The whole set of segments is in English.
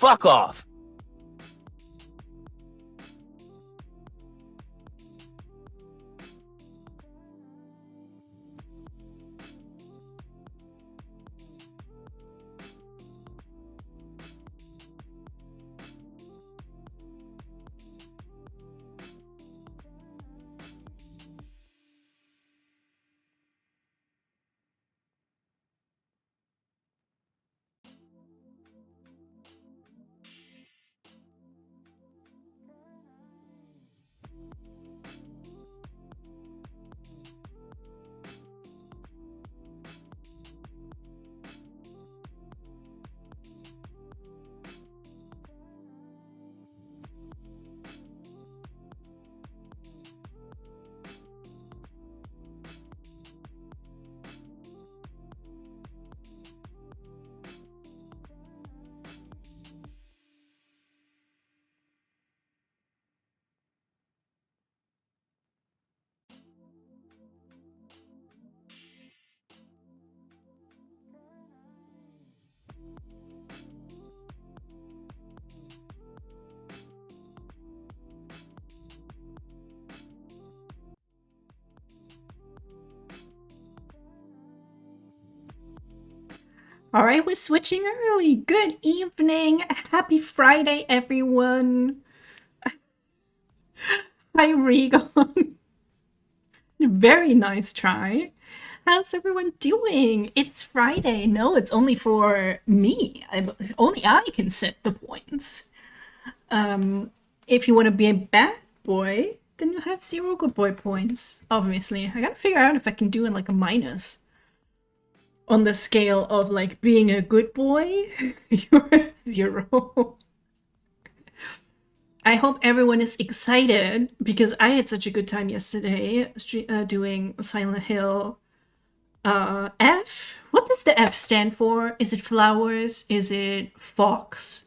Fuck off. All right, we're switching early. Good evening. Happy Friday, everyone. Hi, Regon. Very nice try. How's everyone doing? It's Friday. No, it's only for me. Only I can set the points. If you want to be a bad boy, then you have 0 good boy points. Obviously, I gotta figure out if I can do it like a minus. On the scale of like being a good boy, you're at 0. I hope everyone is excited because I had such a good time yesterday doing Silent Hill F. What does the F stand for? Is it flowers? Is it fox?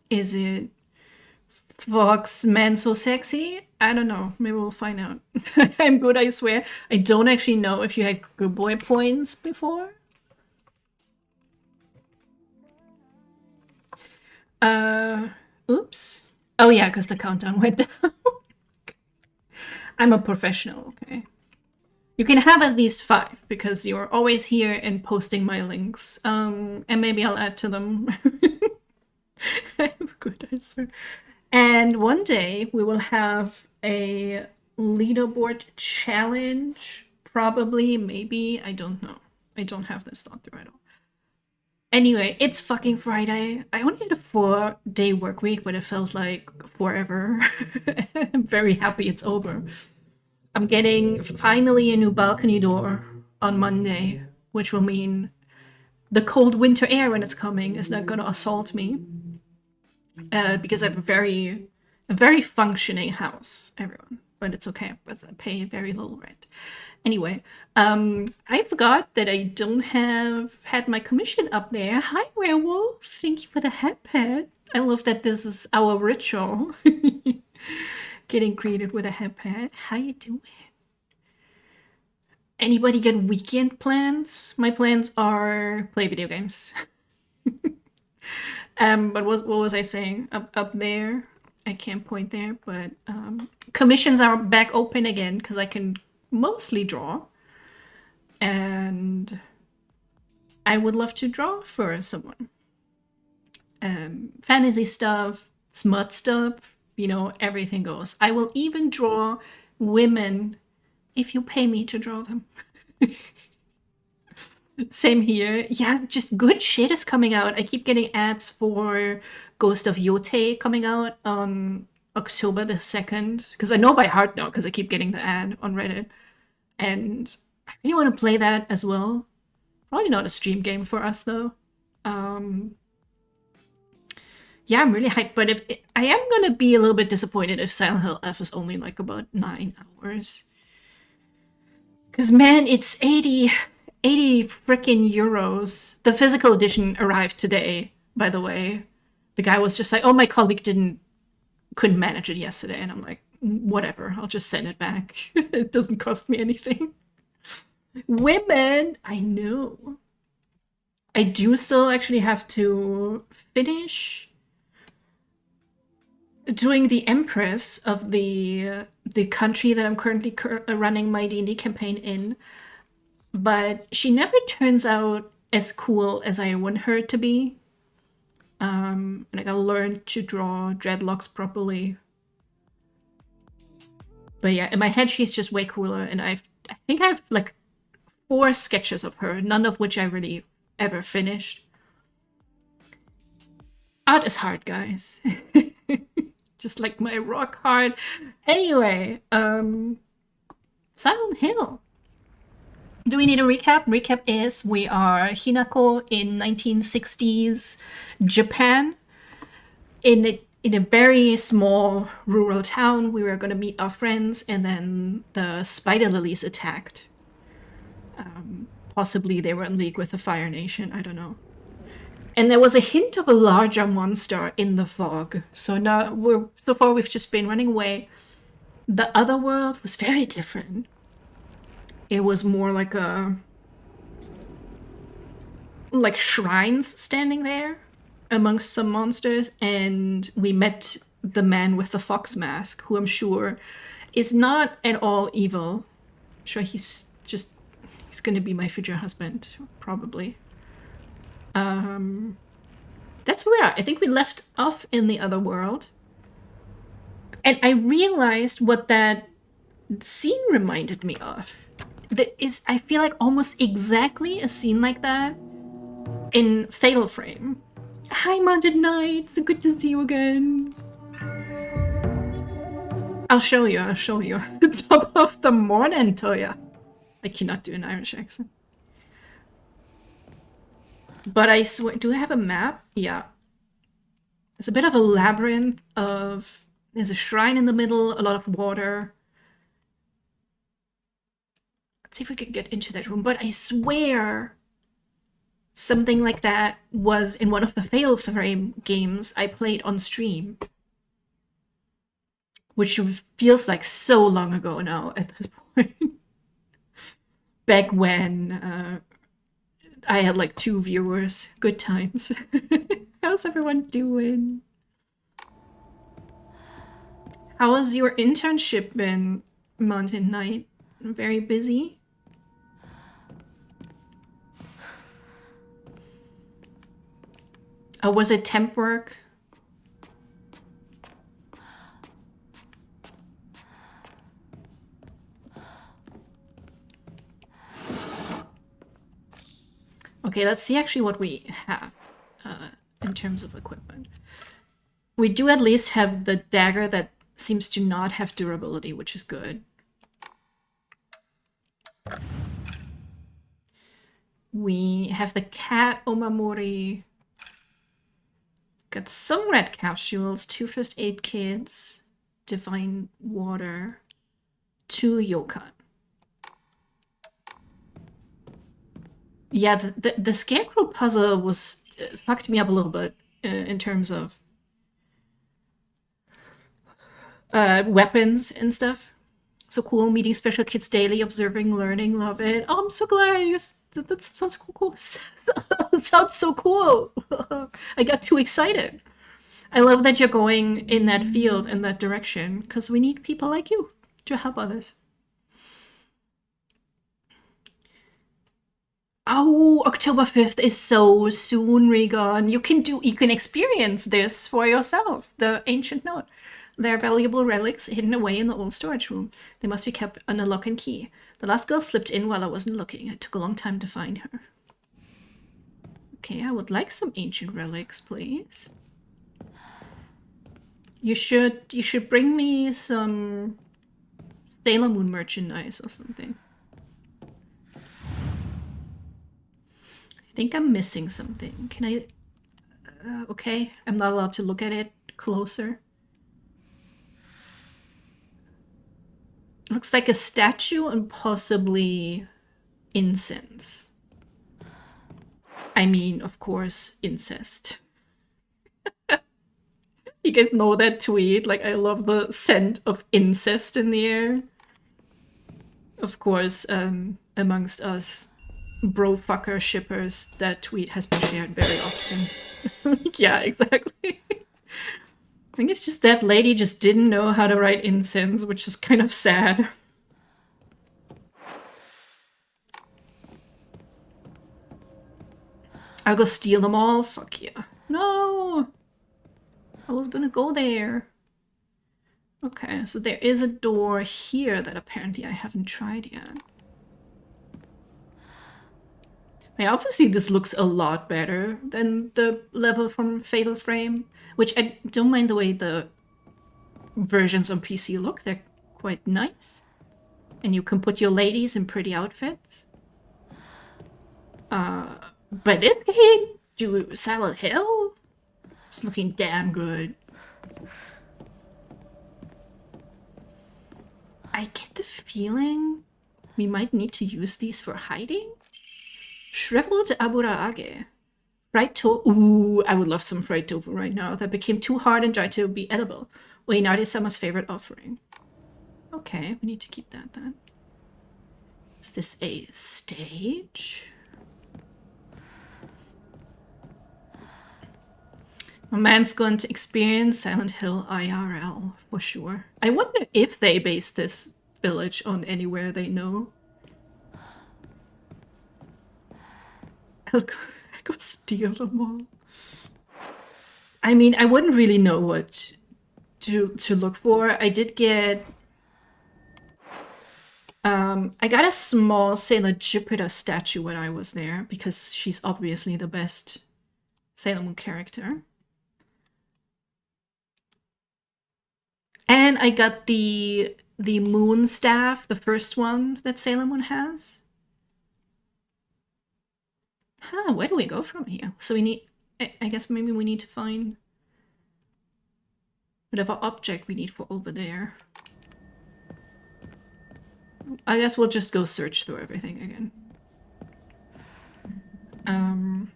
Is it fox man so sexy? I don't know. Maybe we'll find out. I'm good, I swear. I don't actually know if you had good boy points before. Oops. Oh yeah, because the countdown went down. I'm a professional, okay? You can have at least 5 because you're always here and posting my links. And maybe I'll add to them. I'm good, I swear. And one day we will have a leaderboard challenge. Probably, maybe, I don't know. I don't have this thought through at all. Anyway, it's fucking Friday. I only had a 4-day work week, but it felt like forever. I'm very happy it's over. I'm getting finally a new balcony door on Monday, which will mean the cold winter air when it's coming is not going to assault me. Because I have a very functioning house, everyone. But it's okay because I pay very little rent. Anyway, I forgot that I don't had my commission up there. Hi, Werewolf. Thank you for the hat pad. I love that this is our ritual. Getting greeted with a hat pad. How you doing? Anybody get weekend plans? My plans are play video games. But what was I saying? Up there, I can't point there, but commissions are back open again because I can mostly draw, and I would love to draw for someone. Fantasy stuff, smut stuff, everything goes. I will even draw women if you pay me to draw them. Same here. Yeah, just good shit is coming out. I keep getting ads for Ghost of Yote coming out on October the 2nd. Because I know by heart now, because I keep getting the ad on Reddit. And I really want to play that as well. Probably not a stream game for us, though. Yeah, I'm really hyped. But I am going to be a little bit disappointed if Silent Hill F is only like about 9 hours. Because, man, it's 80 freaking euros. The physical edition arrived today, by the way. The guy was just like, oh, my colleague couldn't manage it yesterday. And I'm like, whatever, I'll just send it back. It doesn't cost me anything. Women, I know. I do still actually have to finish doing the Empress of the country that I'm currently running my D&D campaign in. But she never turns out as cool as I want her to be. And I gotta learn to draw dreadlocks properly. But yeah, in my head she's just way cooler, and I think I have like 4 sketches of her, none of which I really ever finished. Art is hard, guys. Just like my rock hard. Anyway, Silent Hill. Do we need a recap? Recap is we are Hinako in 1960s Japan. In a very small rural town, we were going to meet our friends, and then the spider lilies attacked. Possibly they were in league with the Fire Nation, I don't know. And there was a hint of a larger monster in the fog. So now so far we've just been running away. The other world was very different. It was more like shrines standing there amongst some monsters, and we met the man with the fox mask, who I'm sure is not at all evil. I'm sure he's gonna be my future husband, probably. That's where we are. I think we left off in the other world. And I realized what that scene reminded me of. I feel like almost exactly a scene like that in Fatal Frame. Hi, Mounted Knights! Good to see you again. I'll show you. Top of the morning, Toya. I cannot do an Irish accent. But I swear, do I have a map? Yeah. It's a bit of a labyrinth of... There's a shrine in the middle, a lot of water. Let's see if we can get into that room. But I swear something like that was in one of the Fatal Frame games I played on stream. Which feels like so long ago now at this point. Back when I had like 2 viewers. Good times. How's everyone doing? How has your internship been, Mountain Knight? Very busy? Oh, was it temp work? Okay, let's see actually what we have in terms of equipment. We do at least have the dagger that seems to not have durability, which is good. We have the cat Omamori. Got some red capsules, 2 first aid kits, divine water, 2 yokan. Yeah, the scarecrow puzzle was fucked me up a little bit in terms of weapons and stuff. So cool, meeting special kids daily, observing, learning, love it. Oh, I'm so glad. That sounds cool. Sounds so cool. I got too excited. I love that you're going in that field, in that direction, because we need people like you to help others. Oh, October 5th is so soon, Regan. You can experience this for yourself. The ancient note. There are valuable relics hidden away in the old storage room. They must be kept under lock and key. The last girl slipped in while I wasn't looking. It took a long time to find her. Okay, I would like some ancient relics, please. You should bring me some Sailor Moon merchandise or something. I think I'm missing something. Can I... okay, I'm not allowed to look at it closer. Looks like a statue and possibly incense. I mean, of course, incest. You guys know that tweet? Like, I love the scent of incest in the air. Of course, amongst us bro fucker shippers, that tweet has been shared very often. Yeah, exactly. I think it's just that lady just didn't know how to write incense, which is kind of sad. I'll go steal them all? Fuck yeah. No! I was gonna go there. Okay, so there is a door here that apparently I haven't tried yet. Yeah, obviously this looks a lot better than the level from Fatal Frame, which I don't mind the way the versions on PC look. They're quite nice. And you can put your ladies in pretty outfits. But this game, do Silent Hill, it's looking damn good. I get the feeling we might need to use these for hiding. Shriveled aburaage. Fried tofu. Ooh, I would love some fried tofu right now. That became too hard and dry to be edible. Wainari-sama's favorite offering. Okay, we need to keep that then. Is this a stage? My man's going to experience Silent Hill IRL for sure. I wonder if they base this village on anywhere they know. I'll go steal them all. I mean, I wouldn't really know what to look for. I did get... I got a small Sailor Jupiter statue when I was there, because she's obviously the best Sailor Moon character. And I got the moon staff, the first one that Sailor Moon has. Huh, where do we go from here? So we need... I guess maybe we need to find whatever object we need for over there. I guess we'll just go search through everything again.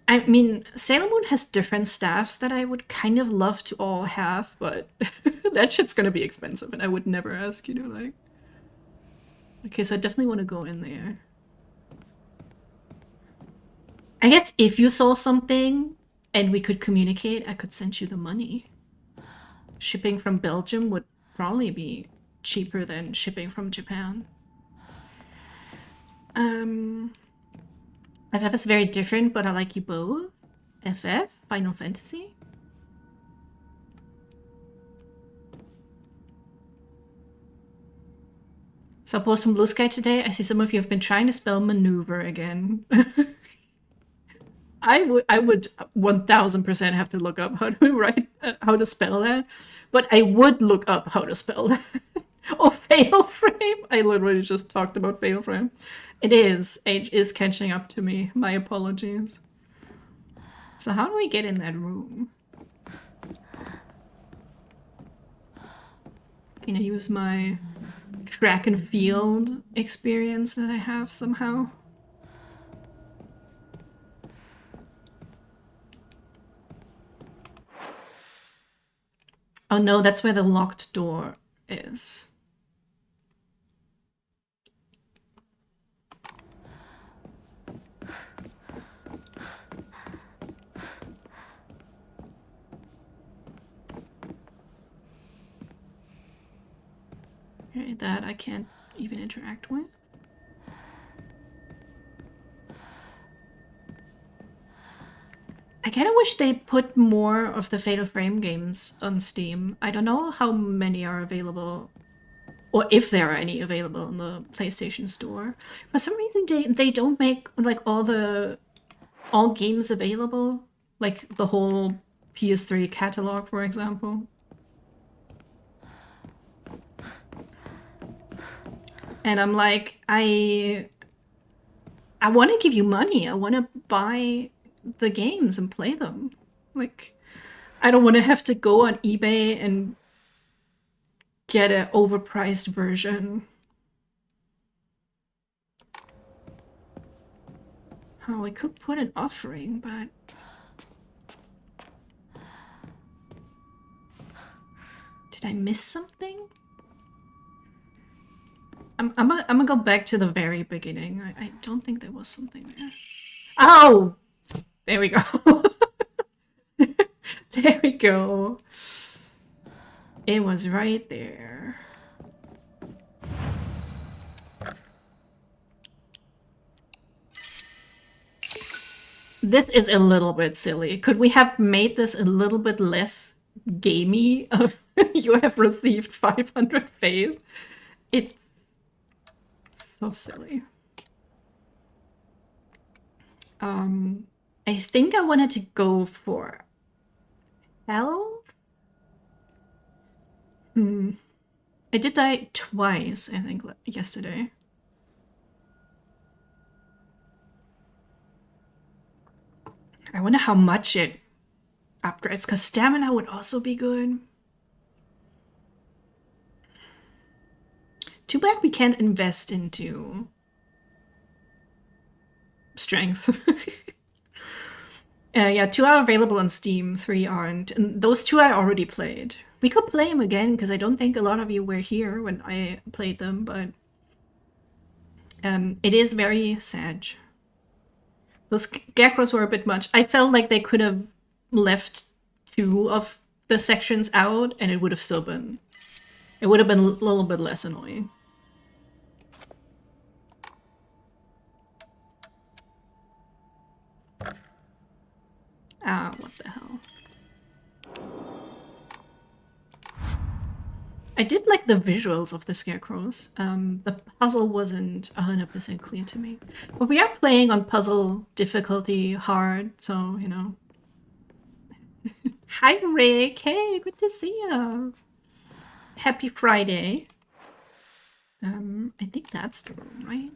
I mean, Sailor Moon has different staffs that I would kind of love to all have, but that shit's gonna be expensive, and I would never ask you to, like... Okay, so I definitely want to go in there. I guess if you saw something and we could communicate, I could send you the money. Shipping from Belgium would probably be cheaper than shipping from Japan. FF is very different, but I like you both. FF? Final Fantasy? So I'll post some Blue Sky today. I see some of you have been trying to spell maneuver again. I would 1000% have to look up how to write, how to spell that. But I would look up how to spell that. Or Fatal Frame. I literally just talked about Fatal Frame. It is. Age is catching up to me. My apologies. So how do we get in that room? Can I use my track and field experience that I have somehow? Oh no, that's where the locked door is. Okay, that I can't even interact with. I kind of wish they put more of the Fatal Frame games on Steam. I don't know how many are available, or if there are any available in the PlayStation Store. For some reason, they don't make like all games available, like the whole PS3 catalog, for example. And I'm like, I want to give you money. I want to buy the games and play them. Like, I don't want to have to go on eBay and get an overpriced version. Oh, I could put an offering, but did I miss something? I'm gonna go back to the very beginning. I don't think there was something there. Oh! There we go. There we go. It was right there. This is a little bit silly. Could we have made this a little bit less gamey? You have received 500 faith. It's so silly. I think I wanted to go for health. I did die twice, I think, yesterday. I wonder how much it upgrades, because stamina would also be good. Too bad we can't invest into strength. Yeah, 2 are available on Steam, 3 aren't. And those 2 I already played. We could play them again, because I don't think a lot of you were here when I played them, but it is very sad. Those Scarecrows were a bit much. I felt like they could have left 2 of the sections out, and it would have still been... It would have been a little bit less annoying. Ah, what the hell. I did like the visuals of the Scarecrows. The puzzle wasn't 100% clear to me. But we are playing on puzzle difficulty hard, so, you know. Hi, Rick! Hey, good to see you! Happy Friday. I think that's the room, right?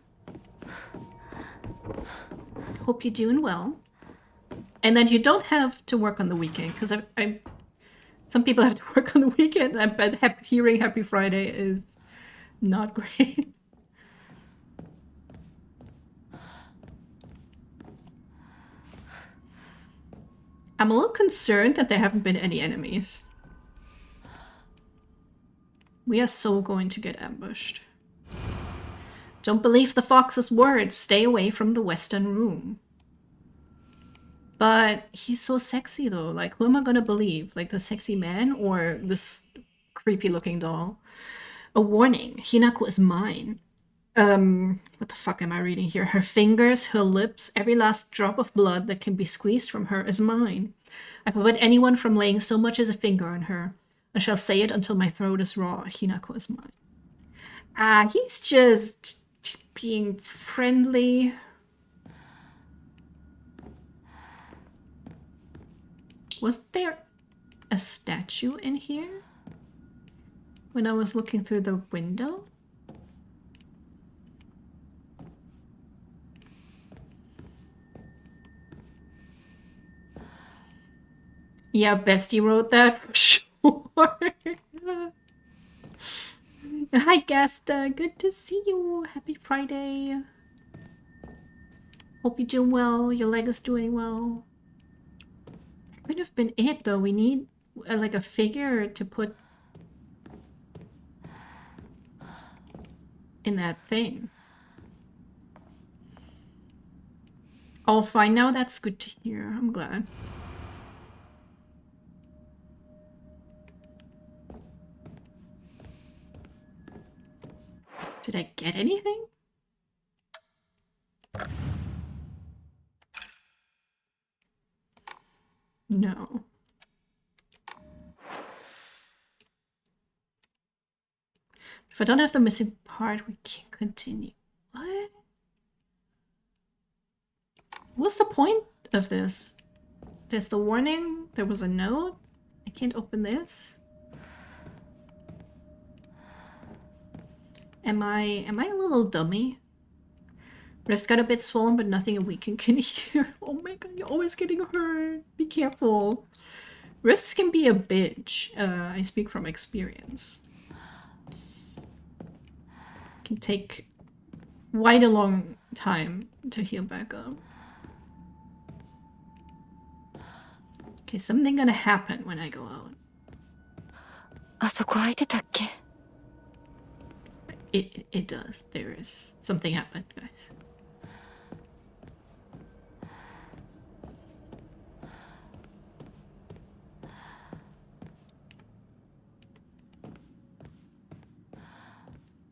Hope you're doing well. And that you don't have to work on the weekend, because some people have to work on the weekend. I bet hearing Happy Friday is not great. I'm a little concerned that there haven't been any enemies. We are so going to get ambushed. Don't believe the fox's words. Stay away from the western room. But he's so sexy, though. Like, who am I gonna believe? Like, the sexy man or this creepy-looking doll? A warning. Hinako is mine. What the fuck am I reading here? Her fingers, her lips, every last drop of blood that can be squeezed from her is mine. I forbid anyone from laying so much as a finger on her. I shall say it until my throat is raw. Hinako is mine. Ah, he's just being friendly. Was there a statue in here when I was looking through the window? Yeah, Bestie wrote that for sure. Hi, Gasta. Good to see you. Happy Friday. Hope you're doing well. Your leg is doing well. That could have been it, though. We need like a figure to put in that thing. All fine now. That's good to hear. I'm glad. Did I get anything? No. If I don't have the missing part, we can't continue. What? What's the point of this? There's the warning. There was a note. I can't open this. Am I a little dummy? Wrist got a bit swollen, but nothing a weekend can hear. Oh my god, you're always getting hurt. Be careful. Wrists can be a bitch. I speak from experience. Can take quite a long time to heal back up. Okay, something gonna happen when I go out. It does. There is something happened, guys.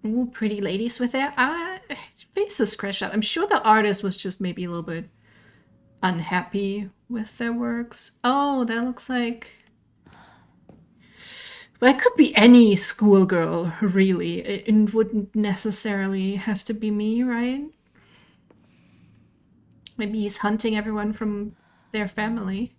Ooh, pretty ladies with their faces scratched out. I'm sure the artist was just maybe a little bit unhappy with their works. Oh, that looks like... Well, it could be any schoolgirl, really. It wouldn't necessarily have to be me, right? Maybe he's hunting everyone from their family.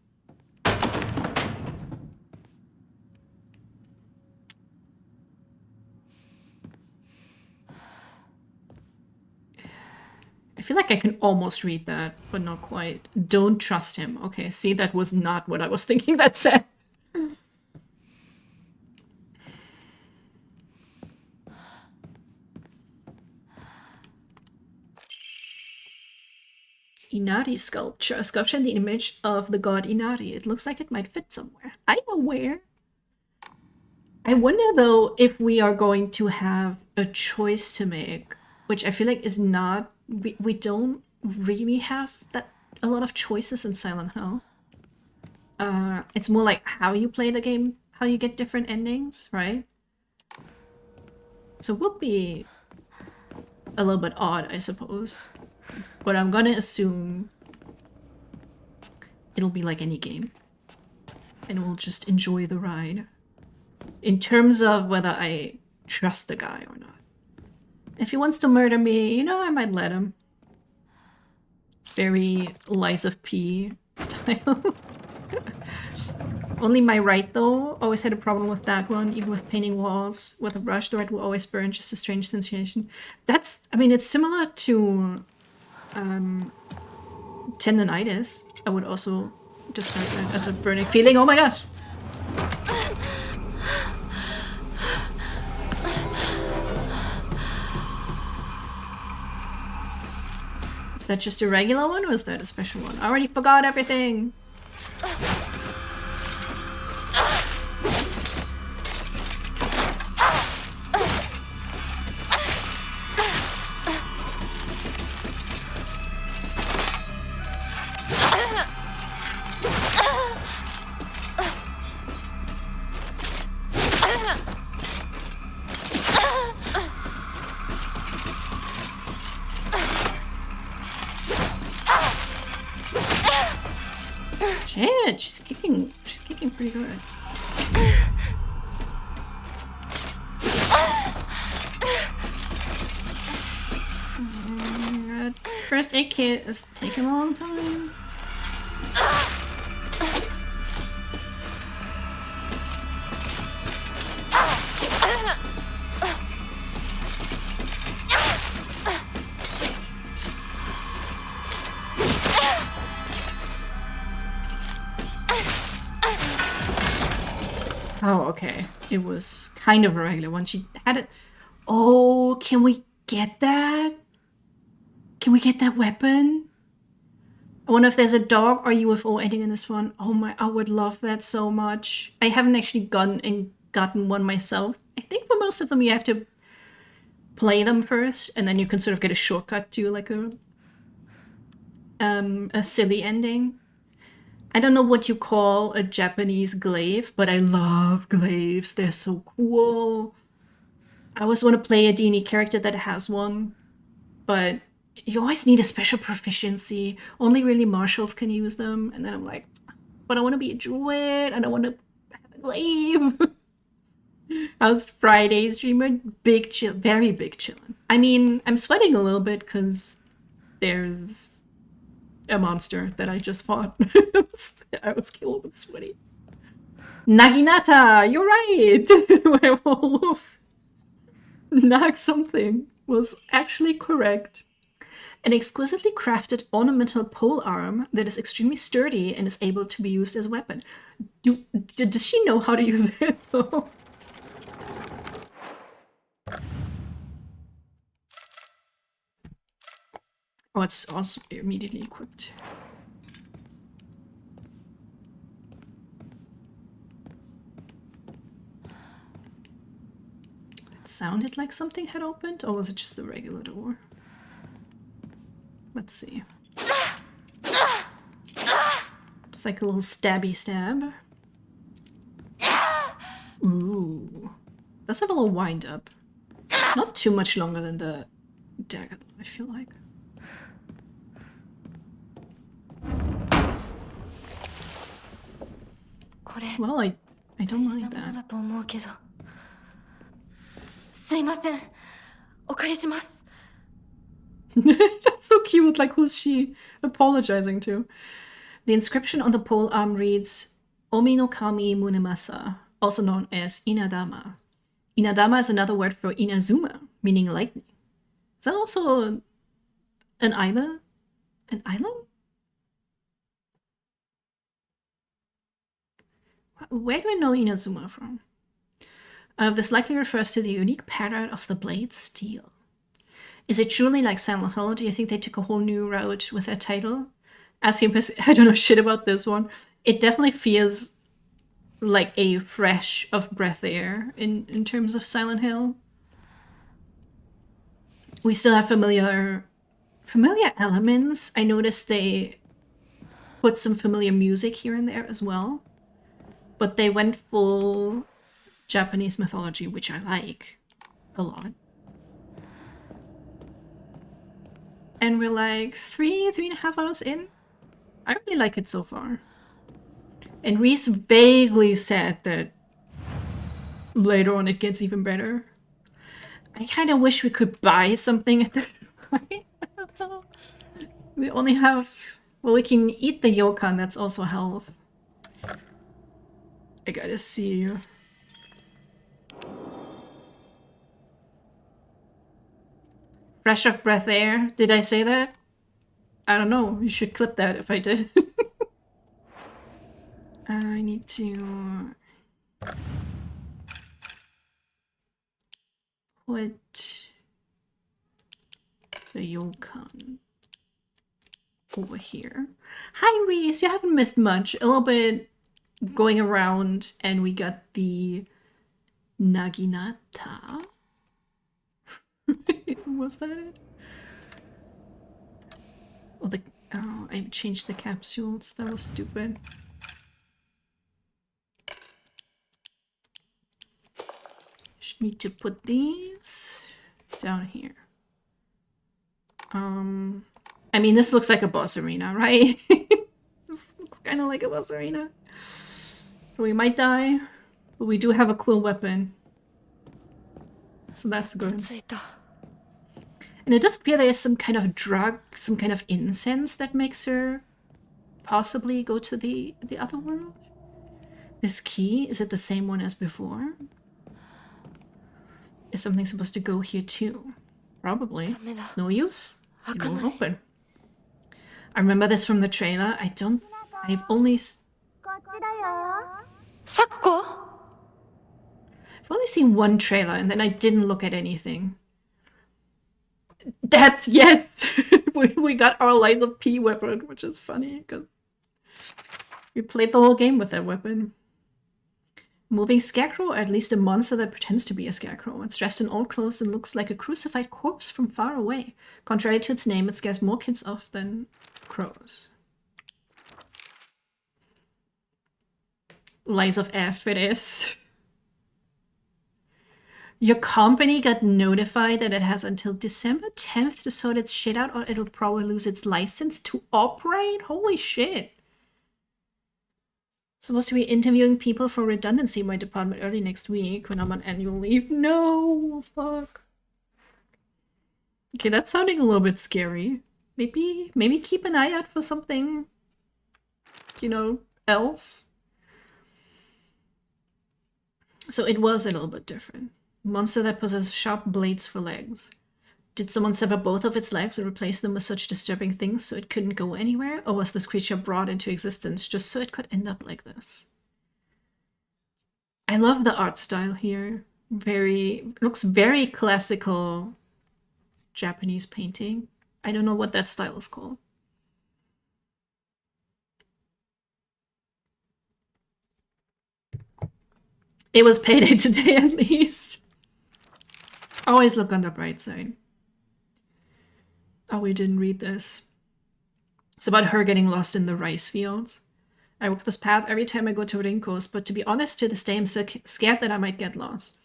I feel like I can almost read that, but not quite. Don't trust him. Okay, see, that was not what I was thinking that said. Inari sculpture. A sculpture in the image of the god Inari. It looks like it might fit somewhere. I'm aware. I wonder, though, if we are going to have a choice to make, which I feel like is not... We don't really have that a lot of choices in Silent Hill. It's more like how you play the game, how you get different endings, right? So it would be a little bit odd, I suppose. But I'm gonna assume it'll be like any game. And we'll just enjoy the ride. In terms of whether I trust the guy or not. If he wants to murder me, you know, I might let him. Very Lies of P style. Only my right, though. Always had a problem with that one. Even with painting walls with a brush, the red will always burn. Just a strange sensation. That's, I mean, it's similar to tendonitis. I would also describe that as a burning feeling. Oh my gosh! Is that just a regular one or is that a special one? I already forgot everything! Shit, she's kicking pretty good. First aid kit is taking a long time. Oh, okay. It was kind of a regular one. She had it. Oh, can we get that? Can we get that weapon? I wonder if there's a dog or UFO ending in this one. Oh my, I would love that so much. I haven't actually gotten one myself. I think for most of them you have to play them first, and then you can sort of get a shortcut to like a silly ending. I don't know what you call a Japanese glaive, but I love glaives. They're so cool. I always want to play a D&D character that has one, but you always need a special proficiency. Only really marshals can use them. And then I'm like, but I want to be a druid and I want to have a glaive. How's Friday streamer? Big chill, very big chillin'. I mean, I'm sweating a little bit because there's a monster that I just fought. I was a little bit sweaty. Naginata, you're right! Werewolf. Nag something was actually correct. An exquisitely crafted ornamental pole arm that is extremely sturdy and is able to be used as a weapon. Does she know how to use it though? Oh, it's also immediately equipped. It sounded like something had opened, or was it just the regular door? Let's see. It's like a little stabby stab. Ooh. Does have a little wind up. Not too much longer than the dagger, I feel like. Well, I don't mind that. That's so cute. Like, who's she apologizing to? The inscription on the pole arm reads, Omi no kami munemasa, also known as Inadama. Inadama is another word for Inazuma, meaning lightning. Is that also an island? An island? Where do I know Inazuma from? This likely refers to the unique pattern of the blade's steel. Is it truly like Silent Hill? Do you think they took a whole new route with that title? Asking, I don't know shit about this one. It definitely feels like a fresh of breath air in terms of Silent Hill. We still have familiar elements. I noticed they put some familiar music here and there as well. But they went full Japanese mythology, which I like a lot. And we're like 3.5 hours in. I really like it so far. And Reese vaguely said that later on it gets even better. I kind of wish we could buy something at the point. We only have... Well, we can eat the yokan, that's also health. I gotta see. Fresh of breath air. Did I say that? I don't know. You should clip that if I did. I need to put the yokan over here. Hi, Reese. You haven't missed much. A little bit going around, and we got the Naginata. Was that it? Oh, I changed the capsules. That was stupid. Just need to put these down here. I mean, this looks like a boss arena, right? This looks kind of like a boss arena. So we might die, but we do have a cool weapon. So that's good. And it does appear there's some kind of drug, some kind of incense that makes her possibly go to the other world. This key, is it the same one as before? Is something supposed to go here too? Probably. It's no use. It won't open. I remember this from the trailer. I've only seen one trailer and then I didn't look at anything. That's, yes! we got our Liza P weapon, which is funny because we played the whole game with that weapon. Moving scarecrow, or at least a monster that pretends to be a scarecrow. It's dressed in old clothes and looks like a crucified corpse from far away. Contrary to its name, it scares more kids off than crows. Lies of F it is. Your company got notified that it has until December 10th to sort its shit out, or it'll probably lose its license to operate? Holy shit. Supposed to be interviewing people for redundancy in my department early next week when I'm on annual leave. No, fuck. Okay, that's sounding a little bit scary. Maybe keep an eye out for something, you know, else. So it was a little bit different. Monster that possesses sharp blades for legs. Did someone sever both of its legs and replace them with such disturbing things so it couldn't go anywhere? Or was this creature brought into existence just so it could end up like this? I love the art style here. Looks very classical Japanese painting. I don't know what that style is called. It was payday today at least. Always look on the bright side. Oh, we didn't read this. It's about her getting lost in the rice fields. I walk this path every time I go to Rinko's, but to be honest, to this day I'm so scared that I might get lost.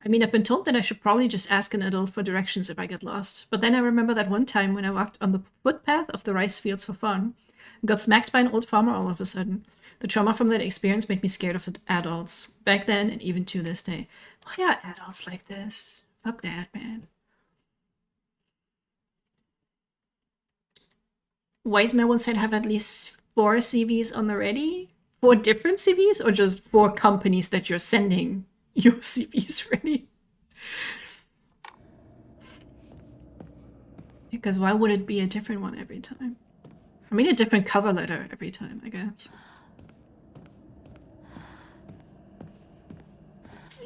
I mean, I've been told that I should probably just ask an adult for directions if I get lost. But then I remember that one time when I walked on the footpath of the rice fields for fun and got smacked by an old farmer all of a sudden. The trauma from that experience made me scared of adults. Back then and even to this day. Why are adults like this? Fuck that, man. Wiseman once said have at least 4 CVs on the ready? 4 different CVs? Or just 4 companies that you're sending your CVs ready? Because why would it be a different one every time? I mean, a different cover letter every time, I guess.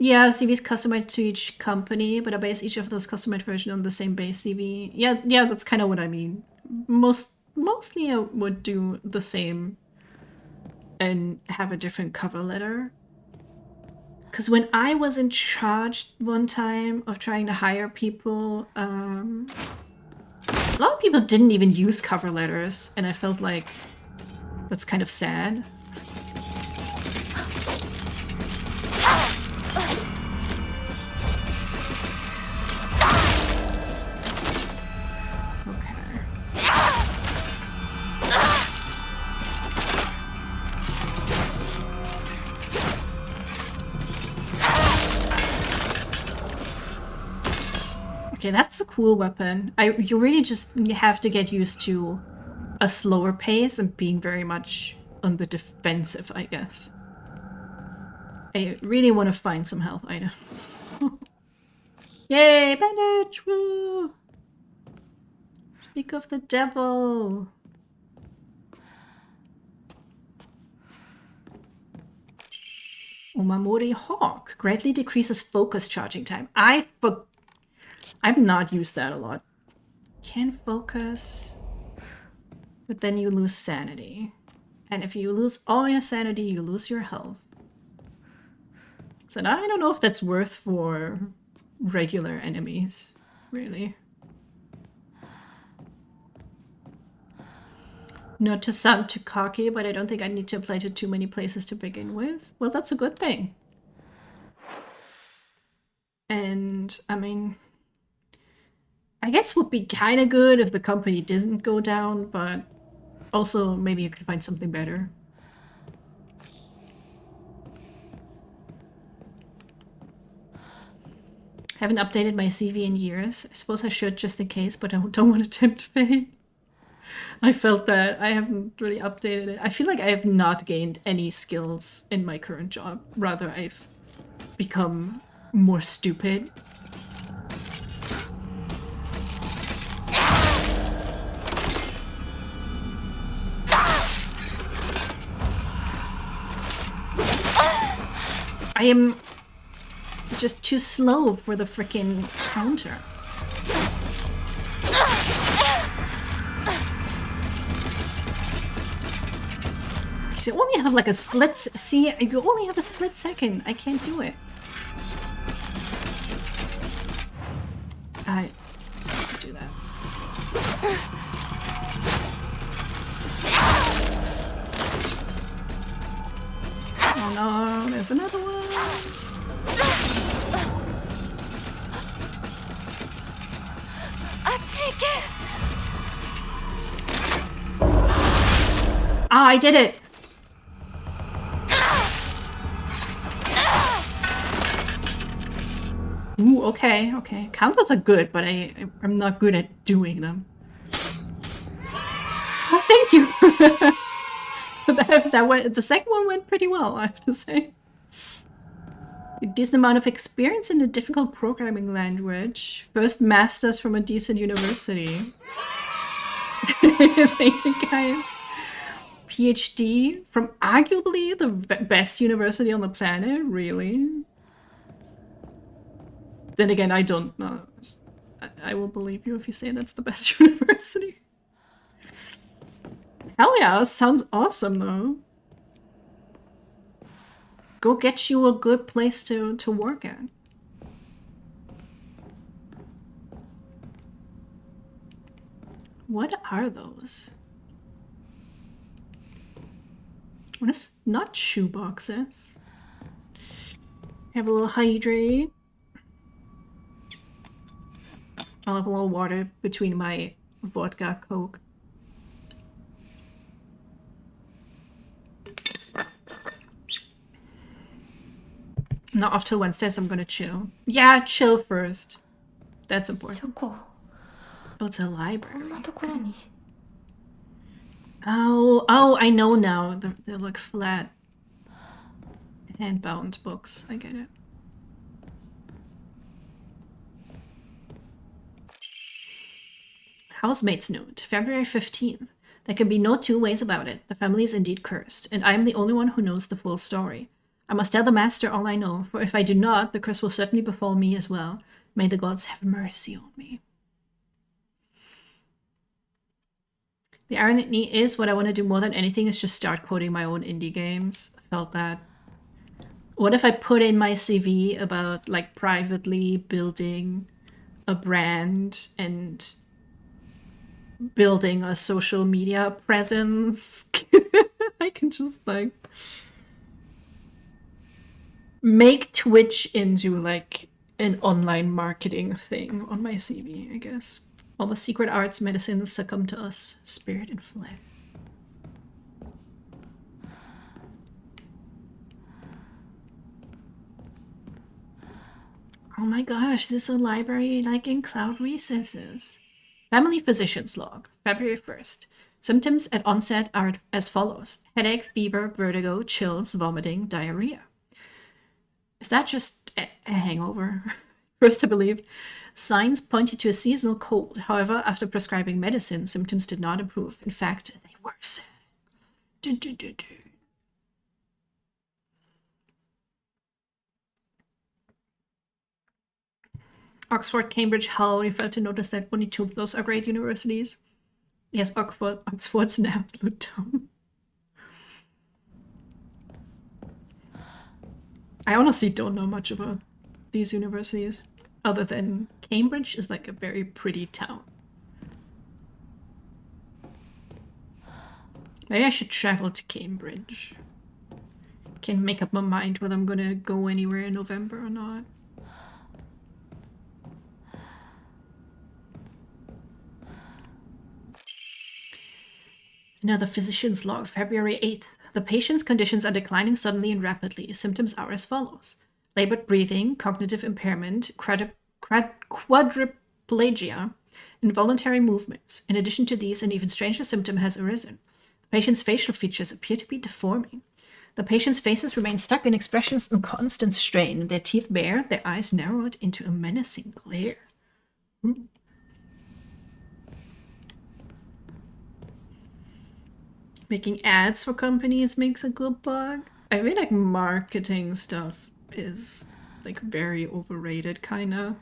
Yeah, CVs customized to each company, but I base each of those customized versions on the same base CV. Yeah, that's kind of what I mean. Mostly I would do the same and have a different cover letter. Because when I was in charge one time of trying to hire people, a lot of people didn't even use cover letters, and I felt like that's kind of sad. Okay, that's a cool weapon. You really just have to get used to a slower pace and being very much on the defensive, I guess. I really want to find some health items. Yay, bandage! Woo! Speak of the devil! Omamori Hawk greatly decreases focus charging time. I've not used that a lot. Can't focus, but then you lose sanity. And if you lose all your sanity, you lose your health. So I don't know if that's worth for regular enemies, really. Not to sound too cocky, but I don't think I need to apply to too many places to begin with. Well, that's a good thing. And, I mean, I guess would be kind of good if the company doesn't go down, but also maybe you could find something better. Haven't updated my CV in years. I suppose I should just in case, but I don't want to tempt fate. I felt that I haven't really updated it. I feel like I have not gained any skills in my current job. Rather, I've become more stupid. I am just too slow for the frickin' counter. You only have like a split. See, you only have a split second. I can't do it. I have to do that. Oh no, there's another one. Ah, I did it! Ooh, okay, okay. Counters are good, but I'm not good at doing them. Oh, thank you! that went, the second one went pretty well, I have to say. A decent amount of experience in a difficult programming language. First masters from a decent university. Thank you, guys. PhD from arguably the best university on the planet? Really? Then again, I don't know. I will believe you if you say that's the best university. Hell yeah, sounds awesome though. Go get you a good place to work at. What are those? What is not shoe boxes? Have a little hydrate. I'll have a little water between my vodka Coke. Not after Wednesdays, I'm gonna chill. Yeah, chill first. That's important. Oh, it's a library. Oh, I know now. They're like flat, hand-bound books. I get it. Housemate's note, February 15th. There can be no two ways about it. The family is indeed cursed, and I am the only one who knows the full story. I must tell the master all I know, for if I do not, the curse will certainly befall me as well. May the gods have mercy on me. The irony is, what I want to do more than anything is just start quoting my own indie games. I felt that. What if I put in my CV about, like, privately building a brand and building a social media presence? I can just, like, make Twitch into, like, an online marketing thing on my CV, I guess. All the secret arts medicines succumb to us, spirit and flesh. Oh my gosh, this is a library like in Cloud Recesses. Family physician's log, February 1st. Symptoms at onset are as follows: headache, fever, vertigo, chills, vomiting, diarrhea. Is that just a hangover? First, I believed. Signs pointed to a seasonal cold. However, after prescribing medicine, symptoms did not improve. In fact, they worsened. Oxford, Cambridge, Hull. You failed to notice that only two of those are great universities. Yes, Oxford's an absolute dumb. I honestly don't know much about these universities, other than Cambridge is like a very pretty town. Maybe I should travel to Cambridge. Can make up my mind whether I'm gonna go anywhere in November or not. Another physician's log, February 8th. The patient's conditions are declining suddenly and rapidly. Symptoms are as follows: labored breathing, cognitive impairment, quadriplegia, involuntary movements. In addition to these, an even stranger symptom has arisen. The patient's facial features appear to be deforming. The patient's faces remain stuck in expressions in constant strain, their teeth bare, their eyes narrowed into a menacing glare. Making ads for companies makes a good bug. I feel like marketing stuff is like very overrated, kinda.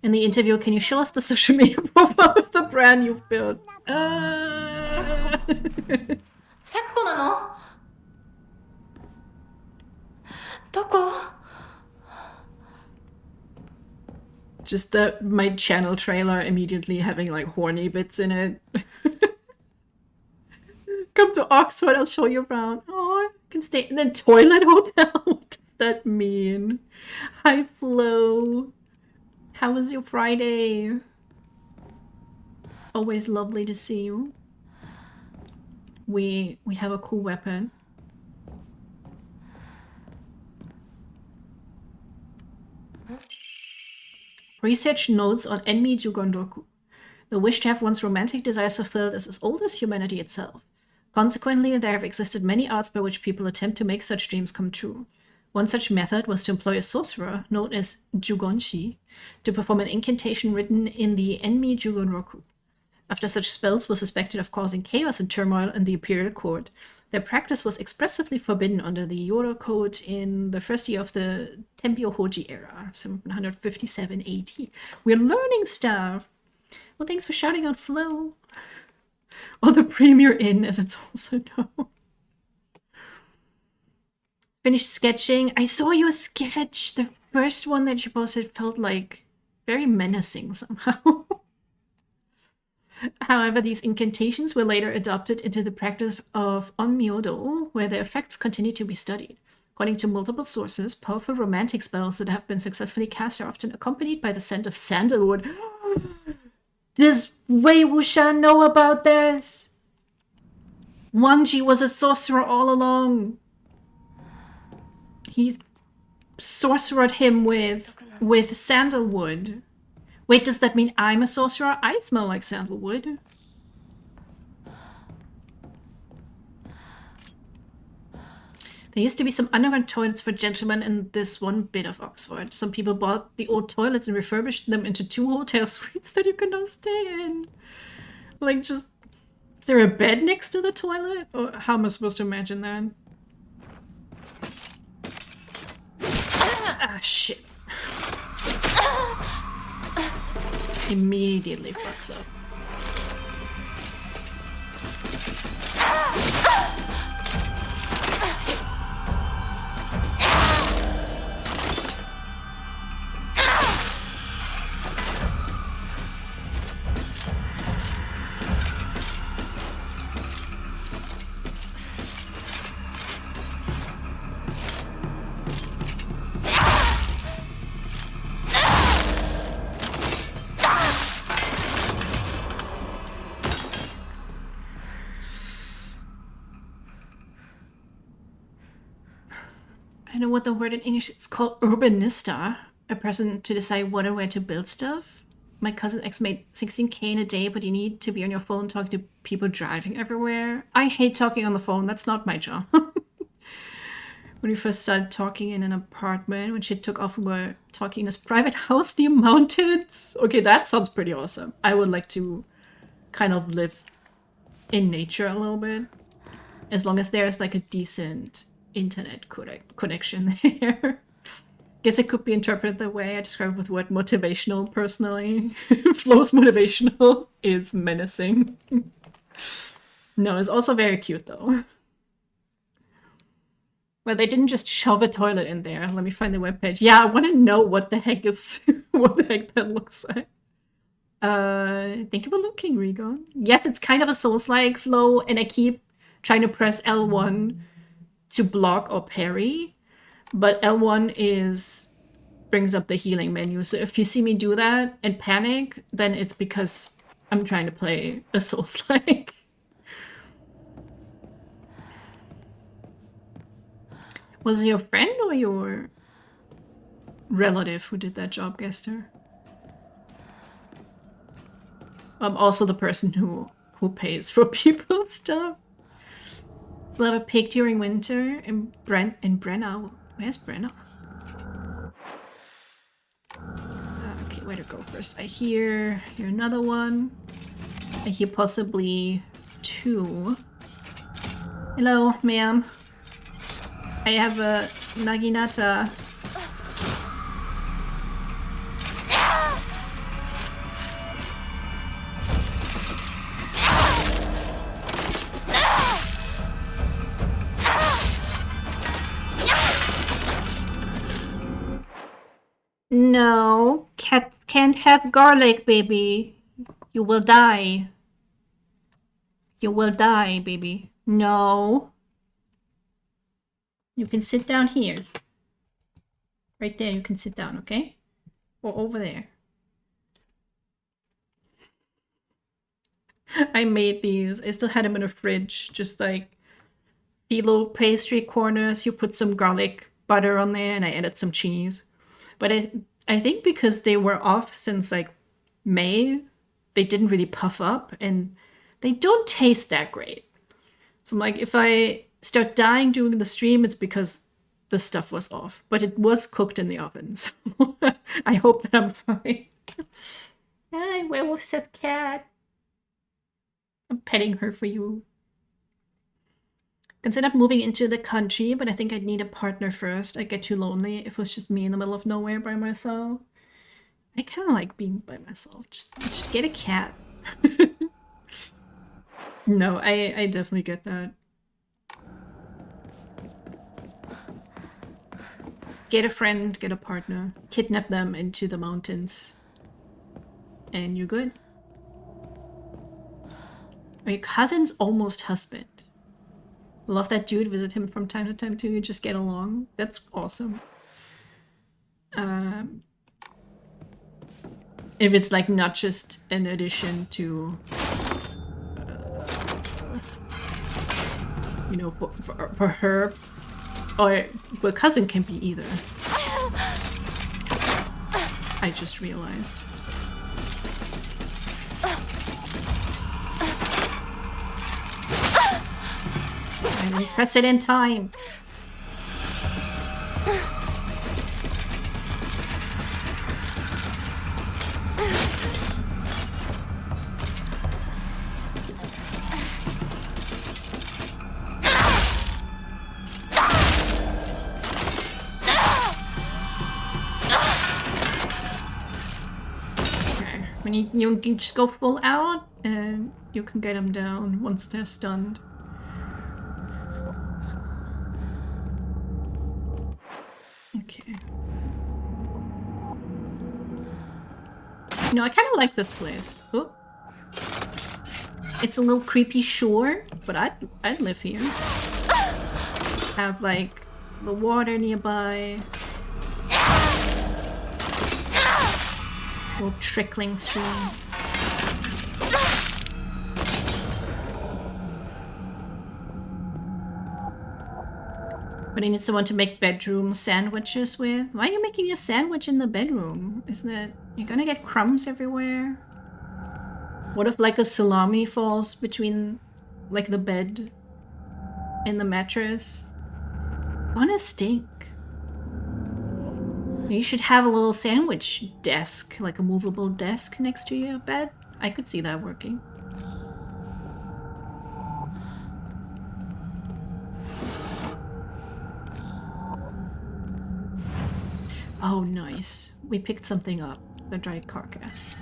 In the interview, can you show us the social media profile of the brand you've built? Sakuko nano? Doko? Just my channel trailer immediately having like horny bits in it. Come to Oxford, I'll show you around. Oh, I can stay in the toilet hotel. What the that mean? Hi, Flo. How was your Friday? Always lovely to see you. We have a cool weapon. Research notes on Enmi Jugondoku. The wish to have one's romantic desires fulfilled is as old as humanity itself. Consequently, there have existed many arts by which people attempt to make such dreams come true. One such method was to employ a sorcerer, known as Jugonshi, to perform an incantation written in the Enmi Jugonroku. After such spells were suspected of causing chaos and turmoil in the imperial court, their practice was expressly forbidden under the Yoro Code in the first year of the Tempio Hoji era, 757 AD. We're learning stuff! Well, thanks for shouting out Flo. Or the Premier Inn, as it's also known. Finished sketching. I saw your sketch. The first one that you posted felt like very menacing somehow. However, these incantations were later adopted into the practice of onmyodo, where their effects continue to be studied. According to multiple sources, powerful romantic spells that have been successfully cast are often accompanied by the scent of sandalwood. Does Wei Wuxian know about this? Wang Ji was a sorcerer all along. He sorcered him with sandalwood. Wait, does that mean I'm a sorcerer? I smell like sandalwood. There used to be some underground toilets for gentlemen in this one bit of Oxford. Some people bought the old toilets and refurbished them into 2 hotel suites that you can now stay in. Like, just... Is there a bed next to the toilet? Or how am I supposed to imagine that? Ah, shit. Immediately fucks up. I know what the word in English is called urbanista, a person to decide what and where to build stuff. My cousin X made 16K in a day, but you need to be on your phone talking to people driving everywhere. I hate talking on the phone. That's not my job. When we first started talking in an apartment, when shit took off, we were talking in this private house near mountains. Okay, that sounds pretty awesome. I would like to kind of live in nature a little bit. As long as there's like a decent internet connection there. Guess it could be interpreted the way I described with the word motivational personally. Flo's motivational is menacing. No, it's also very cute though. Well, they didn't just shove a toilet in there. Let me find the webpage. Yeah, I want to know what the heck is what the heck that looks like. Thank you for looking, Regon. Yes, it's kind of a Souls-like flow, and I keep trying to press L1 to block or parry, but L1 brings up the healing menu. So if you see me do that and panic, then it's because I'm trying to play a Souls-like. Was it your friend or your relative who did that job, Gester? I'm also the person who pays for people's stuff. Still have a pig during winter in Brenna. Where's Brenna? Okay, where to go first? I hear another one. I hear possibly 2. Hello, ma'am. I have a Naginata. No, cats can't have garlic, baby. You will die. You will die, baby. No. You can sit down here. Right there, you can sit down, okay? Or over there. I made these. I still had them in the fridge, just like phyllo pastry corners. You put some garlic butter on there, and I added some cheese. But I think because they were off since like May, they didn't really puff up, and they don't taste that great. So I'm like, if I start dying during the stream, it's because the stuff was off. But it was cooked in the oven, so I hope that I'm fine. Hi, werewolf said cat. I'm petting her for you. Considered moving into the country, but I think I'd need a partner first. I'd get too lonely if it was just me in the middle of nowhere by myself. I kind of like being by myself. Just get a cat. No, I definitely get that. Get a friend, get a partner, kidnap them into the mountains, and you're good. Your cousin's almost husband. Love that dude, visit him from time to time too, you just get along. That's awesome. If it's like not just an addition to, you know, for her, or well, cousin can be either. I just realized. I didn't press it in time. When you just go full out, and you can get them down once they're stunned. Okay. No, I kind of like this place. Oh. It's a little creepy, sure, but I'd live here. Have like the water nearby. Little trickling stream. But I need someone to make bedroom sandwiches with. Why are you making your sandwich in the bedroom? Isn't it? You're gonna get crumbs everywhere. What if like a salami falls between like the bed and the mattress? Gonna stink. You should have a little sandwich desk, like a movable desk next to your bed. I could see that working. Oh, nice. We picked something up. The dried carcass.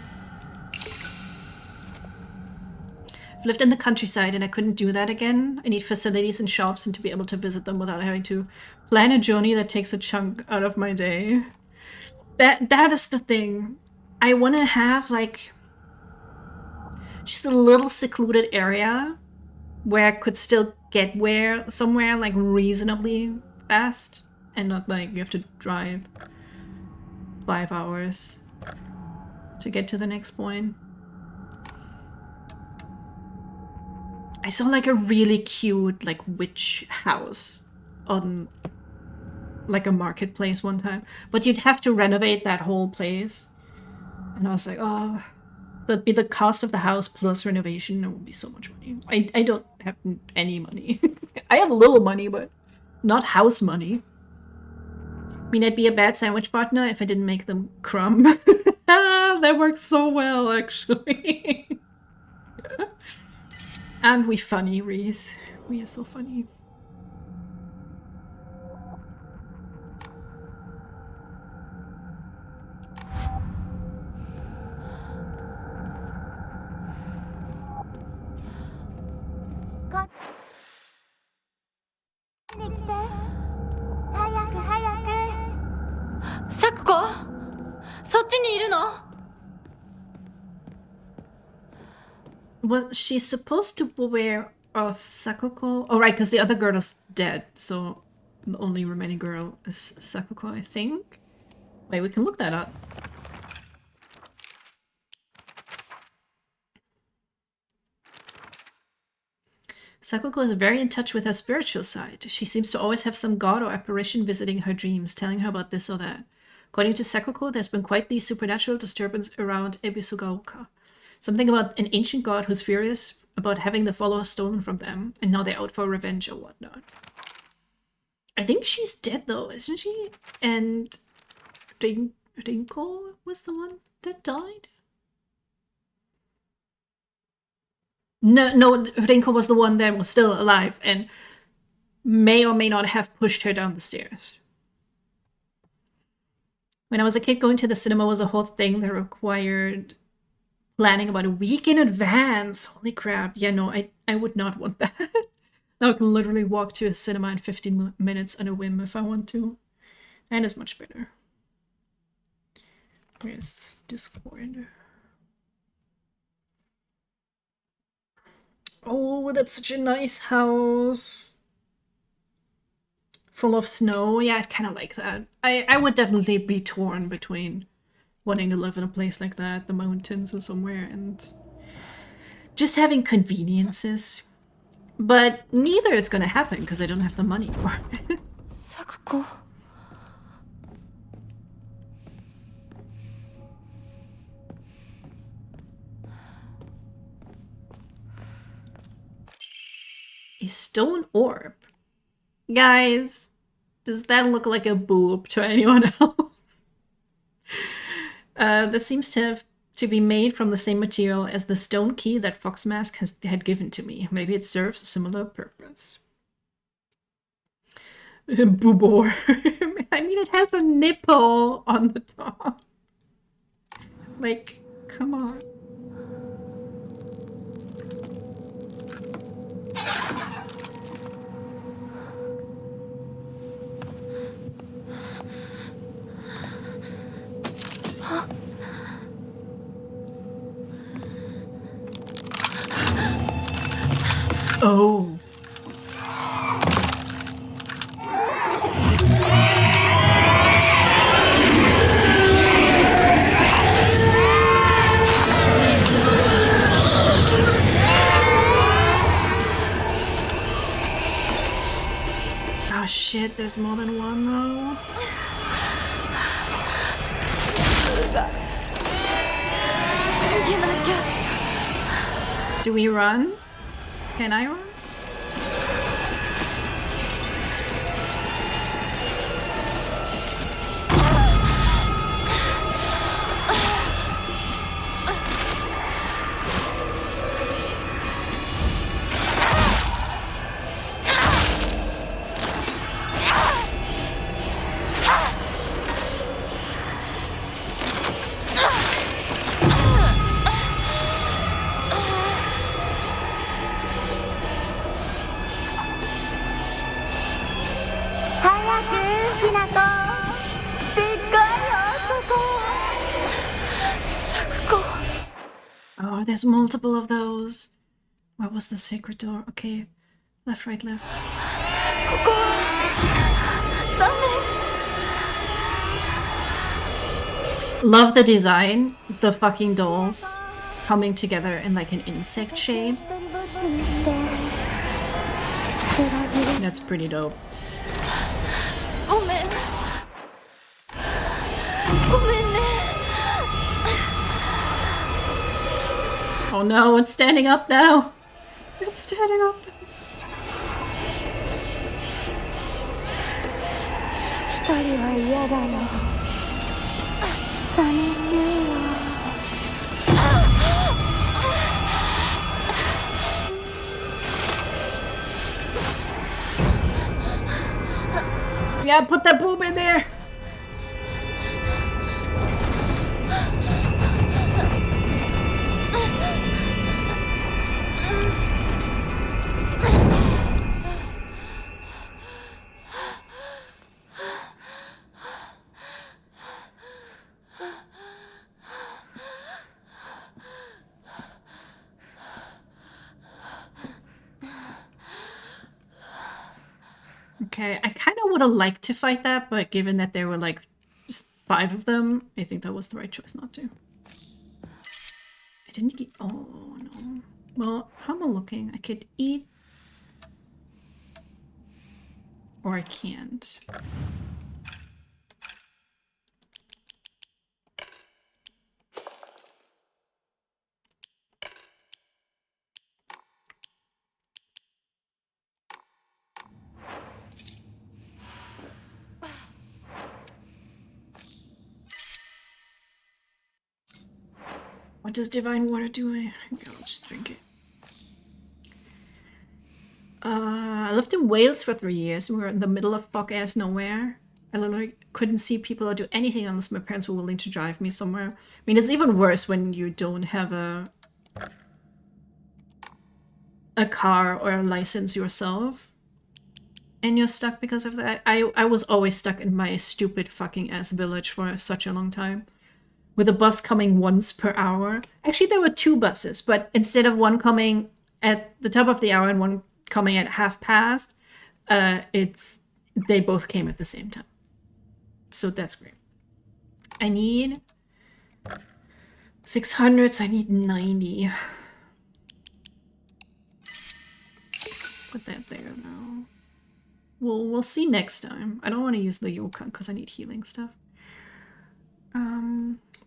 I've lived in the countryside and I couldn't do that again. I need facilities and shops and to be able to visit them without having to plan a journey that takes a chunk out of my day. That is the thing. I want to have like just a little secluded area where I could still get somewhere like reasonably fast and not like you have to drive 5 hours to get to the next point. I saw like a really cute like witch house on like a marketplace one time, but you'd have to renovate that whole place. And I was like, oh, that'd be the cost of the house plus renovation. It would be so much money. I don't have any money. I have a little money, but not house money. I mean, I'd be a bad sandwich partner if I didn't make them crumb. That works so well, actually. And we funny, Reese. We are so funny. Sakuko? そっちにいるの? Well, she's supposed to be aware of Sakuko. Oh, right, because the other girl is dead, so the only remaining girl is Sakuko, I think. Wait, we can look that up. Sakuko is very in touch with her spiritual side. She seems to always have some god or apparition visiting her dreams, telling her about this or that. According to Sakuko, there's been quite the supernatural disturbance around Ebisugaoka. Something about an ancient god who's furious about having the followers stolen from them, and now they're out for revenge or whatnot. I think she's dead though, isn't she? And Rinko was the one that died? No, Rinko was the one that was still alive and may or may not have pushed her down the stairs. When I was a kid, going to the cinema was a whole thing that required planning about a week in advance. Holy crap. Yeah, no, I would not want that. Now I can literally walk to a cinema in 15 minutes on a whim if I want to. And it's much better. Where's Discord? Oh, that's such a nice house. Full of snow. Yeah, I'd kind of like that. I would definitely be torn between wanting to live in a place like that, the mountains or somewhere, and just having conveniences. But neither is gonna happen because I don't have the money for it. Sakuko. A stone orb. Guys, does that look like a boob to anyone else? This seems to be made from the same material as the stone key that Foxmask had given to me. Maybe it serves a similar purpose. Boobor. I mean, it has a nipple on the top. Like, come on. Oh. Oh shit, there's more than one though. Do we run? Can I run? Oh, there's multiple of those. Where was the sacred door? Okay. Left, right, left. Love the design. The fucking dolls coming together in like an insect shape. That's pretty dope. Oh no, it's standing up now. It's standing up now. Yeah, put that boob in there. Okay, I kind of would have liked to fight that, but given that there were like just 5 of them, I think that was the right choice not to. I didn't get... Oh, no. Well, how am I looking? I could eat... Or I can't. What does divine water do? I'll just drink it. I lived in Wales for 3 years. We were in the middle of fuck-ass nowhere. I literally couldn't see people or do anything unless my parents were willing to drive me somewhere. I mean, it's even worse when you don't have a car or a license yourself. And you're stuck because of that. I was always stuck in my stupid fucking ass village for such a long time. With a bus coming once per hour. Actually, there were 2 buses, but instead of one coming at the top of the hour and one coming at 1/2 past, they both came at the same time. So that's great. I need 600, so I need 90. Put that there now. We'll see next time. I don't want to use the Yokan because I need healing stuff.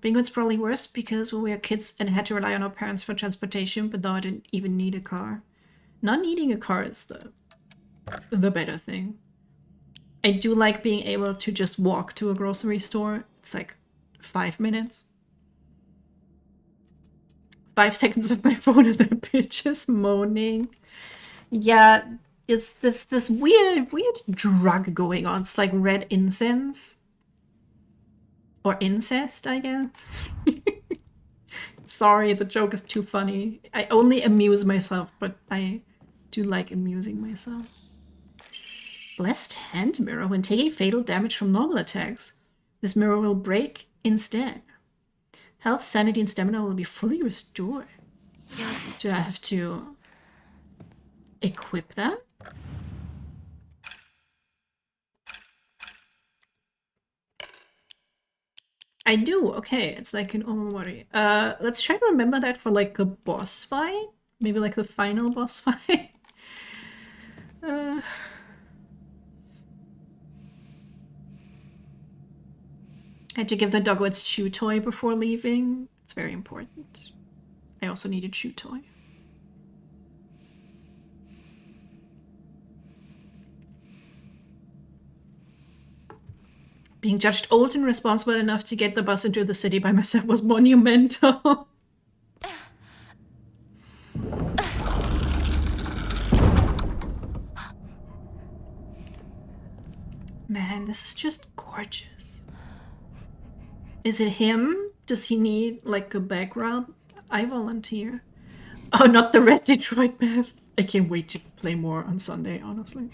Penguin's probably worse because when we were kids and had to rely on our parents for transportation, but now I didn't even need a car. Not needing a car is the better thing. I do like being able to just walk to a grocery store. It's like 5 minutes. 5 seconds on my phone and the bitch is moaning. Yeah, it's this weird drug going on. It's like red incense. Or incest, I guess. Sorry, the joke is too funny. I only amuse myself, but I do like amusing myself. Blessed hand mirror. When taking fatal damage from normal attacks, this mirror will break instead. Health, sanity, and stamina will be fully restored. Yes. Do I have to equip that? I do. Okay, it's like an omamori. Let's try to remember that for like a boss fight. Maybe like the final boss fight. I had to give the doggo its chew toy before leaving. It's very important. I also need a chew toy. Being judged old and responsible enough to get the bus into the city by myself was monumental. Man, this is just gorgeous. Is it him? Does he need like a back rub? I volunteer. Oh, not the red Detroit map. I can't wait to play more on Sunday, honestly.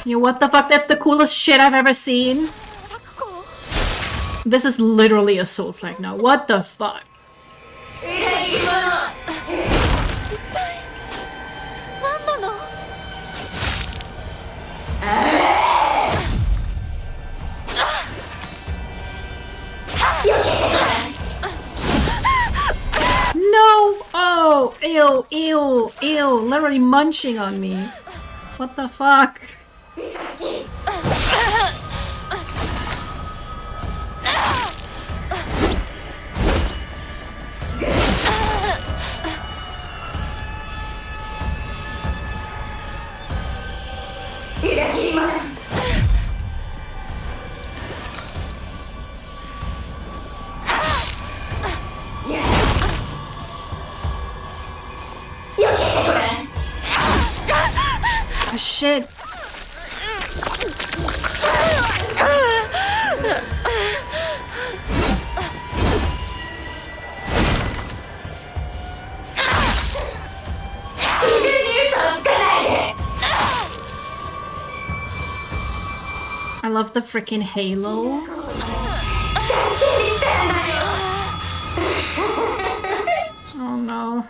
Yo, what the fuck? That's the coolest shit I've ever seen. This is literally a Souls-like now. What the fuck? No! Oh! Ew, ew, ew. Literally munching on me. What the fuck? shit. I love the freaking halo. Oh no.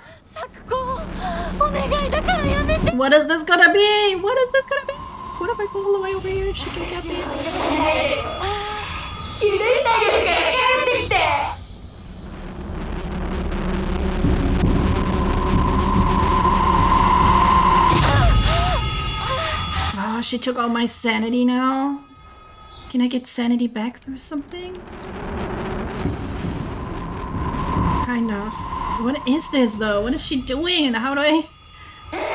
What is this gonna be? What is this gonna be? What if I go all the way over here? She can get me. Oh, she took all my sanity now. Can I get sanity back through something? Kind of. What is this though? What is she doing? How do I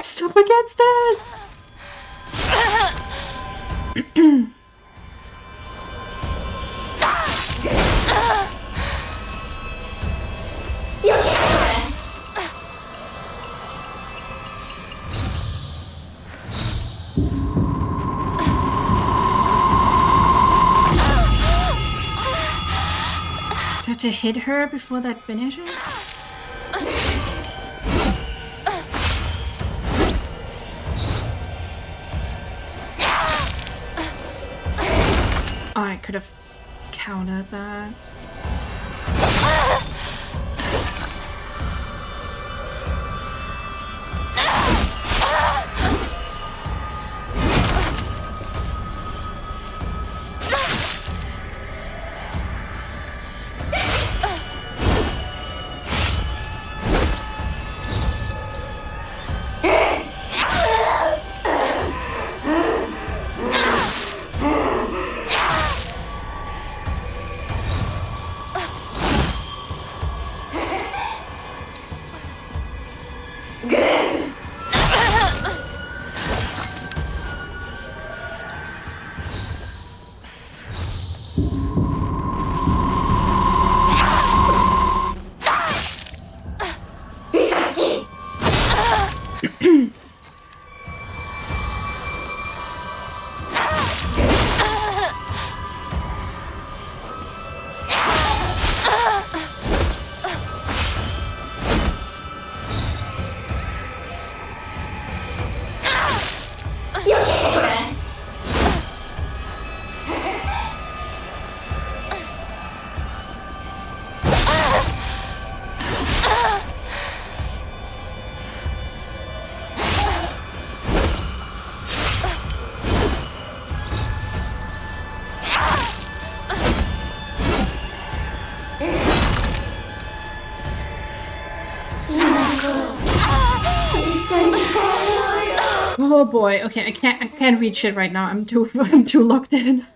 stop against this? Do I have to hit her before that finishes? Oh, I could have countered that. Oh boy, okay, I can't reach it right now. I'm too locked in.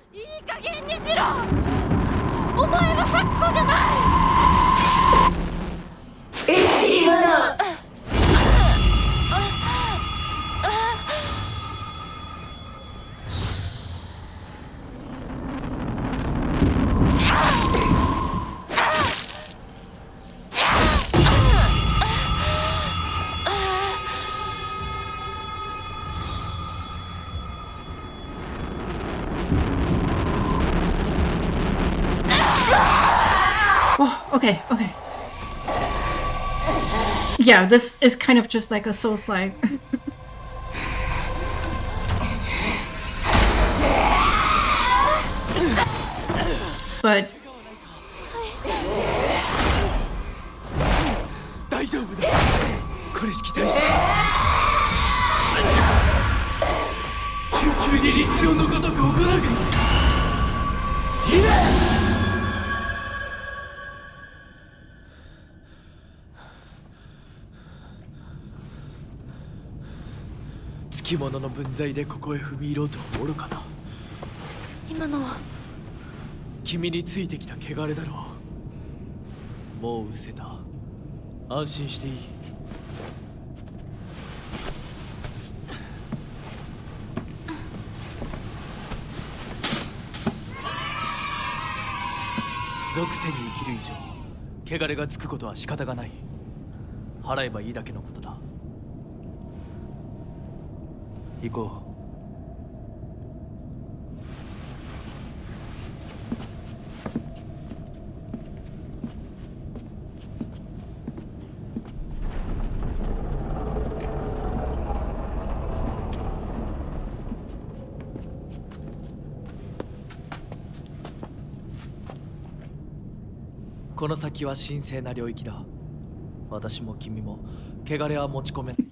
Oh, okay, okay. Yeah, this is kind of just like a Souls-like. But... この先は神聖な領域だ。私も君も汚れは持ち込めない。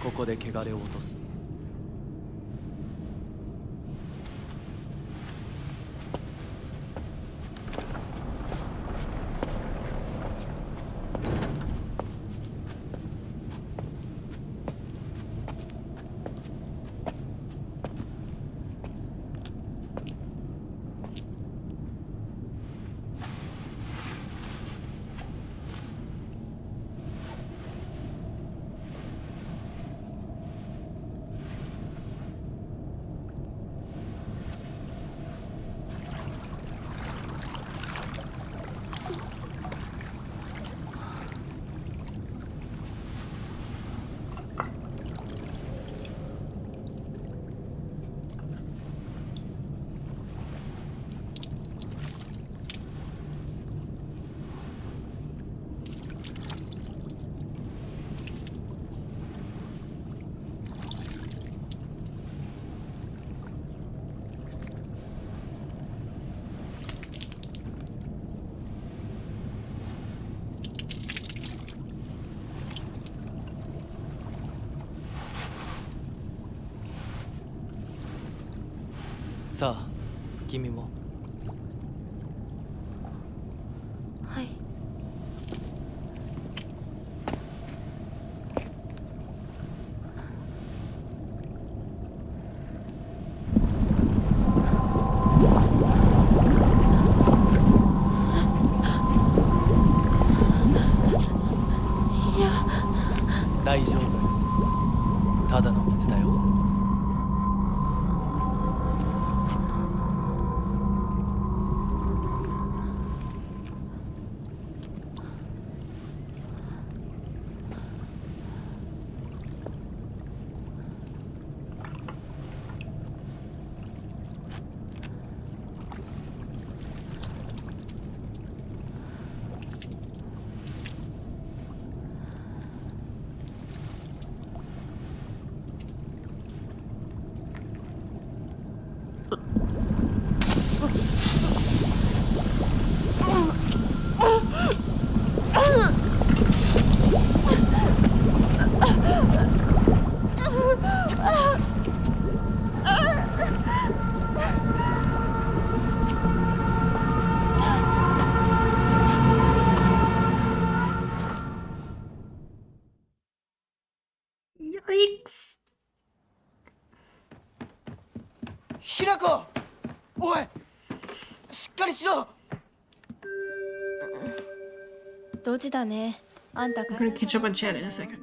ここで汚れを落とす。さあ、君も。はい。いや、大丈夫。ただの水だよ。Yikes. ひらこ、おい、しっかりしろ。ドジだね。あんた I'm か gonna catch up on chat in a second.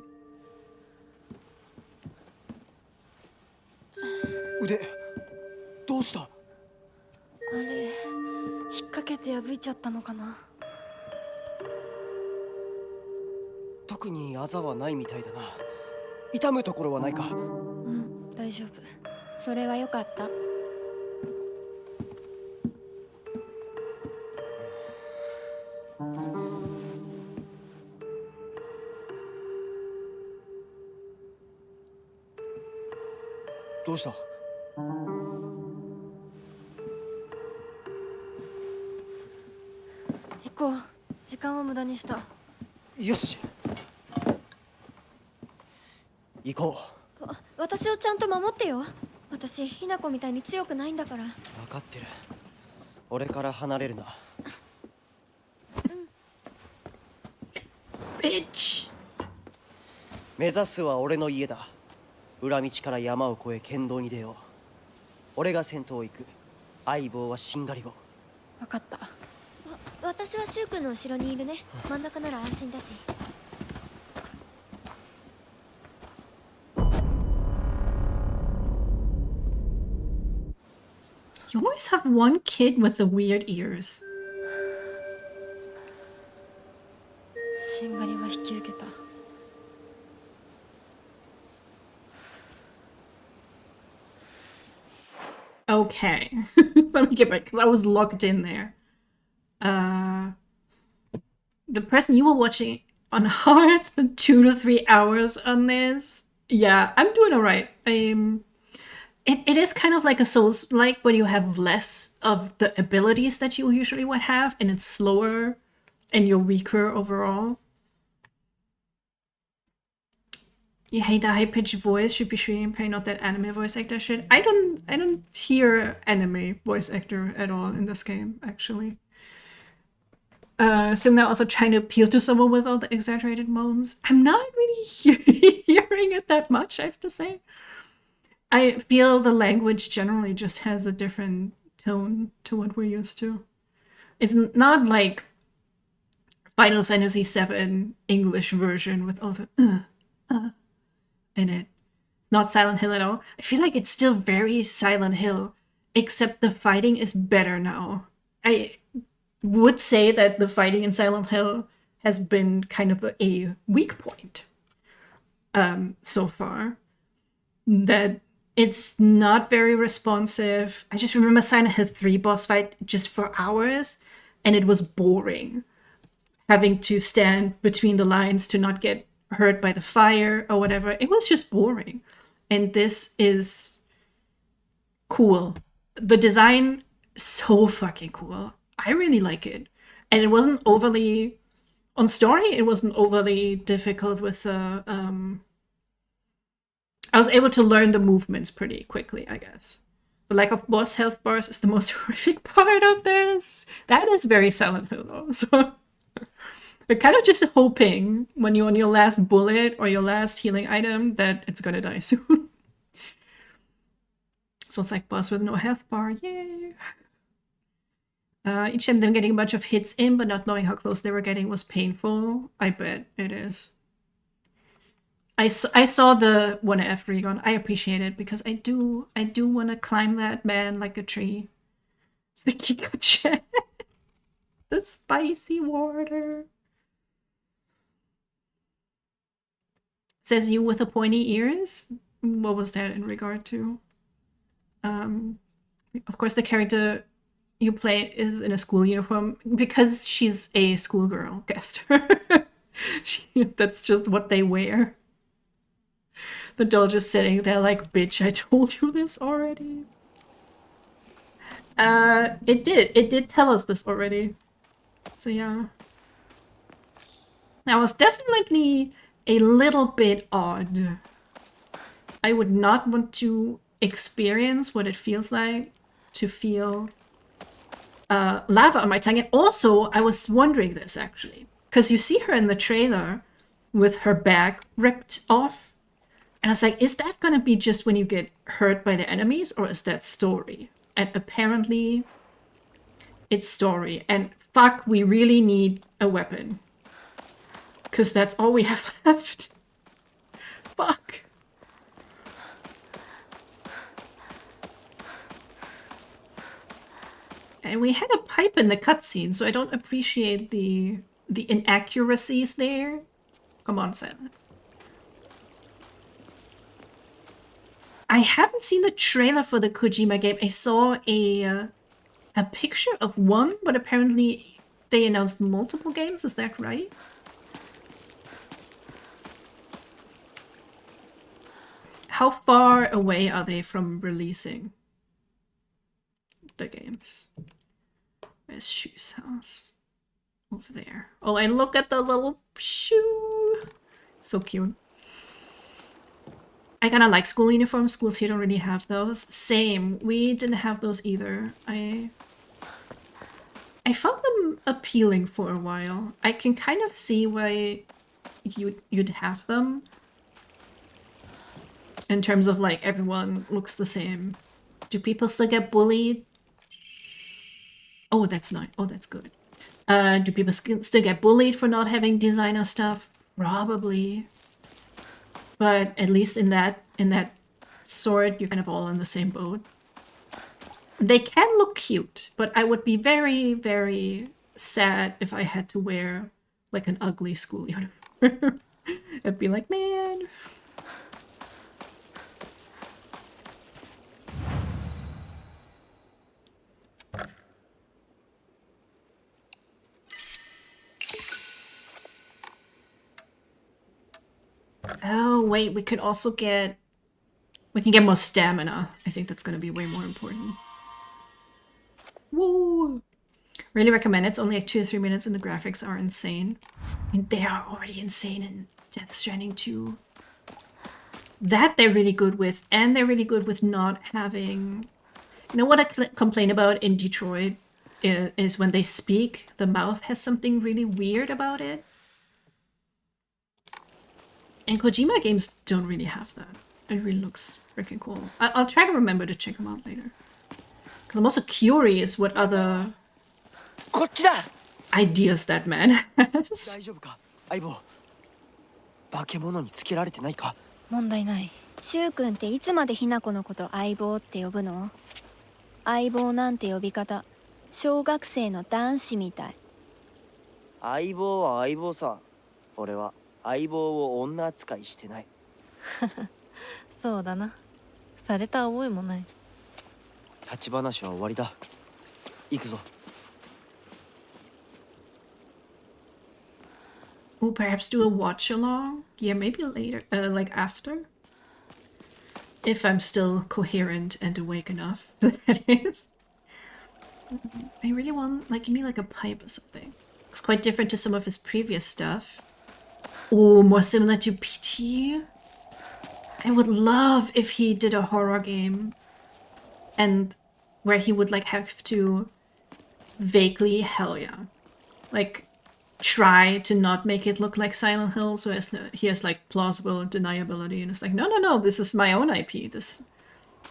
腕、どうした？あれ、引っ掛けて破いちゃったのかな。特にあざはないみたいだな。痛むところはないか？うん、大丈夫。それはよかった。どうした？行こう。時間を無駄にした。よし、行こ私をちゃんと守ってよ。私、ひな子みたいに強くないんだから。う。分かってる。俺から離れるな。Bitch. 目指すは俺の家だ。裏道から山を越え剣道に出よう。俺が先頭を行く。相棒はしんがりを。分かった。私はシュウ君の後ろにいるね。真ん中なら安心だし。You always have one kid with the weird ears. しんがりは引き受けた。Okay. Let me get back because I was locked in there. The person you were watching on hard spent 2 to 3 hours on this. Yeah, I'm doing alright. It is kind of like a Souls like where you have less of the abilities that you usually would have, and it's slower and you're weaker overall. You hate the high-pitched voice, should be shooting pain, not that anime voice actor shit. I don't hear anime voice actor at all in this game, actually. So now also trying to appeal to someone with all the exaggerated moans. I'm not really hearing it that much, I have to say. I feel the language generally just has a different tone to what we're used to. It's not like Final Fantasy VII English version with all the in it. It's not Silent Hill at all. I feel like it's still very Silent Hill, except the fighting is better now. I would say that the fighting in Silent Hill has been kind of a weak point so far. That it's not very responsive. I just remember Silent Hill 3 boss fight just for hours, and it was boring. Having to stand between the lines to not get hurt by the fire or whatever. It was just boring. And this is cool. The design, so fucking cool. I really like it. And it wasn't overly, on story, it wasn't overly difficult with the, I was able to learn the movements pretty quickly, I guess. The lack of boss health bars is the most horrific part of this. That is very Silent Hill though, so... You're kind of just hoping when you're on your last bullet or your last healing item that it's gonna die soon. So it's like boss with no health bar, yay! Each time them getting a bunch of hits in but not knowing how close they were getting was painful. I bet it is. I saw the 1F recon. I appreciate it because I do want to climb that man like a tree. The Kiko-chan. The spicy water. Says you with the pointy ears? What was that in regard to? Of course, the character you play is in a school uniform because she's a schoolgirl, Gaster. That's just what they wear. The doll just sitting there like, bitch, I told you this already. It did tell us this already. So yeah. That was definitely a little bit odd. I would not want to experience what it feels like to feel lava on my tongue. And also, I was wondering this actually, because you see her in the trailer with her back ripped off. And I was like, is that gonna be just when you get hurt by the enemies, or is that story? And apparently, it's story. And fuck, we really need a weapon. Because that's all we have left. Fuck. And we had a pipe in the cutscene, so I don't appreciate the inaccuracies there. Come on, Silent. I haven't seen the trailer for the Kojima game. I saw a picture of one, but apparently they announced multiple games. Is that right? How far away are they from releasing the games? Where's Shu's house? Over there. Oh, and look at the little Shu. So cute. I kind of like school uniforms. Schools here don't really have those. Same. We didn't have those either. I found them appealing for a while. I can kind of see why you'd have them. In terms of like everyone looks the same. Do people still get bullied? Oh, that's nice. Oh, that's good. Do people still get bullied for not having designer stuff? Probably. But at least in that sort, you're kind of all in the same boat. They can look cute, but I would be very, very sad if I had to wear like an ugly school uniform. I'd be like, man. Oh, wait, we can get more stamina. I think that's going to be way more important. Woo! Really recommend it. It's only like 2 or 3 minutes and the graphics are insane. I mean, they are already insane in Death Stranding 2. That they're really good with, and they're really good with not having... You know what I complain about in Detroit is when they speak, the mouth has something really weird about it. And Kojima games don't really have that. It really looks freaking cool. I'll try to remember to check them out later. Because I'm also curious what other こっちだ ideas that man has. 大丈夫か相棒化け物につけられてないか問題ない。柊君っていつまでひな子のこと相棒って呼ぶの？相棒なんて呼び方小学生の男子みたい。相棒は相棒さ俺は相棒を女扱いしてないそうだな。された覚えもない。立ち話は終わりだ行くぞ We'll perhaps do a watch along. Yeah, maybe later, like after. If I'm still coherent and awake enough, that is. I really want, like, give me like a pipe or something. It's quite different to some of his previous stuff. Oh, more similar to PT. I would love if he did a horror game and where he would like have to vaguely, hell yeah, like try to not make it look like Silent Hill, so he has like plausible deniability, and it's like, no, this is my own IP. This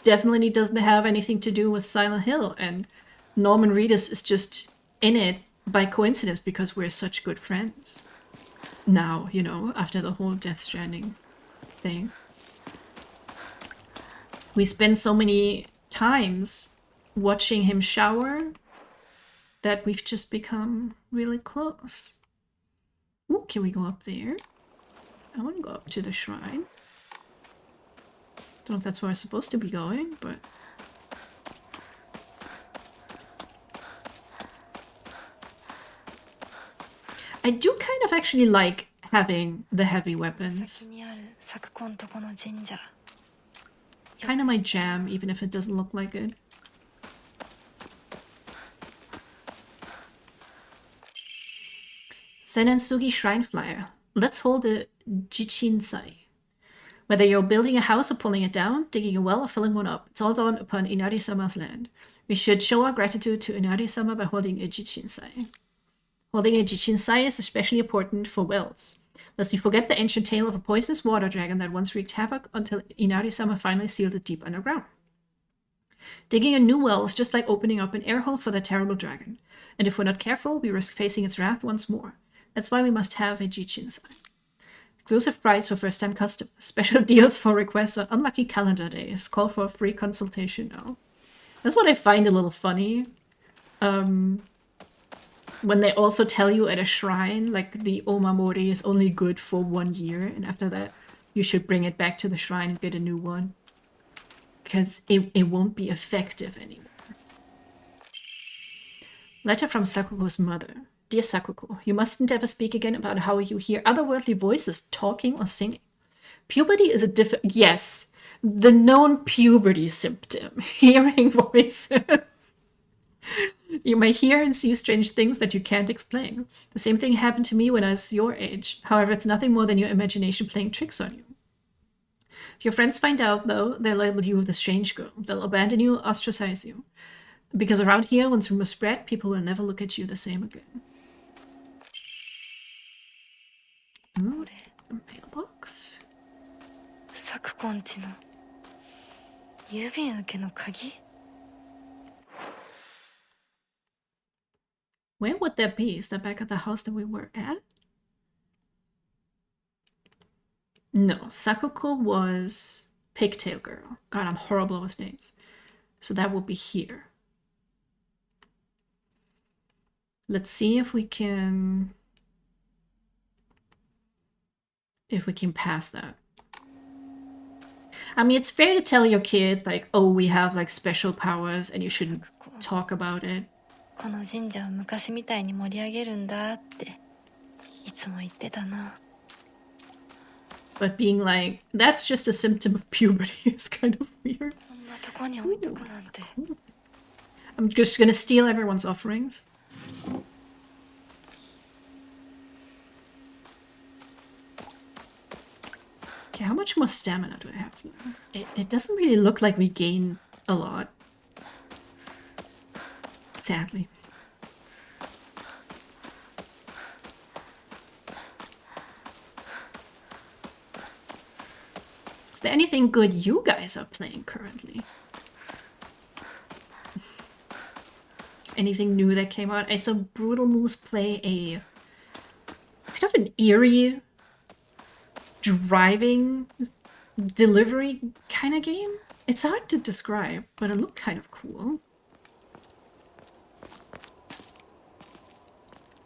definitely doesn't have anything to do with Silent Hill, and Norman Reedus is just in it by coincidence because we're such good friends. Now, you know, after the whole Death Stranding thing. We spend so many times watching him shower that we've just become really close. Ooh, can we go up there? I want to go up to the shrine. Don't know if that's where we're supposed to be going, but... I do kind of actually like having the heavy weapons. Kind of my jam, even if it doesn't look like it. Senensugi Shrine Flyer. Let's hold the Jichinsai. Whether you're building a house or pulling it down, digging a well or filling one up, it's all done upon Inari-sama's land. We should show our gratitude to Inari-sama by holding a Jichinsai. Holding a Jichinsai is especially important for wells, lest we forget the ancient tale of a poisonous water dragon that once wreaked havoc until Inari-sama finally sealed it deep underground. Digging a new well is just like opening up an air hole for the terrible dragon, and if we're not careful, we risk facing its wrath once more. That's why we must have a Jichinsai. Exclusive price for first-time customers. Special deals for requests on unlucky calendar days. Call for a free consultation now. That's what I find a little funny. When they also tell you at a shrine, like, the Omamori is only good for 1 year, and after that, you should bring it back to the shrine and get a new one. Because it won't be effective anymore. Letter from Sakuko's mother. Dear Sakuko, you mustn't ever speak again about how you hear otherworldly voices talking or singing. Puberty is a yes, the known puberty symptom, hearing voices. You may hear and see strange things that you can't explain. The same thing happened to me when I was your age. However, it's nothing more than your imagination playing tricks on you. If your friends find out, though, they'll label you the strange girl. They'll abandon you, ostracize you. Because around here, once rumors spread, people will never look at you the same again. A mailbox. 昨今ちの郵便受けの鍵 Where would that be? Is that back at the house that we were at? No, Sakuko was Pigtail Girl. God, I'm horrible with names. So that will be here. Let's see if we can... pass that. I mean, it's fair to tell your kid, like, oh, we have, like, special powers and you shouldn't talk about it. この神社を昔みたいに盛り上げるんだっていつも言ってたな But being like, that's just a symptom of puberty is kind of weird. こんなとこに置いとくなんて I'm just gonna steal everyone's offerings. Okay, how much more stamina do I have now? It doesn't really look like we gain a lot. Sadly. Is there anything good you guys are playing currently? Anything new that came out? I saw Brutal Moose play a kind of an eerie driving delivery kind of game. It's hard to describe, but it looked kind of cool.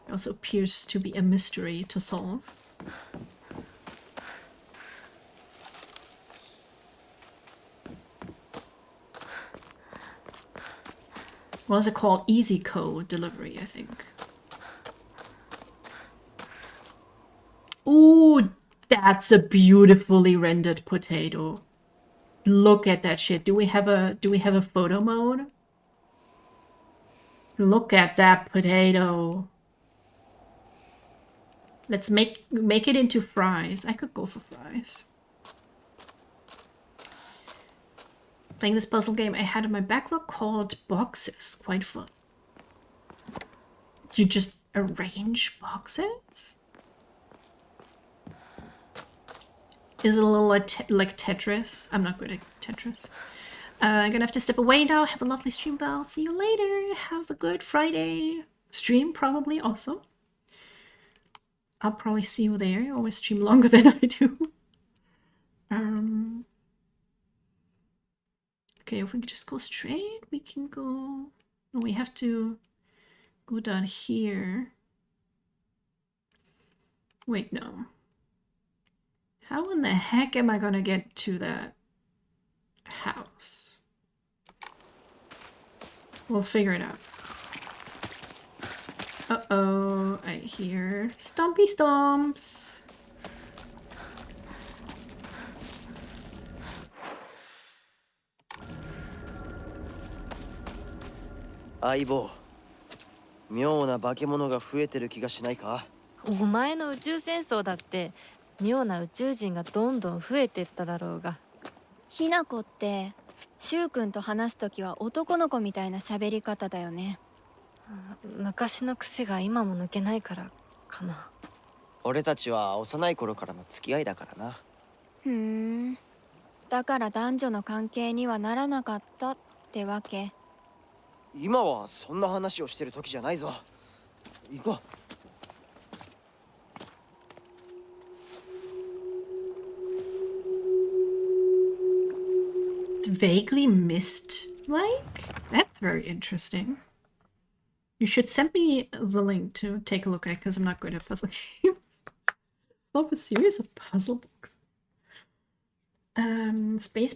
It also appears to be a mystery to solve. What is it called? Easy Code Delivery, I think. Ooh, that's a beautifully rendered potato. Look at that shit. Do we have a photo mode? Look at that potato. Let's make it into fries. I could go for fries. Playing this puzzle game I had in my backlog called Boxes. Quite fun. You just arrange boxes? Is it a little like Tetris? I'm not good at Tetris. I'm gonna have to step away now. Have a lovely stream, Val. See you later. Have a good Friday stream, probably also. I'll probably see you there. You always stream longer than I do. Okay, if we could just go straight, we can go... No, we have to go down here. Wait, no. How in the heck am I gonna get to that house? We'll figure it out. Uh-oh, I hear stompy stomps.相棒、妙な化け物が増えてる気がしないか？お前の宇宙戦争だって妙な宇宙人がどんどん増えてっただろうが。ひなこってしゅうくんと話すときは男の子みたいな喋り方だよね。昔の癖が今も抜けないからかな。俺たちは幼い頃からの付き合いだからな。ふーん。だから男女の関係にはならなかったってわけ。今はそんな話をしてる時じゃないぞ。行こう。It's vaguely mist-like? That's very interesting. You should send me the link to take a look at, because I'm not good at puzzle games. Solve a series of puzzle books. Space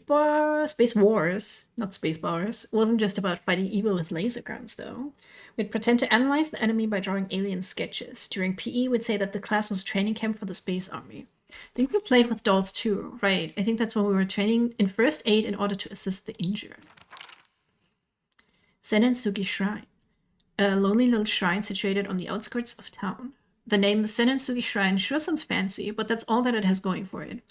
Wars, not Space Bars, wasn't just about fighting evil with laser guns, though. We'd pretend to analyze the enemy by drawing alien sketches. During PE, we'd say that the class was a training camp for the Space Army. I think we played with dolls too, right? I think that's when we were training in first aid in order to assist the injured. Senensugi Shrine. A lonely little shrine situated on the outskirts of town. The name Senensugi Shrine sure sounds fancy, but that's all that it has going for it.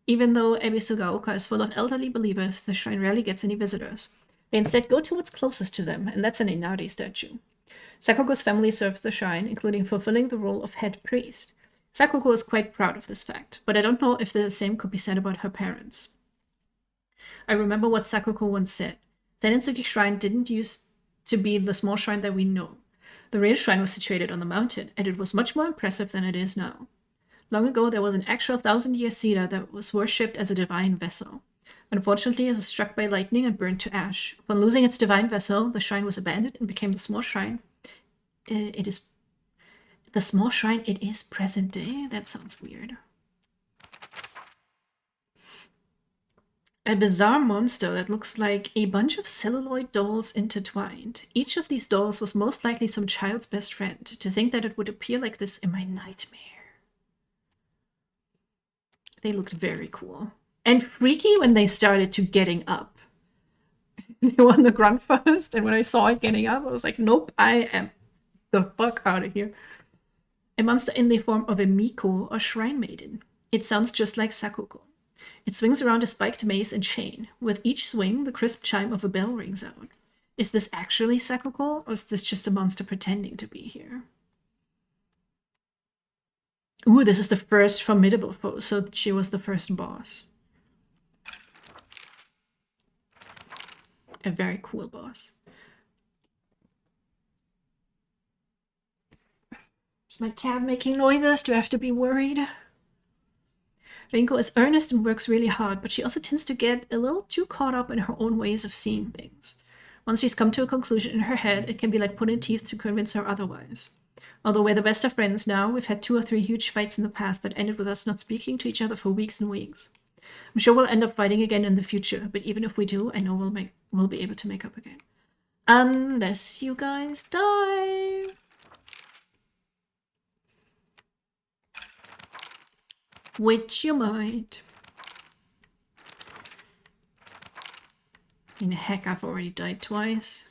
Even though Ebisugaoka is full of elderly believers, the shrine rarely gets any visitors. They instead go to what's closest to them, and that's an Inari statue. Sakugo's family serves the shrine, including fulfilling the role of head priest. Sakugo is quite proud of this fact, but I don't know if the same could be said about her parents. I remember what Sakugo once said. Senensugi Shrine didn't used to be the small shrine that we know. The real shrine was situated on the mountain, and it was much more impressive than it is now. Long ago, there was an actual 1,000-year cedar that was worshipped as a divine vessel. Unfortunately, it was struck by lightning and burned to ash. Upon losing its divine vessel, the shrine was abandoned and became the small shrine. It is present day? That sounds weird. A bizarre monster that looks like a bunch of celluloid dolls intertwined. Each of these dolls was most likely some child's best friend. To think that it would appear like this in my nightmare. They looked very cool. And freaky when they started to getting up. They were on the ground first, and when I saw it getting up, I was like, nope, I am the fuck out of here. A monster in the form of a Miko or shrine maiden. It sounds just like Sakuko. It swings around a spiked mace and chain. With each swing, the crisp chime of a bell rings out. Is this actually Sakuko, or is this just a monster pretending to be here? Ooh, this is the first formidable foe, so she was the first boss. A very cool boss. Is my cat making noises? Do I have to be worried? Rinko is earnest and works really hard, but she also tends to get a little too caught up in her own ways of seeing things. Once she's come to a conclusion in her head, it can be like pulling teeth to convince her otherwise. Although we're the best of friends now, we've had 2 or 3 huge fights in the past that ended with us not speaking to each other for weeks and weeks. I'm sure we'll end up fighting again in the future, but even if we do, I know we'll be able to make up again. Unless you guys die. Which you might. I mean, heck, I've already died twice.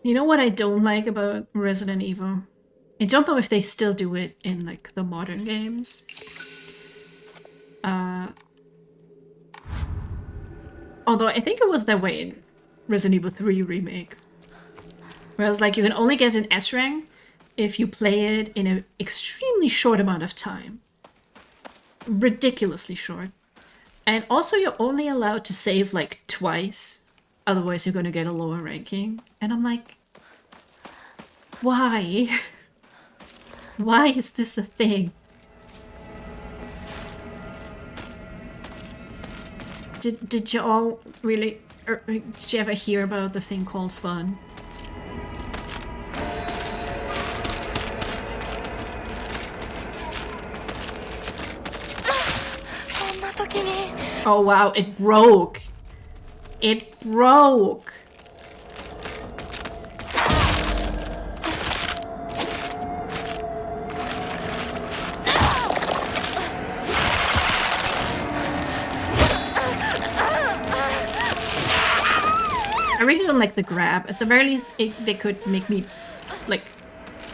You know what I don't like about Resident Evil? I don't know if they still do it in like the modern games. Although I think it was that way in Resident Evil 3 Remake. Whereas like you can only get an S rank if you play it in an extremely short amount of time. Ridiculously short. And also you're only allowed to save like twice. Otherwise you're gonna get a lower ranking. And I'm like, why? Why is this a thing? Did you all really, did you ever hear about the thing called fun? Oh wow, it broke. It broke. I really don't like the grab. At the very least, they could make me, like,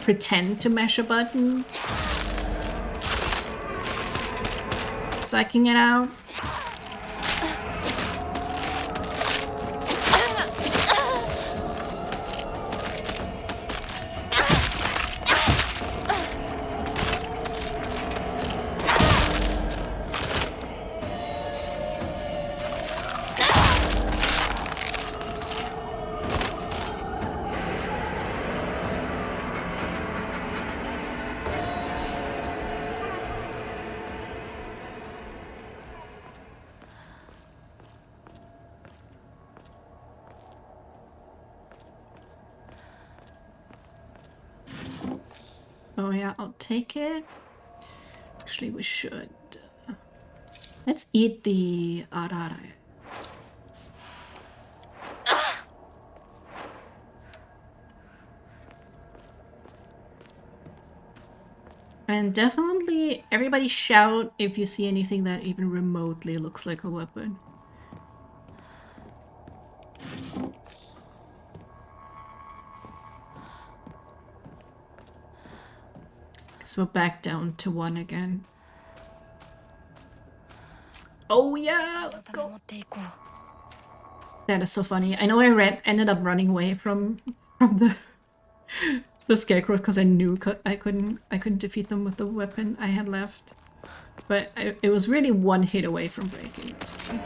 pretend to mash a button so I can get out. Oh yeah, I'll take it. Actually, we should. Let's eat the arara. And definitely, everybody shout if you see anything that even remotely looks like a weapon. So we're back down to 1 again. Oh yeah, let's go. That is so funny. I know I ended up running away from the scarecrows because I knew I couldn't defeat them with the weapon I had left. But it was really 1 hit away from breaking. That's funny.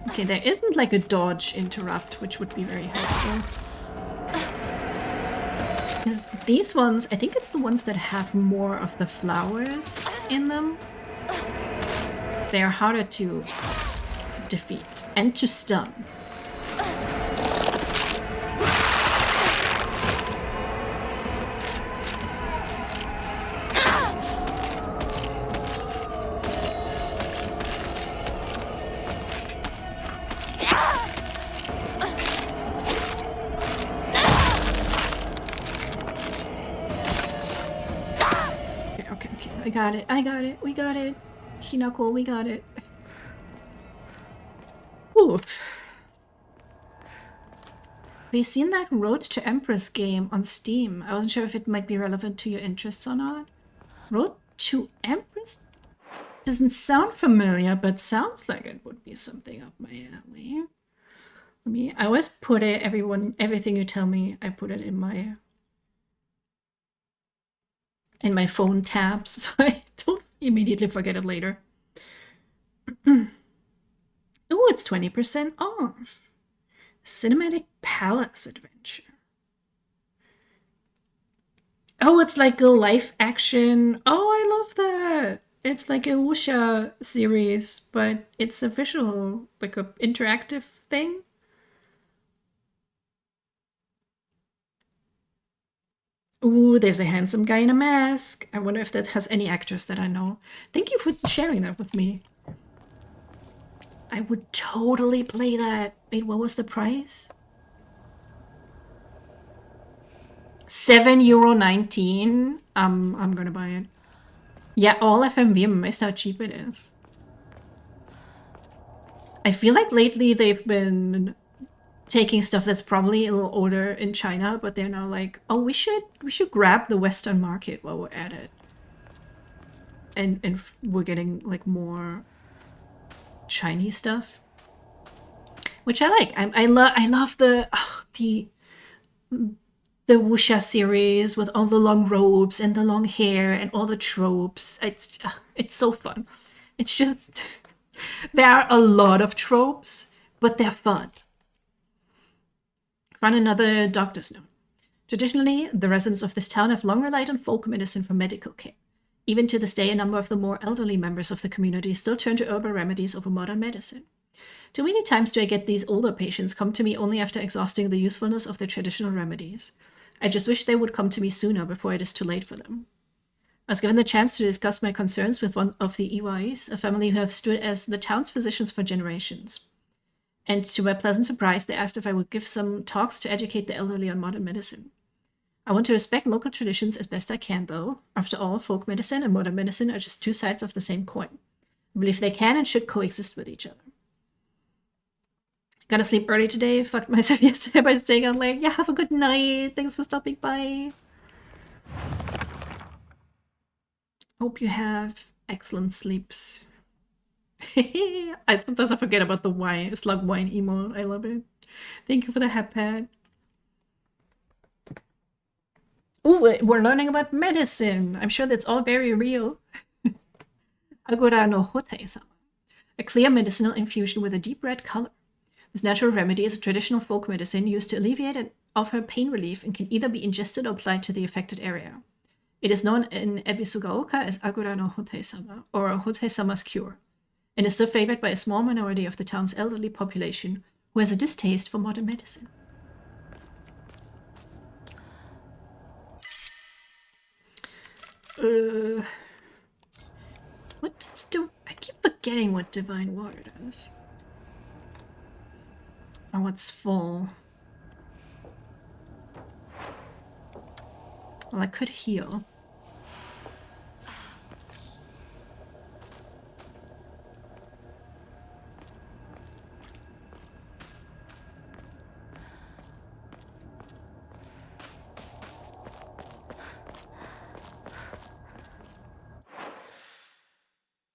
Okay, there isn't like a dodge interrupt, which would be very helpful. Because these ones, I think it's the ones that have more of the flowers in them. They are harder to defeat and to stun. Okay. I got it. We got it. Hinako, we got it. Oof. Have you seen that Road to Empress game on Steam? I wasn't sure if it might be relevant to your interests or not. Road to Empress? Doesn't sound familiar, but sounds like it would be something up my alley. I always put it, everything you tell me, I put it in my phone tabs, so I don't immediately forget it later. Oh, it's 20% off. Cinematic Palace Adventure. Oh, it's like a live action. Oh, I love that. It's like a wuxia series, but it's a visual, like a interactive thing. Ooh, there's a handsome guy in a mask. I wonder if that has any actors that I know. Thank you for sharing that with me. I would totally play that. Wait, what was the price? €7.19. I'm gonna buy it. Yeah, all FMV is how cheap it is. I feel like lately they've been taking stuff that's probably a little older in China, but they're now like, oh, we should grab the Western market while we're at it. And we're getting like more Chinese stuff, which I like. I love the wuxia series with all the long robes and the long hair and all the tropes. It's so fun. It's just there are a lot of tropes, but they're fun. Run another doctor's note. Traditionally, the residents of this town have long relied on folk medicine for medical care. Even to this day, a number of the more elderly members of the community still turn to herbal remedies over modern medicine. Too many times do I get these older patients come to me only after exhausting the usefulness of their traditional remedies. I just wish they would come to me sooner before it is too late for them. I was given the chance to discuss my concerns with one of the Iwais, a family who have stood as the town's physicians for generations. And to my pleasant surprise, they asked if I would give some talks to educate the elderly on modern medicine. I want to respect local traditions as best I can, though. After all, folk medicine and modern medicine are just two sides of the same coin. I believe they can and should coexist with each other. Gotta sleep early today. Fucked myself yesterday by staying out late. Yeah, have a good night. Thanks for stopping by. Hope you have excellent sleeps. Sometimes I forget about the wine, slug wine emote. I love it. Thank you for the hat pad. Oh, we're learning about medicine. I'm sure that's all very real. Agora no hotei-sama. A clear medicinal infusion with a deep red color. This natural remedy is a traditional folk medicine used to alleviate and offer pain relief and can either be ingested or applied to the affected area. It is known in Ebisugaoka as Agora no hotei-sama, or hotei-sama's cure, and is still favored by a small minority of the town's elderly population who has a distaste for modern medicine. What does I keep forgetting what divine water does. Oh, it's full. Well, I could heal.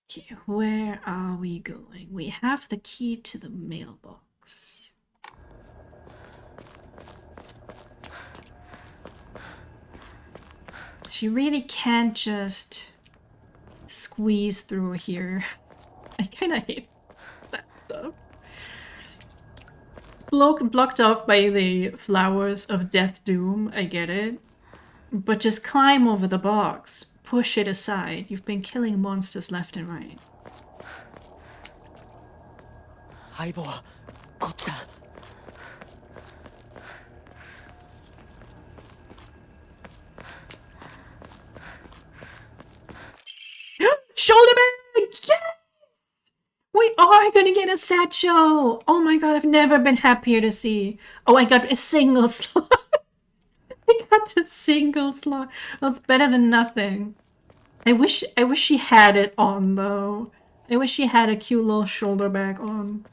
Okay, where are we going? We have the key to the mailbox. She really can't just squeeze through here. I kind of hate that stuff. Blocked off by the flowers of death doom, I get it. But just climb over the box. Push it aside. You've been killing monsters left and right. 相棒はこっちだ。 Shoulder bag! Yes! We are gonna get a satchel! Oh my god, I've never been happier to see. Oh, I got a single slot. I got a single slot. That's better than nothing. I wish she had it on though. I wish she had a cute little shoulder bag on.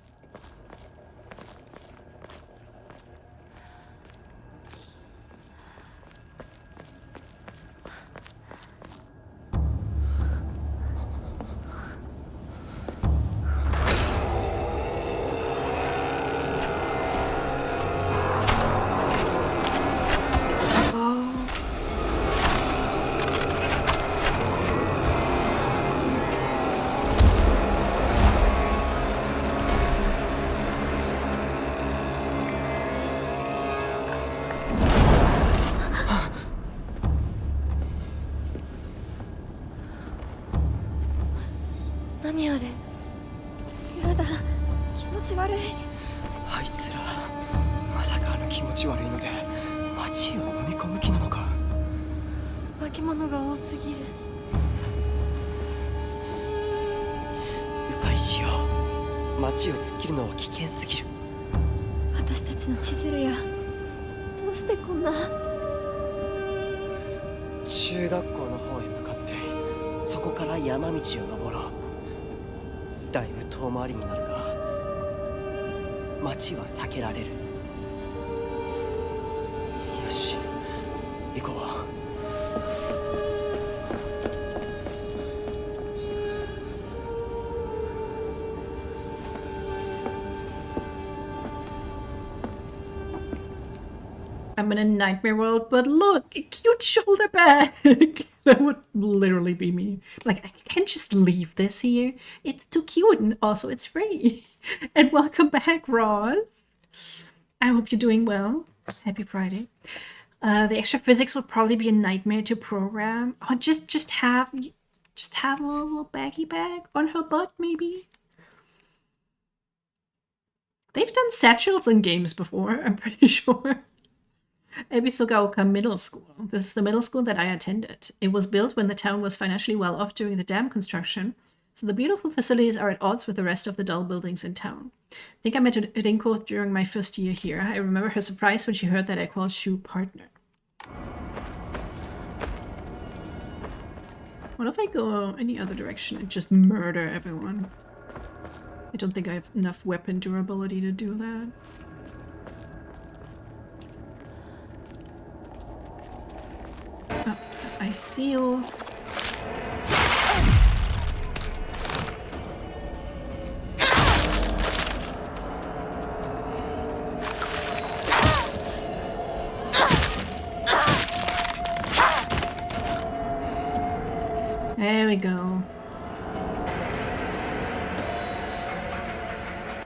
I'm in a nightmare world, but look, a cute shoulder bag. That would literally be me. Like, I can't just leave this here. It's too cute, and also it's free. And welcome back, Ross. I hope you're doing well. Happy Friday. The extra physics would probably be a nightmare to program. Or just have a little baggy bag on her butt, maybe. They've done satchels in games before, I'm pretty sure. Ebisogaoka Middle School. This is the middle school that I attended. It was built when the town was financially well off during the dam construction, so the beautiful facilities are at odds with the rest of the dull buildings in town. I think I met Rinko during my first year here. I remember her surprise when she heard that I called Shu partner. What if I go any other direction and just murder everyone? I don't think I have enough weapon durability to do that. Oh, I see you. There we go.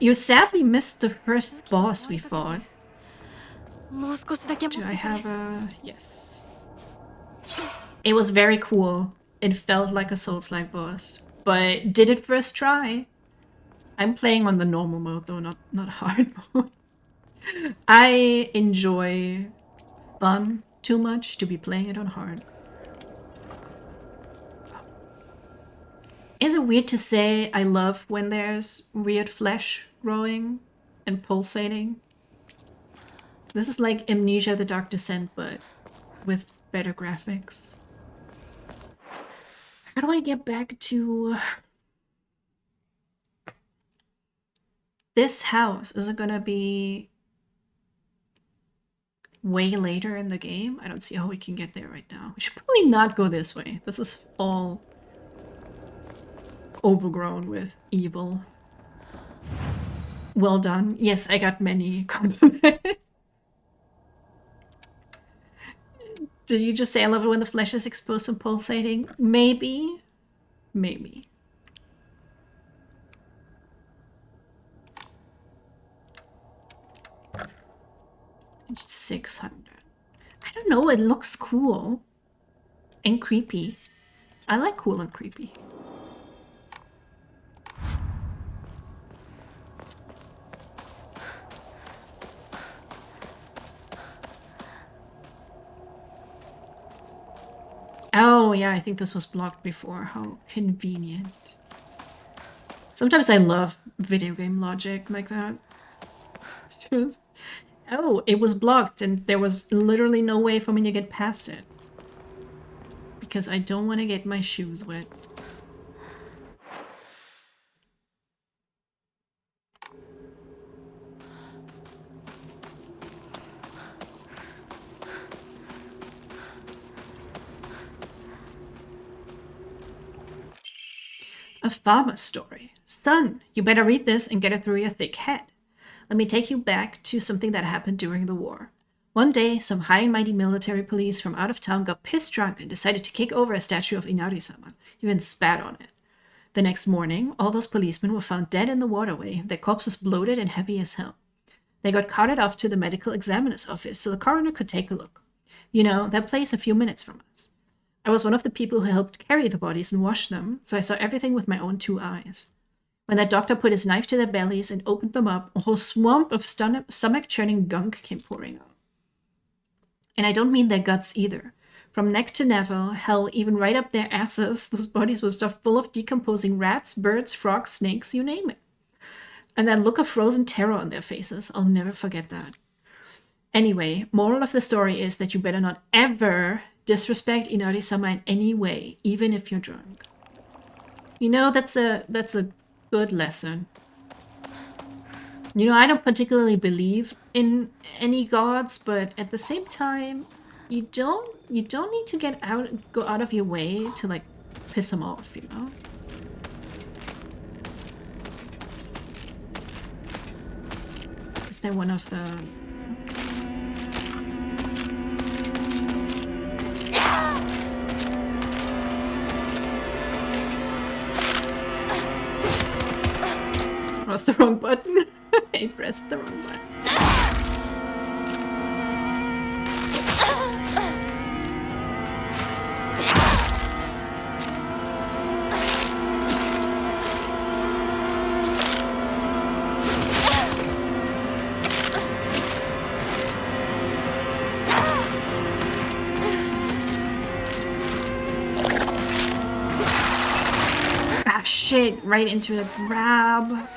You sadly missed the first boss we fought. Do I have a... yes. It was very cool. It felt like a Souls-like boss. But did it first try? I'm playing on the normal mode though, not hard mode. I enjoy fun too much to be playing it on hard. Is it weird to say I love when there's weird flesh growing and pulsating? This is like Amnesia: The Dark Descent, but with better graphics. How do I get back to this house? Is it gonna be way later in the game? I don't see how we can get there right now. We should probably not go this way. This is all overgrown with evil. Well done. Yes, I got many compliments. Did you just say I love it when the flesh is exposed and pulsating? Maybe. Maybe. It's 600. I don't know, it looks cool. And creepy. I like cool and creepy. Oh yeah, I think this was blocked before. How convenient. Sometimes I love video game logic like that. It's just... Oh, it was blocked and there was literally no way for me to get past it. Because I don't want to get my shoes wet. A farmer's story. Son, you better read this and get it through your thick head. Let me take you back to something that happened during the war. One day, some high and mighty military police from out of town got pissed drunk and decided to kick over a statue of Inari-sama, even spat on it. The next morning, all those policemen were found dead in the waterway, their corpses bloated and heavy as hell. They got carted off to the medical examiner's office so the coroner could take a look. You know, that place a few minutes from us. I was one of the people who helped carry the bodies and wash them, so I saw everything with my own 2 eyes. When that doctor put his knife to their bellies and opened them up, a whole swamp of stomach-churning gunk came pouring out. And I don't mean their guts either. From neck to navel, hell, even right up their asses, those bodies were stuffed full of decomposing rats, birds, frogs, snakes, you name it. And that look of frozen terror on their faces, I'll never forget that. Anyway, moral of the story is that you better not ever disrespect Inari-sama in any way, even if you're drunk. You know, that's a good lesson. You know, I don't particularly believe in any gods, but at the same time, you don't need to go out of your way to like piss them off, you know? Is there one of the... Pressed the wrong button. I pressed the wrong button. Ah, shit, right into the grab.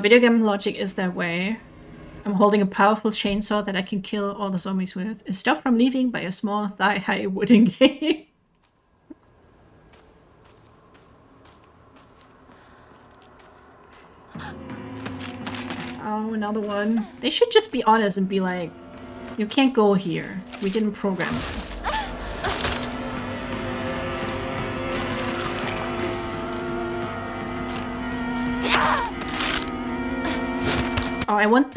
Video game logic is that way. I'm holding a powerful chainsaw that I can kill all the zombies with. It's stopped from leaving by a small thigh-high wooden gate. Oh, another one. They should just be honest and be like, you can't go here. We didn't program this. Oh, I want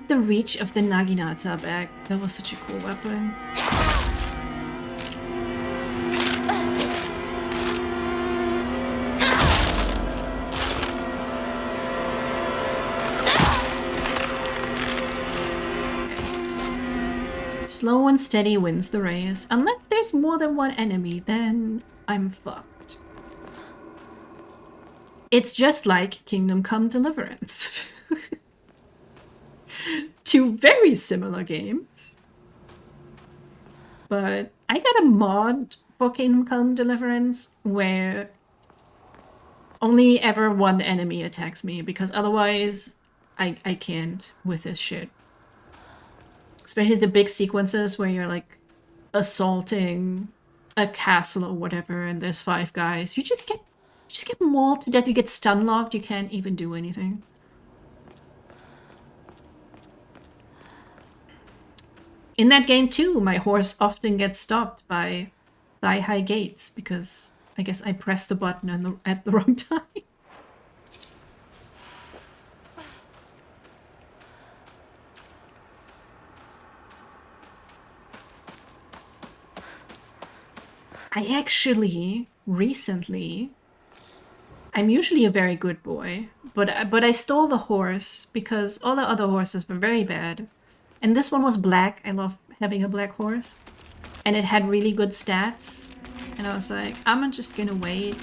the reach of the Naginata back. That was such a cool weapon. Slow and steady wins the race. Unless there's more than one enemy, then I'm fucked. It's just like Kingdom Come Deliverance. Two very similar games. But I got a mod for Kingdom Come Deliverance where only ever one enemy attacks me, because otherwise I can't with this shit. Especially the big sequences where you're like assaulting a castle or whatever and there's 5 guys. You just get mauled to death, you get stun locked, you can't even do anything. In that game too, my horse often gets stopped by thigh-high gates because I guess I pressed the button at the wrong time. I actually, recently, I'm usually a very good boy, but I stole the horse because all the other horses were very bad. And this one was black. I love having a black horse. and it had really good stats. And I was like, I'm just gonna wait.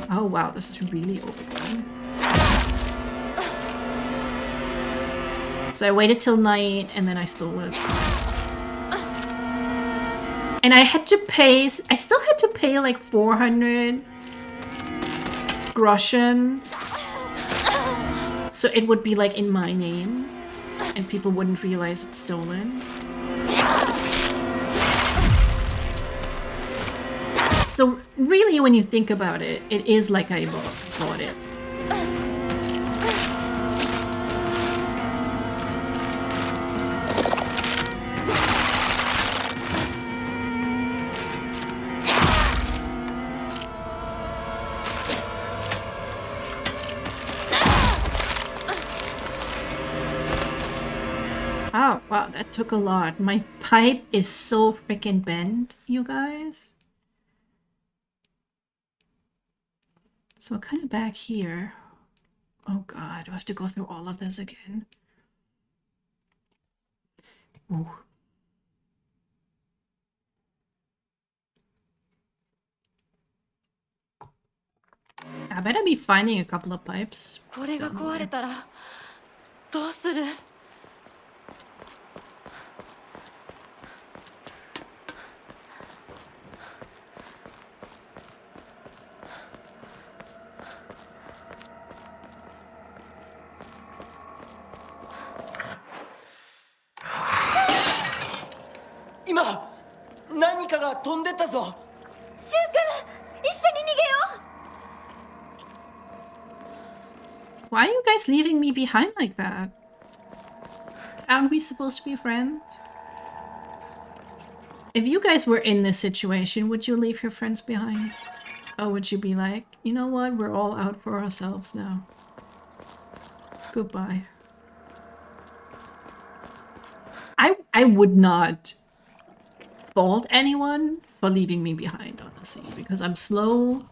Oh wow, this is really overgrown. So I waited till night and then I stole it. And I had to pay, I still had to pay like 400 groschen. So it would be like in my name and people wouldn't realize it's stolen. So really when you think about it, it is like I bought it. Oh, wow, that took a lot. My pipe is so freaking bent, you guys. So kind of back here. Oh god, do I have to go through all of this again? Ooh. I better be finding a couple of pipes. これが壊れたらどうする？今何かが飛んでったぞ。 Why are you guys leaving me behind like that? Aren't we supposed to be friends? If you guys were in this situation, would you leave your friends behind? Or would you be like, you know what, we're all out for ourselves now. Goodbye. I would not fault anyone for leaving me behind, honestly, because I'm slow.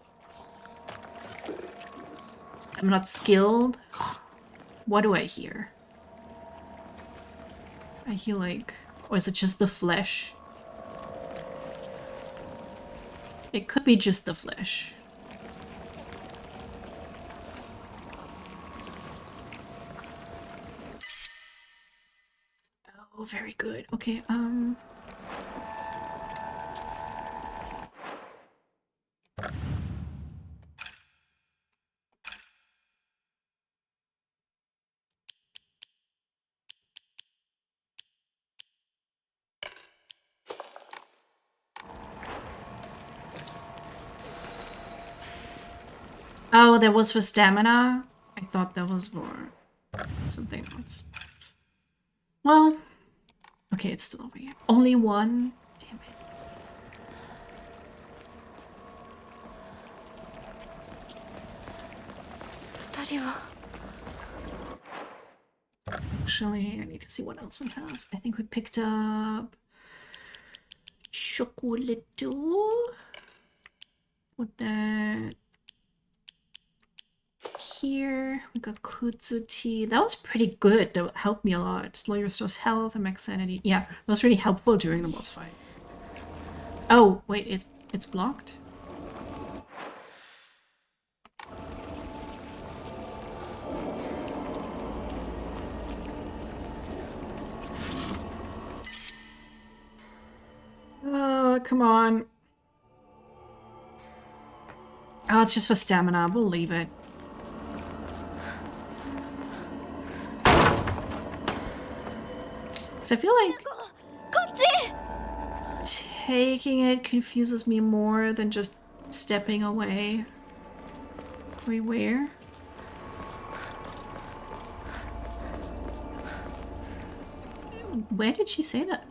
I'm not skilled. What do I hear? I hear like... Or is it just the flesh? It could be just the flesh. Oh, very good. Okay, oh, that was for stamina? I thought that was for something else. Well, okay, it's still over here. Only one? Damn it. Actually, I need to see what else we have. I think we picked up chocolate. Put that here. We got kutsu tea. That was pretty good. That helped me a lot. Slow your store's health and max sanity. Yeah, that was really helpful during the boss fight. Oh, wait, it's blocked? Oh, come on. Oh, it's just for stamina. We'll leave it. So I feel like taking it confuses me more than just stepping away. Wait, where? Where did she say that?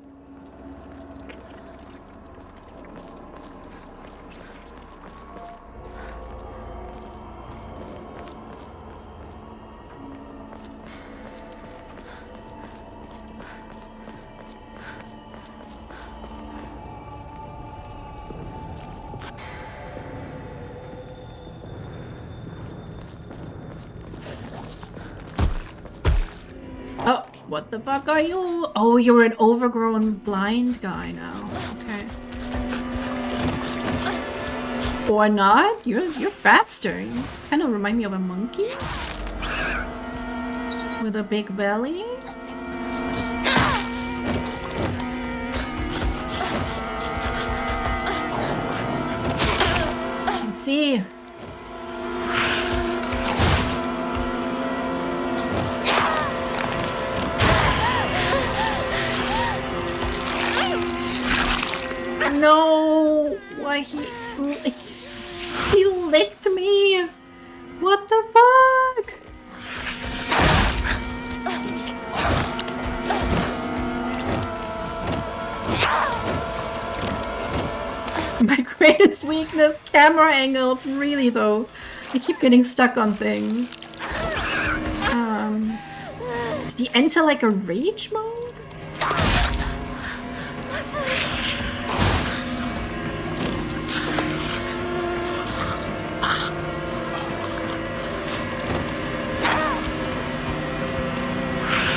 Oh, What the fuck are you? Oh, you're an overgrown blind guy now. Okay. Or not? You're faster. You kind of remind me of a monkey with a big belly. Let's see. No, why he licked me? What the fuck? My greatest weakness, camera angles, really though. I keep getting stuck on things. Did he enter like a rage mode?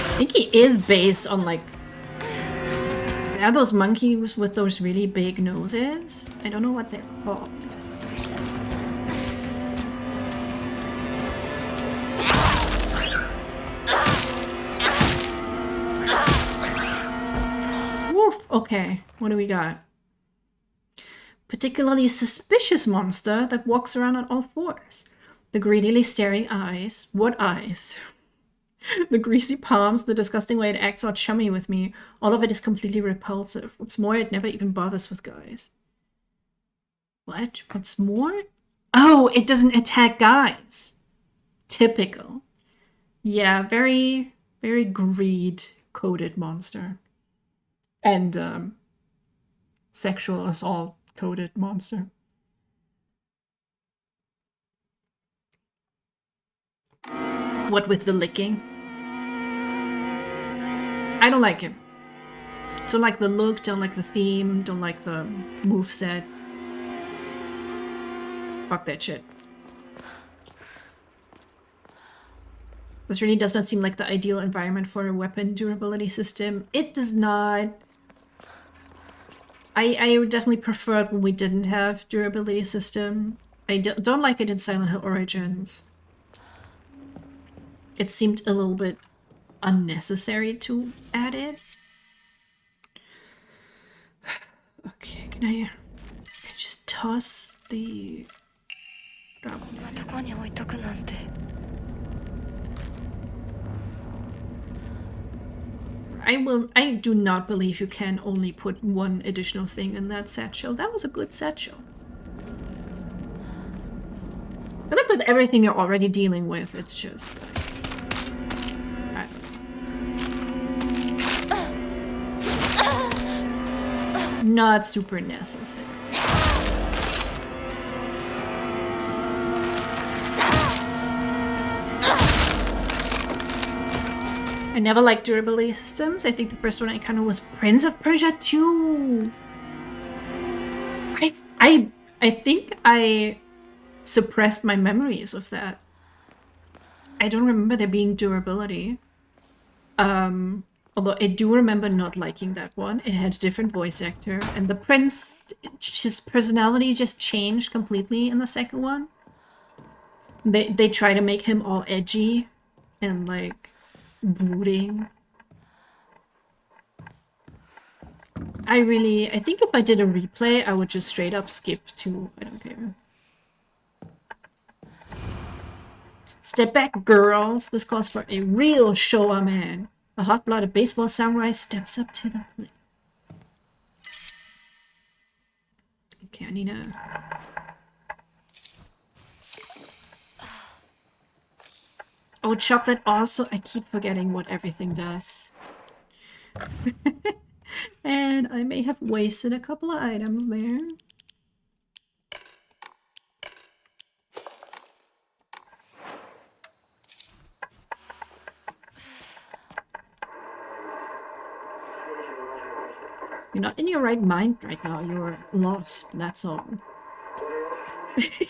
I think he is based on like... Are those monkeys with those really big noses? I don't know what they're called. Woof! Okay, what do we got? Particularly suspicious monster that walks around on all fours. The greedily staring eyes. What eyes? The greasy palms, the disgusting way it acts all chummy with me. All of it is completely repulsive. What's more, it never even bothers with guys. What? What's more? Oh, it doesn't attack guys. Typical. Yeah, very, very greed-coded monster. And, sexual assault-coded monster. What with the licking? I don't like him. Don't like the look, don't like the theme, don't like the moveset. Fuck that shit. This really does not seem like the ideal environment for a weapon durability system. It does not. I would definitely prefer it when we didn't have durability system. I don't like it in Silent Hill Origins. It seemed a little bit unnecessary to add it. Okay, can I just toss the... I do not believe you can only put one additional thing in that satchel. That was a good satchel. But with everything you're already dealing with, it's just... not super necessary. I never liked durability systems. I think the first one I kind of was Prince of Persia 2. I think I suppressed my memories of that. I don't remember there being durability. Although I do remember not liking that one. It had a different voice actor. And the prince, his personality just changed completely in the second one. They try to make him all edgy and like brooding. I think if I did a replay, I would just straight up skip to, I don't care. Step back, girls. This calls for a real Showa man. A hot-blooded baseball samurai steps up to the plate. Okay, I need a... Oh, chocolate also... I keep forgetting what everything does. And I may have wasted a couple of items there. You're not in your right mind right now. You're lost, that's all. He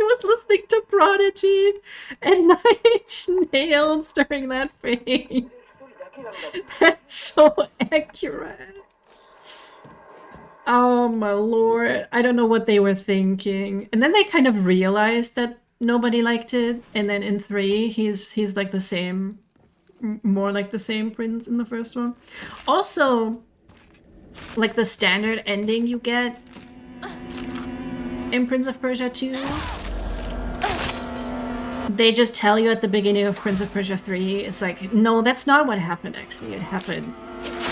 was listening to Prodigy and Nine Inch Nails during that phase. That's so accurate. Oh my lord. I don't know what they were thinking. And then they kind of realized that nobody liked it. And then in 3, he's like the same, more like the same prince in the first one. Also, like the standard ending you get in Prince of Persia 2, they just tell you at the beginning of Prince of Persia 3, it's like, no, that's not what happened actually. It happened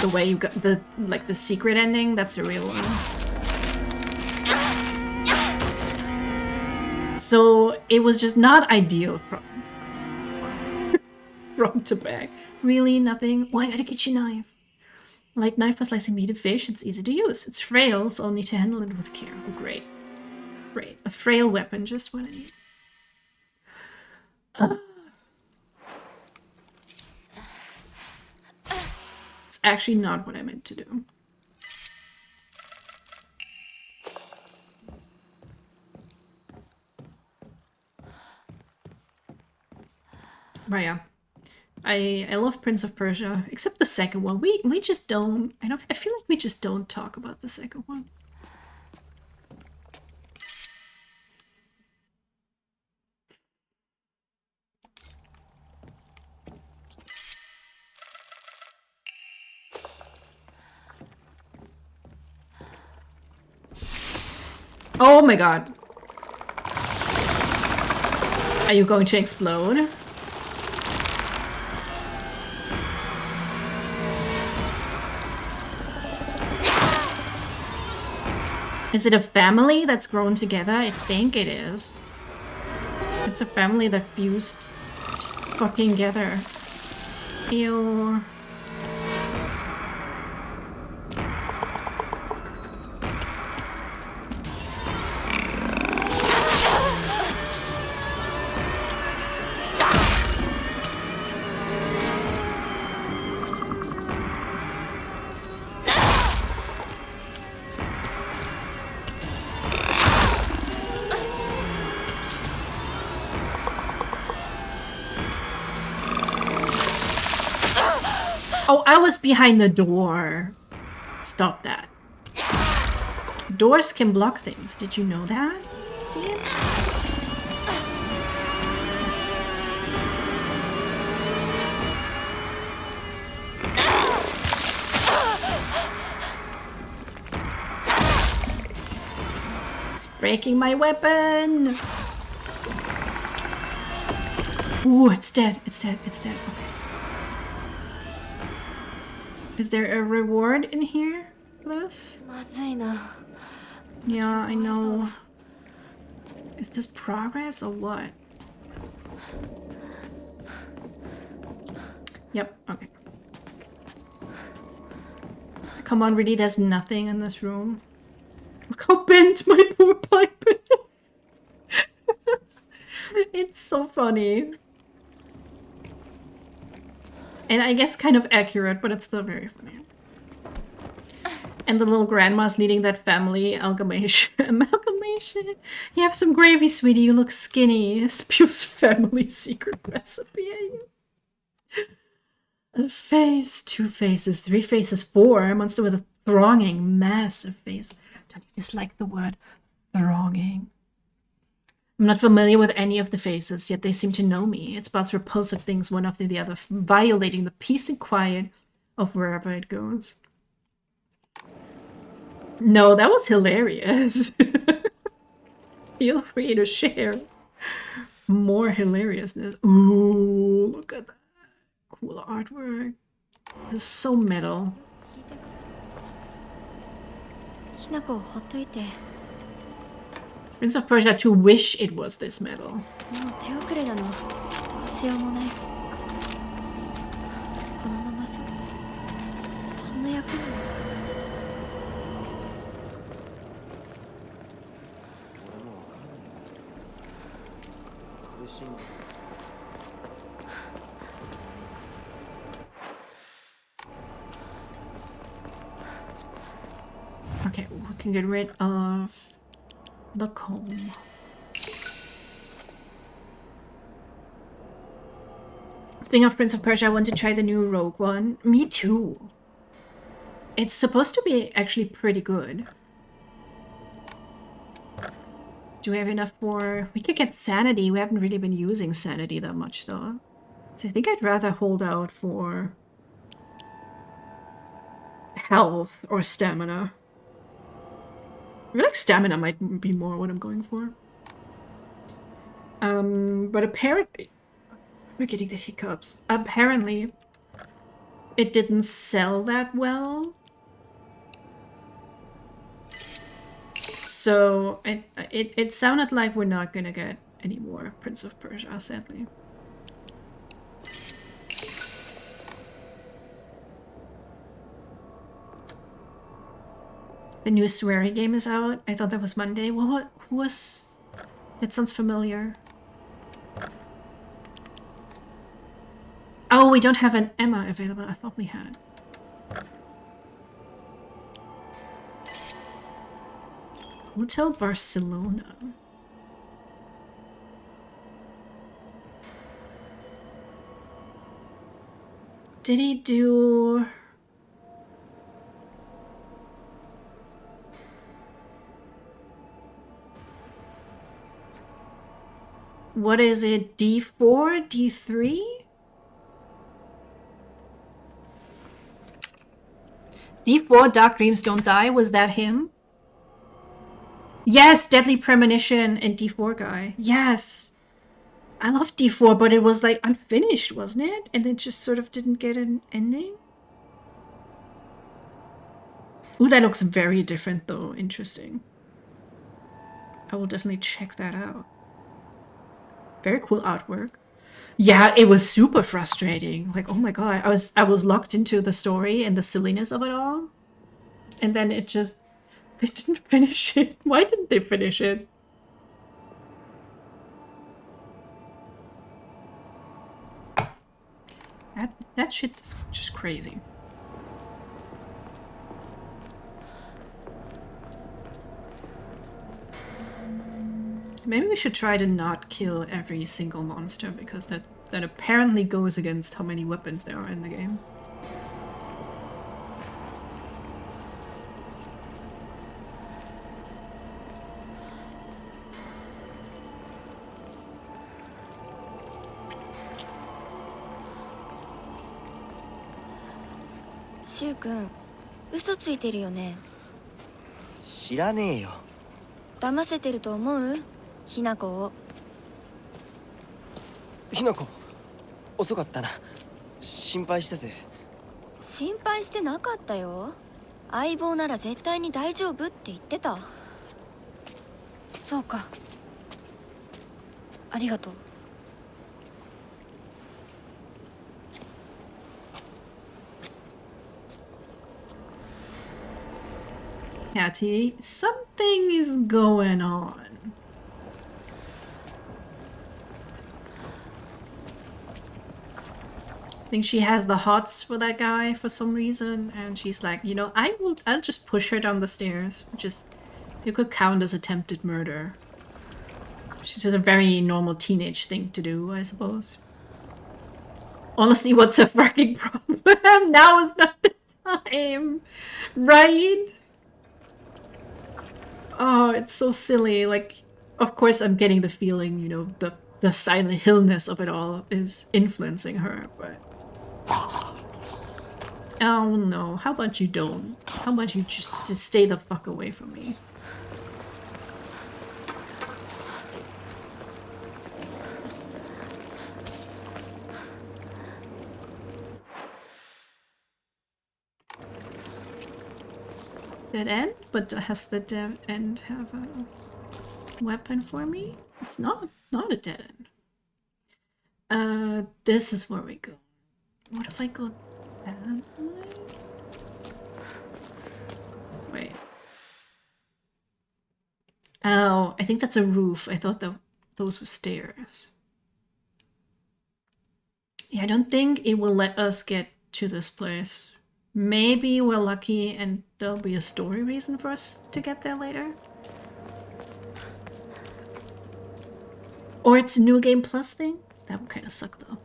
the way you got the, like the secret ending, that's the real one. So it was just not ideal from front to back. Really, nothing? Why got a kitchen knife? Light knife for slicing meat and fish, it's easy to use. It's frail, so I'll need to handle it with care. Oh, great. Great. A frail weapon, just what I need. It's actually not what I meant to do. But yeah, I love Prince of Persia, except the second one. We just don't. I feel like we just don't talk about the second one. Oh my god. Are you going to explode? Is it a family that's grown together? I think it is. It's a family that fused fucking together. Ew. Oh, I was behind the door. Stop that. Doors can block things. Did you know that? It's breaking my weapon. Ooh, it's dead. It's dead. It's dead. Okay. Is there a reward in here for this? Yeah, I know. Is this progress or what? Yep, okay. Come on, really, there's nothing in this room. Look how bent my poor pipe is. It's so funny. And I guess kind of accurate, but it's still very funny. And the little grandma's leading that family amalgamation. Amalgamation? You have some gravy, sweetie. You look skinny. Spews family secret recipe at you. A face, 2 faces, 3 faces, 4. A monster with a thronging, massive face. Don't you dislike the word thronging? I'm not familiar with any of the faces, yet they seem to know me. It spots repulsive things one after the other, violating the peace and quiet of wherever it goes. No, that was hilarious. Feel free to share more hilariousness. Ooh, look at that. Cool artwork. This is so metal. Prince of Persia 2 wish it was this metal. Okay, we can get rid of the comb. Speaking of Prince of Persia, I want to try the new Rogue One. Me too. It's supposed to be actually pretty good. Do we have enough for... We could get Sanity. We haven't really been using Sanity that much, though. So I think I'd rather hold out for... health or stamina. I feel like stamina might be more what I'm going for. But apparently... We're getting the hiccups. Apparently, it didn't sell that well. So it sounded like we're not gonna get any more Prince of Persia, sadly. The new sweary game is out. I thought that was Monday. What? Who was... That sounds familiar. Oh, we don't have an Emma available. I thought we had. Hotel Barcelona. Did he do... What is it? D4? D3? D4, Dark Dreams Don't Die, was that him? Yes, Deadly Premonition and D4 guy. Yes. I love D4, but it was like unfinished, wasn't it? And it just sort of didn't get an ending. Ooh, that looks very different though. Interesting. I will definitely check that out. Very cool artwork. Yeah, it was super frustrating. Like, oh my god, I was locked into the story and the silliness of it all. And then it just... They didn't finish it. Why didn't they finish it? That shit's just crazy. Maybe we should try to not kill every single monster, because that apparently goes against how many weapons there are in the game.シュウ君、嘘ついてるよね。知らねえよ。騙せてると思う？ひなこを。ひなこ、遅かったな。心配したぜ。心配してなかったよ。相棒なら絶対に大丈夫って言ってた。そうか。ありがとう。Hattie, something is going on. I think she has the hots for that guy for some reason, and she's like, you know, I'll just push her down the stairs, which is, you could count as attempted murder. She's just a very normal teenage thing to do, I suppose. Honestly, what's a fucking problem? Now is not the time, right? Oh, it's so silly. Like, of course I'm getting the feeling, you know, the Silent Hill-ness of it all is influencing her, but... Oh no, how about you don't? How about you just stay the fuck away from me? Dead end? But has the dead end have a weapon for me? It's not a dead end. This is where we go. What if I go that way? Wait. Oh, I think that's a roof. I thought those were stairs. Yeah, I don't think it will let us get to this place. Maybe we're lucky and there'll be a story reason for us to get there later. Or it's a New Game Plus thing? That would kind of suck though.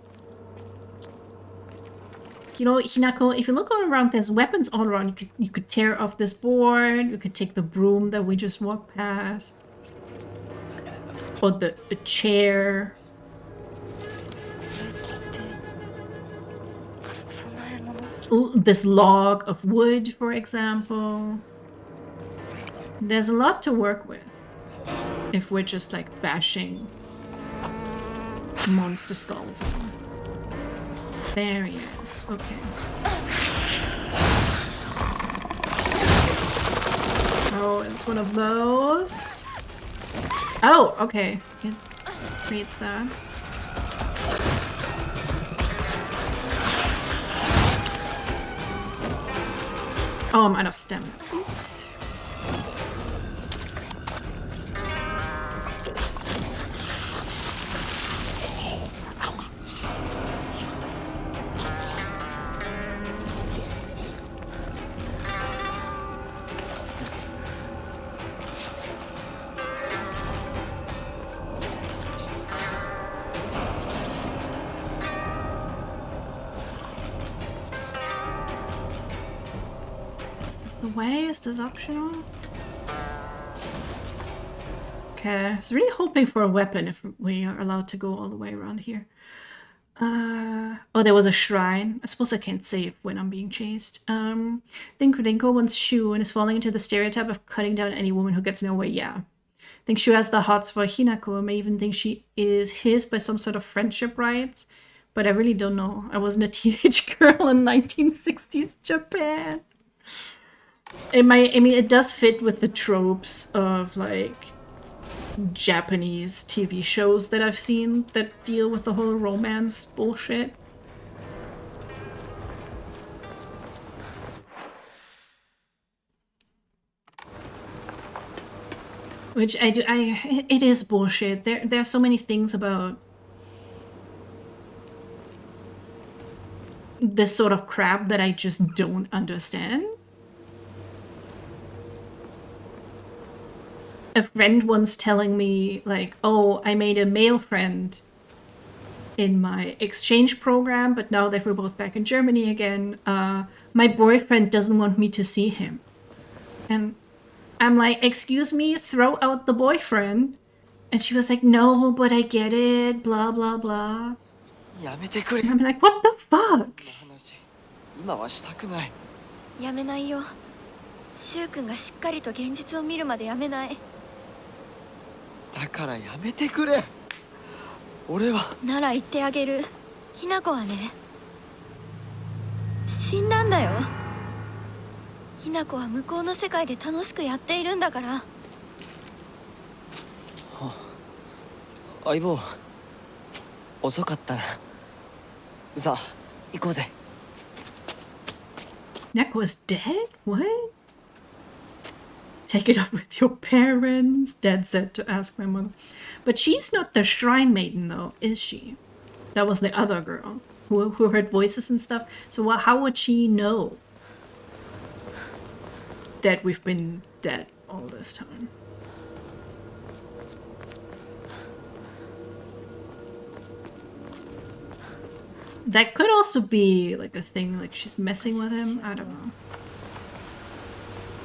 you know, Hinako, if you look all around, there's weapons all around. You could tear off this board. You could take the broom that we just walked past, or the chair. お供え物 This log of wood, for example. There's a lot to work with if we're just like bashing monster skulls in. There he is. Okay. Oh, it's one of those. Oh, okay. It creates that. Oh, I'm out of stamina. Oops. Way is this optional? Okay, I was really hoping for a weapon if we are allowed to go all the way around here. Oh, there was a shrine. I suppose I can't save when I'm being chased. Think Rudenko wants Shu and is falling into the stereotype of cutting down any woman who gets in her way. Yeah. Think Shu has the hots for Hinako. I may even think she is his by some sort of friendship rights. But I really don't know. I wasn't a teenage girl in 1960s Japan. I mean, it does fit with the tropes of, like, Japanese TV shows that I've seen that deal with the whole romance bullshit. Which it is bullshit. There are so many things about this sort of crap that I just don't understand. A friend once telling me, like, oh, I made a male friend in my exchange program, but now that we're both back in Germany again, my boyfriend doesn't want me to see him. And I'm like, excuse me, throw out the boyfriend. And she was like, no, but I get it, blah, blah, blah. And I'm like, what the fuck? 今はしたくない。やめないよ。シュウ君がしっかりと現実を見るまでやめない。だからやめてくれ。俺は。なら言ってあげる。ひな子はね、死んだんだよ。ひな子は向こうの世界で楽しくやっているんだから。相棒、遅かったな。さあ、行こうぜ。Neko is dead? What? Take it up with your parents, Dad said to ask my mother. But she's not the shrine maiden, though, is she? That was the other girl who heard voices and stuff. So how would she know that we've been dead all this time? That could also be like a thing, like she's messing with him. I don't know.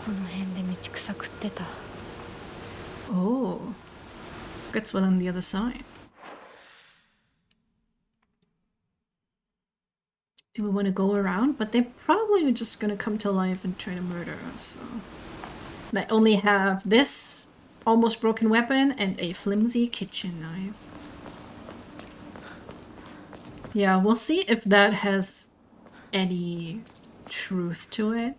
この辺で道草食ってた。 Oh, that's one on the other side. Do we want to go around? But they're probably just gonna come to life and try to murder us. So I only have this almost broken weapon and a flimsy kitchen knife. Yeah, we'll see if that has any truth to it.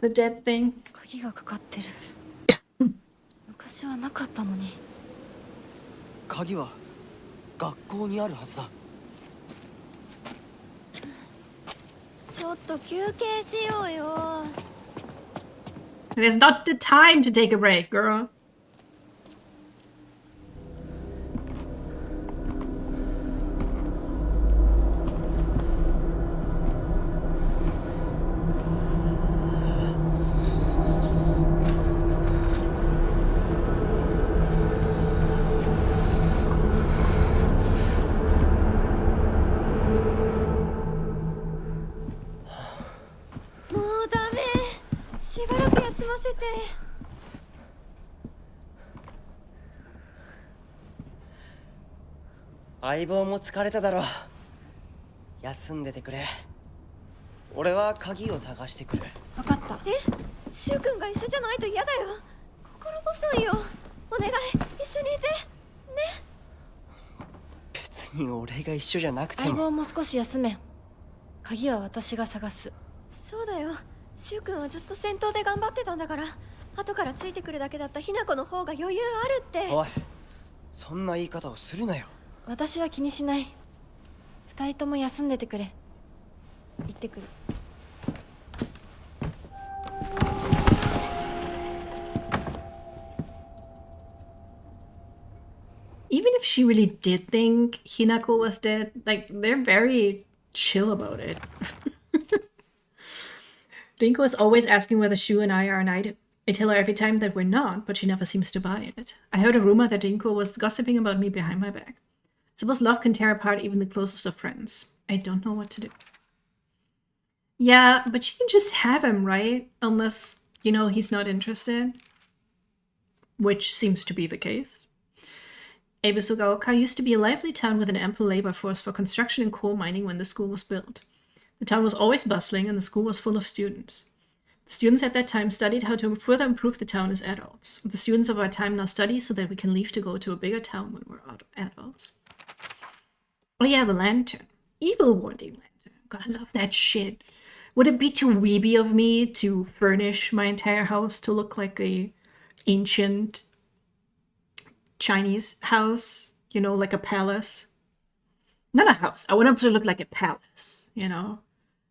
The dead thing. 鍵がかかってる。昔はなかったのに。鍵は学校にあるはずだ。ちょっと休憩しようよ。There's not the time to take a break, girl. ませて。相棒も疲れただろう。休んでてくれ。俺は鍵を探してくる。分かった。シュウ君が一緒じゃないと嫌だよ。心細いよ。お願い、一緒にいてね。別に俺が一緒じゃなくて相も。棒も少し休め。鍵は私が探す。そうだよ。シュウ君はずっと戦闘で頑張ってたんだから、後からついてくるだけだったヒナコの方が余裕あるって。おい、そんな言い方をするなよ。私は気にしない。二人とも休んでてくれ。行ってくる。Even if she really did think Hinako was dead, like, they're very chill about it. Rinko is always asking whether Shu and I are an item. I tell her every time that we're not, but she never seems to buy it. I heard a rumor that Rinko was gossiping about me behind my back. Suppose love can tear apart even the closest of friends. I don't know what to do. Yeah, but you can just have him, right? Unless, you know, he's not interested. Which seems to be the case. Ebisugaoka used to be a lively town with an ample labor force for construction and coal mining when the school was built. The town was always bustling and the school was full of students. The students at that time studied how to further improve the town as adults. The students of our time now study so that we can leave to go to a bigger town when we're adults. Oh yeah, the lantern. Evil warding lantern. God, I love that shit. Would it be too weeby of me to furnish my entire house to look like a ancient Chinese house? You know, like a palace? Not a house. I want them to look like a palace, you know?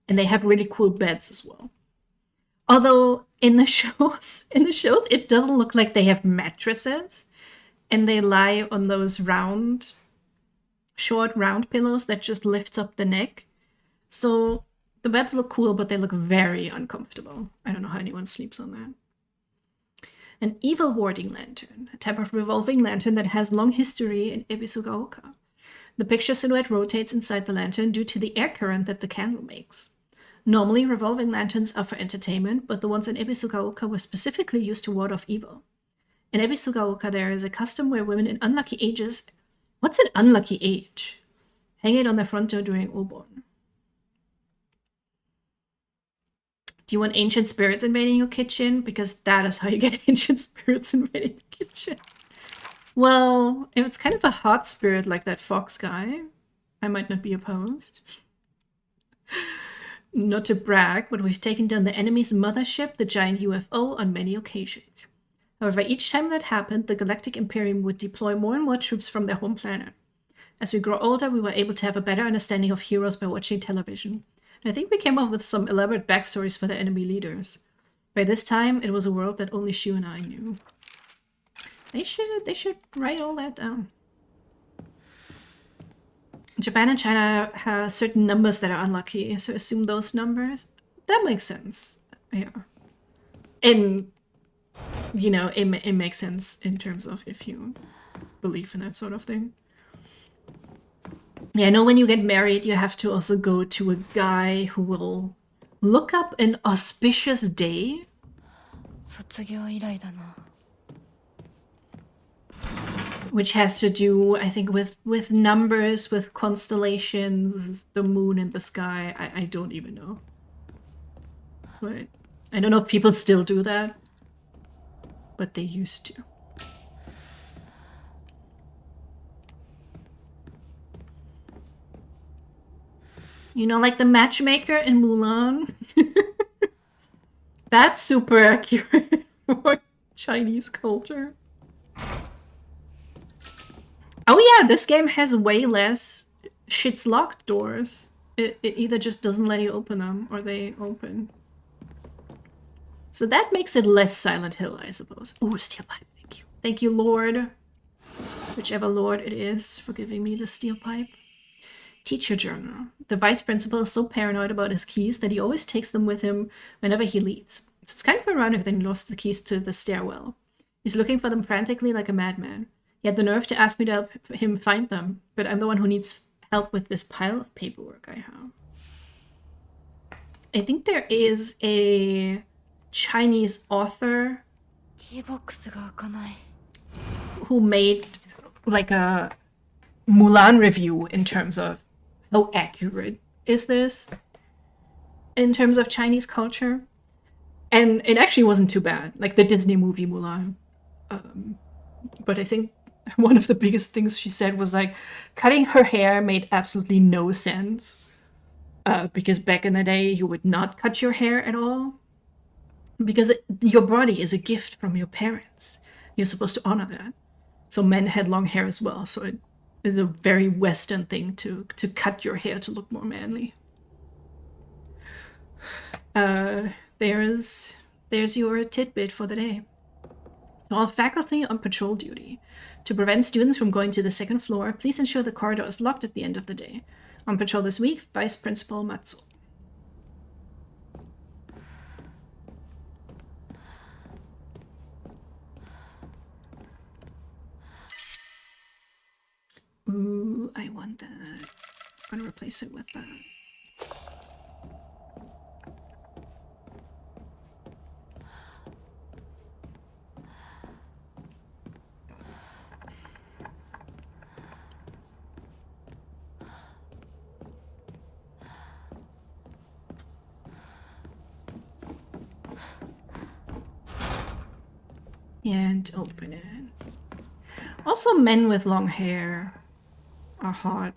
And they have really cool beds as well. Although in the shows, it doesn't look like they have mattresses. And they lie on those short round pillows that just lifts up the neck. So the beds look cool, but they look very uncomfortable. I don't know how anyone sleeps on that. An evil warding lantern, a type of revolving lantern that has long history in Ebisugaoka. The picture silhouette rotates inside the lantern due to the air current that the candle makes. Normally, revolving lanterns are for entertainment, but the ones in Ebisugaoka were specifically used to ward off evil. In Ebisugaoka, there is a custom where women in unlucky ages... What's an unlucky age? Hang it on their front door during Obon. Do you want ancient spirits invading your kitchen? Because that is how you get ancient spirits invading the kitchen. Well, if it's kind of a hot spirit like that fox guy, I might not be opposed. Not to brag, but we've taken down the enemy's mothership, the giant UFO, on many occasions. However, each time that happened, the Galactic Imperium would deploy more and more troops from their home planet. As we grow older, we were able to have a better understanding of heroes by watching television. And I think we came up with some elaborate backstories for the enemy leaders. By this time, it was a world that only Shu and I knew. They should write all that down. Japan and China have certain numbers that are unlucky, so assume those numbers. That makes sense. Yeah. And, you know, it makes sense in terms of if you believe in that sort of thing. Yeah, I know when you get married, you have to also go to a guy who will look up an auspicious day. 卒業以来だな。 Which has to do, I think, with numbers, with constellations, the moon and the sky. I don't even know. But I don't know if people still do that. But they used to. You know, like the matchmaker in Mulan? That's super accurate for Chinese culture. Oh yeah, this game has way less shit's locked doors. It either just doesn't let you open them or they open. So that makes it less Silent Hill, I suppose. Oh, steel pipe, thank you. Thank you, Lord. Whichever Lord it is for giving me the steel pipe. Teacher journal. The vice principal is so paranoid about his keys that he always takes them with him whenever he leaves. It's kind of ironic that he lost the keys to the stairwell. He's looking for them frantically like a madman. He had the nerve to ask me to help him find them, but I'm the one who needs help with this pile of paperwork I have. I think there is a Chinese author キーボックスが開かない。 who made like a Mulan review in terms of how accurate is this in terms of Chinese culture. And it actually wasn't too bad, like the Disney movie Mulan. But I think one of the biggest things she said was like cutting her hair made absolutely no sense. Because back in the day, you would not cut your hair at all. Because your body is a gift from your parents. You're supposed to honor that. So men had long hair as well. So it is a very Western thing to cut your hair to look more manly. There's your tidbit for the day. To all faculty on patrol duty. To prevent students from going to the second floor, please ensure the corridor is locked at the end of the day. On patrol this week, Vice Principal Matsu. Ooh, I want that. I'm gonna replace it with that. And open it. Also, men with long hair are hot.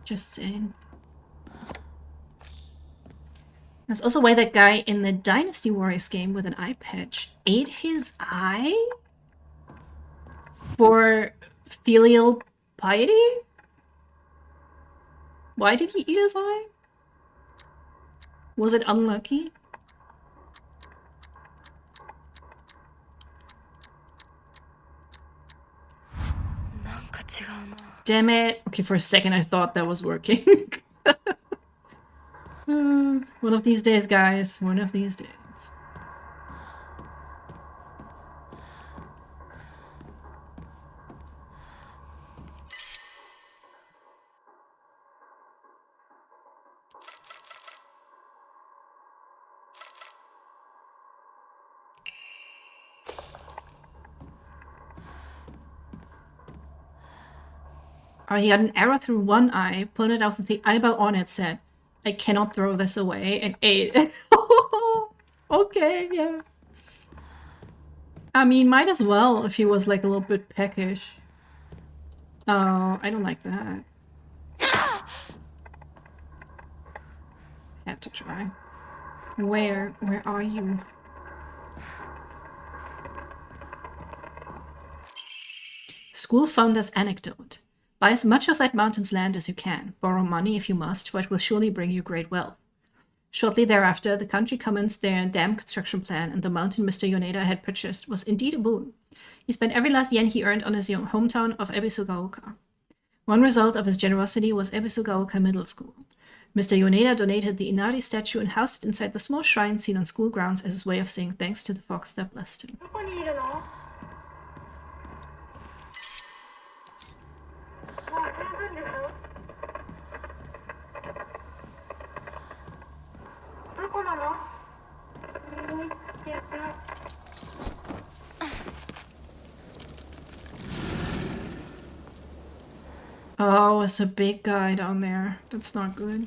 Just saying. That's also why that guy in the Dynasty Warriors game with an eye patch ate his eye for filial piety? Why did he eat his eye? Was it unlucky? Damn it. Okay, for a second I thought that was working. One of these days, guys. One of these days. Oh, he got an arrow through one eye, pulled it out with the eyeball on it, said, I cannot throw this away, and ate it. Okay, yeah. I mean, might as well if he was like a little bit peckish. Oh, I don't like that. Had to try. Where are you? School founder's anecdote. Buy as much of that mountain's land as you can. Borrow money if you must, for it will surely bring you great wealth. Shortly thereafter, the country commenced their dam construction plan, and the mountain Mr. Yoneda had purchased was indeed a boon. He spent every last yen he earned on his young hometown of Ebisugaoka. One result of his generosity was Ebisugaoka Middle School. Mr. Yoneda donated the Inari statue and housed it inside the small shrine seen on school grounds as his way of saying thanks to the fox that blessed him. Oh, it's a big guy down there. That's not good.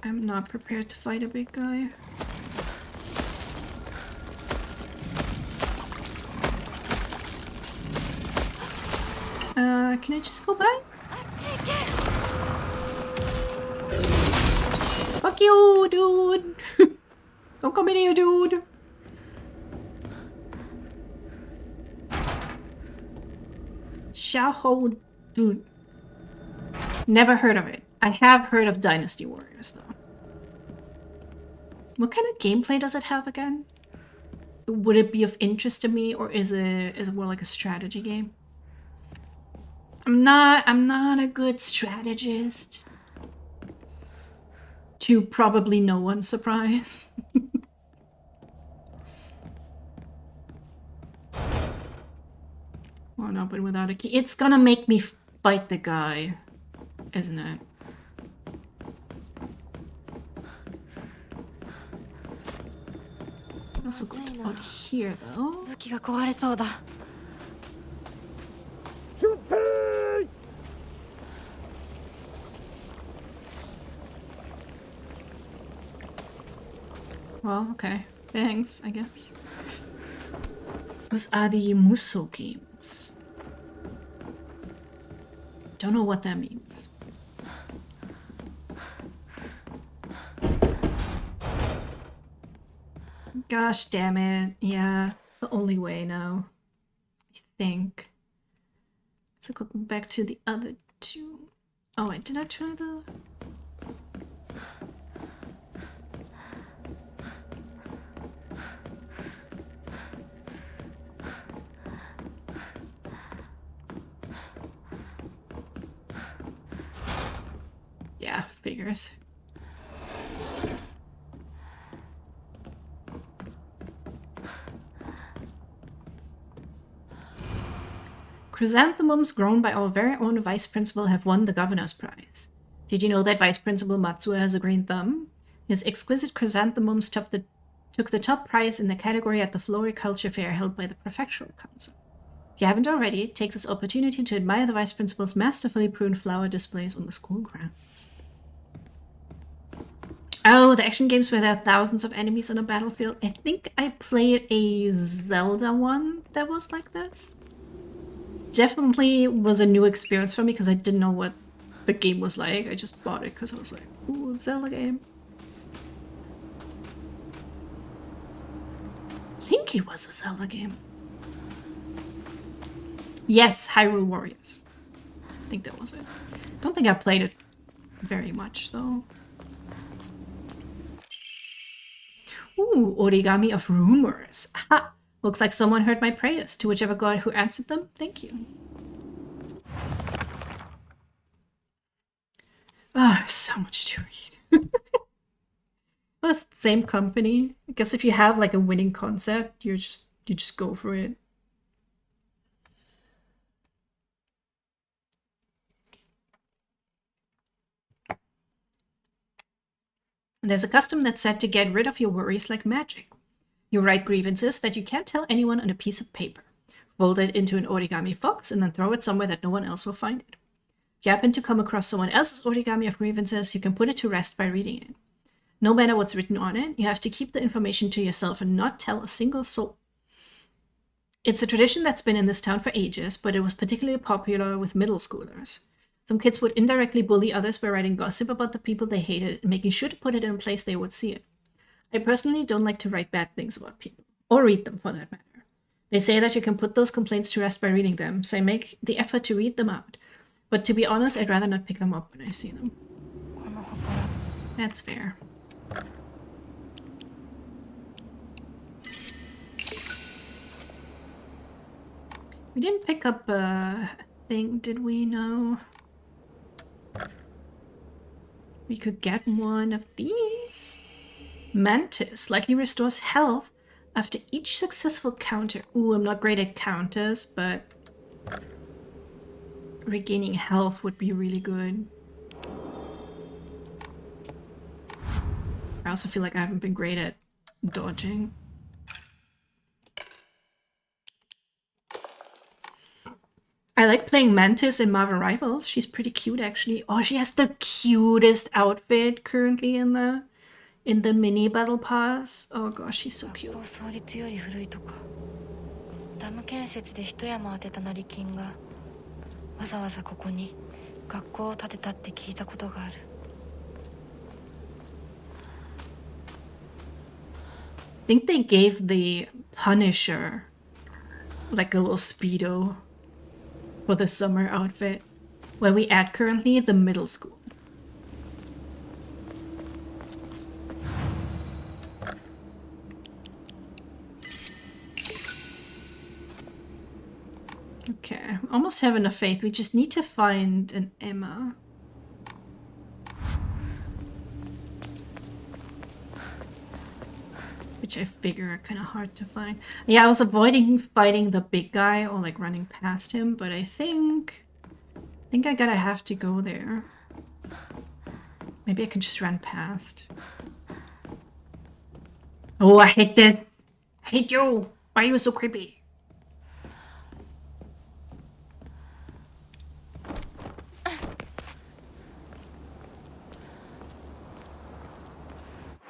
I'm not prepared to fight a big guy. Can I just go by? Fuck you, dude! Don't come in here, dude! Xiaoho, dude. Never heard of it. I have heard of Dynasty Warriors, though. What kind of gameplay does it have again? Would it be of interest to me, or is it more like a strategy game? I'm not a good strategist. To probably no one's surprise. Oh no, but without a key. It's gonna make me fight the guy, isn't it? can also go out here though. 武器が壊れそうだ。 Well, okay. Thanks, I guess. Those are the Muso games. Don't know what that means. Gosh damn it. Yeah, the only way now. I think. So go back to the other two. Oh wait, did I try the... Yeah, figures. Chrysanthemums grown by our very own vice principal have won the governor's prize. Did you know that Vice Principal Matsuo has a green thumb? His exquisite chrysanthemums took the top prize in the category at the Floriculture Fair held by the Prefectural Council. If you haven't already, take this opportunity to admire the Vice Principal's masterfully pruned flower displays on the school grounds. Oh, the action games where there are thousands of enemies on a battlefield. I think I played a Zelda one that was like this. Definitely was a new experience for me because I didn't know what the game was like. I just bought it because I was like, ooh, Zelda game. I think it was a Zelda game. Yes, Hyrule Warriors. I think that was it. I don't think I played it very much though. Ooh, origami of rumors. Aha! Looks like someone heard my prayers. To whichever god who answered them, thank you. Ah, so much to read. Well, it's the same company. I guess if you have like a winning concept, you just go for it. There's a custom that's said to get rid of your worries like magic. You write grievances that you can't tell anyone on a piece of paper. Fold it into an origami fox and then throw it somewhere that no one else will find it. If you happen to come across someone else's origami of grievances, you can put it to rest by reading it. No matter what's written on it, you have to keep the information to yourself and not tell a single soul. It's a tradition that's been in this town for ages, but it was particularly popular with middle schoolers. Some kids would indirectly bully others by writing gossip about the people they hated and making sure to put it in a place they would see it. I personally don't like to write bad things about people, or read them for that matter. They say that you can put those complaints to rest by reading them, so I make the effort to read them out. But to be honest, I'd rather not pick them up when I see them. That's fair. We didn't pick up a thing, did we? No. We could get one of these. Mantis likely restores health after each successful counter. Ooh, I'm not great at counters, but regaining health would be really good. I also feel like I haven't been great at dodging. I like playing Mantis in Marvel Rivals. She's pretty cute actually. Oh, she has the cutest outfit currently in the mini battle pass. Oh gosh, she's so cute. 創立より古いとか。ダム建設で一山当てた成金がわざわざここに学校を建てたって聞いたことがある。I think they gave the Punisher like a little speedo for the summer outfit, where we at currently the middle school. Okay, almost have enough faith. We just need to find an Emma. Which I figure are kind of hard to find. Yeah, I was avoiding fighting the big guy or like running past him, but I think I gotta have to go there. Maybe I can just run past. Oh, I hate this. hate you. Why are you so creepy?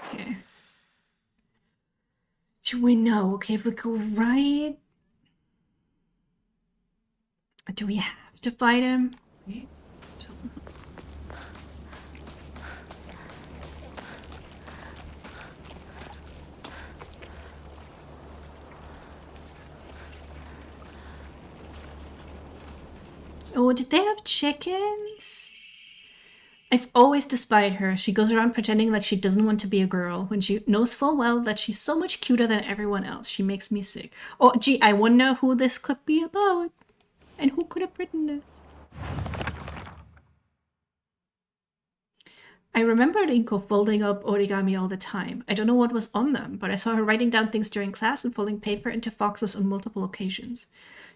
Okay. Do we know? Okay, if we go right... Do we have to fight him? Wait, so... Oh, did they have chickens? I've always despised her. She goes around pretending like she doesn't want to be a girl when she knows full well that she's so much cuter than everyone else. She makes me sick. Oh, gee, I wonder who this could be about. And who could have written this? I remember Rinko folding up origami all the time. I don't know what was on them, but I saw her writing down things during class and folding paper into foxes on multiple occasions.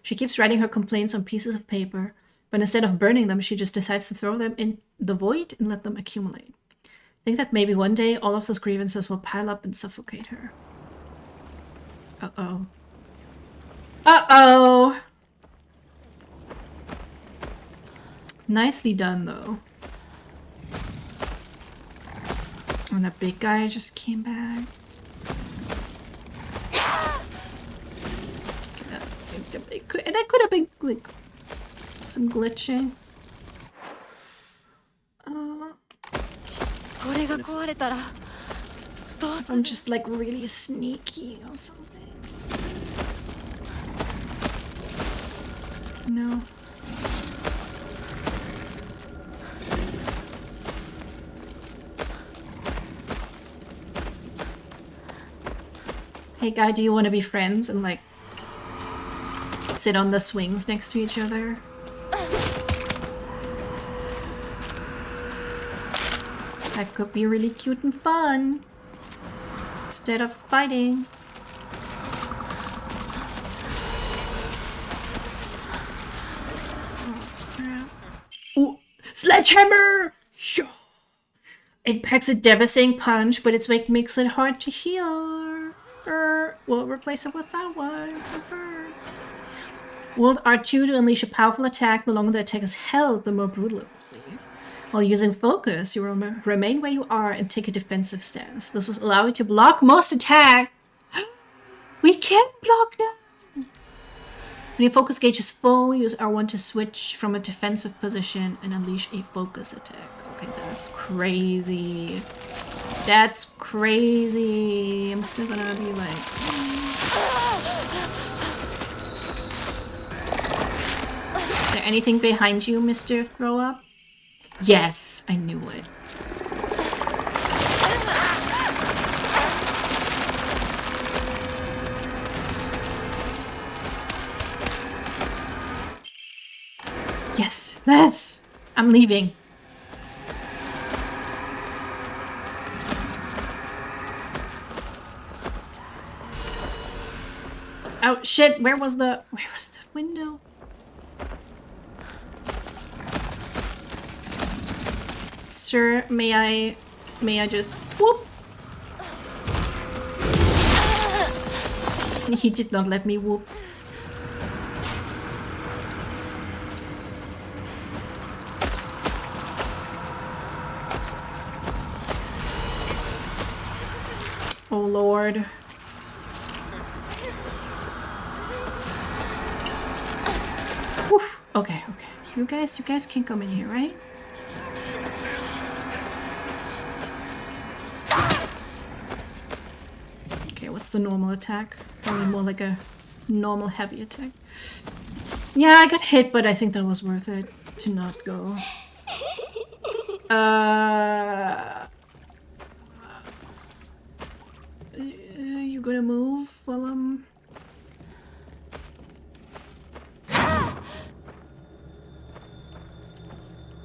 She keeps writing her complaints on pieces of paper, but instead of burning them, she just decides to throw them in the void and let them accumulate. I think that maybe one day all of those grievances will pile up and suffocate her. Uh-oh. Uh-oh! Nicely done, though. And that big guy just came back. That could have been like some glitching. I'm just like really sneaky or something. No. Hey guy, do you want to be friends and like sit on the swings next to each other? That could be really cute and fun. Instead of fighting. Ooh, sledgehammer! It packs a devastating punch, but its weight makes it hard to heal. We'll replace it with that one. Hold R2 to unleash a powerful attack. The longer the attack is held, the more brutal it will be. While using focus, you will remain where you are and take a defensive stance. This will allow you to block most attack. We can block now! When your focus gauge is full, use R1 to switch from a defensive position and unleash a focus attack. Okay, that's crazy. That's crazy. I'm still gonna be like... Is there anything behind you, Mr. Throw Up? Yes, I knew it. Yes, yes! I'm leaving. Oh shit, where was the window? Sir, may I just whoop? He did not let me whoop. Oh Lord. Oof. Okay. You guys can come in here, right? Okay, what's the normal attack? Probably more like a normal heavy attack. Yeah, I got hit, but I think that was worth it to not go. You gonna move while I'm...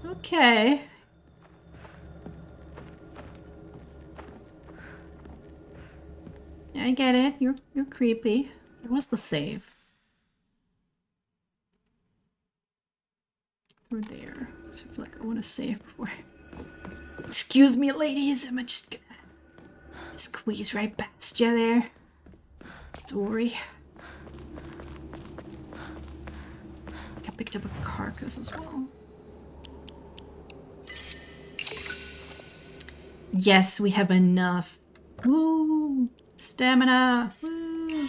Okay. I get it. You're creepy. Where's the save? Over there. So I feel like I want to save before. Excuse me, ladies. I'm just gonna squeeze right past you there. Sorry. I picked up a carcass as well. Yes, we have enough. Woo! Stamina! Woo!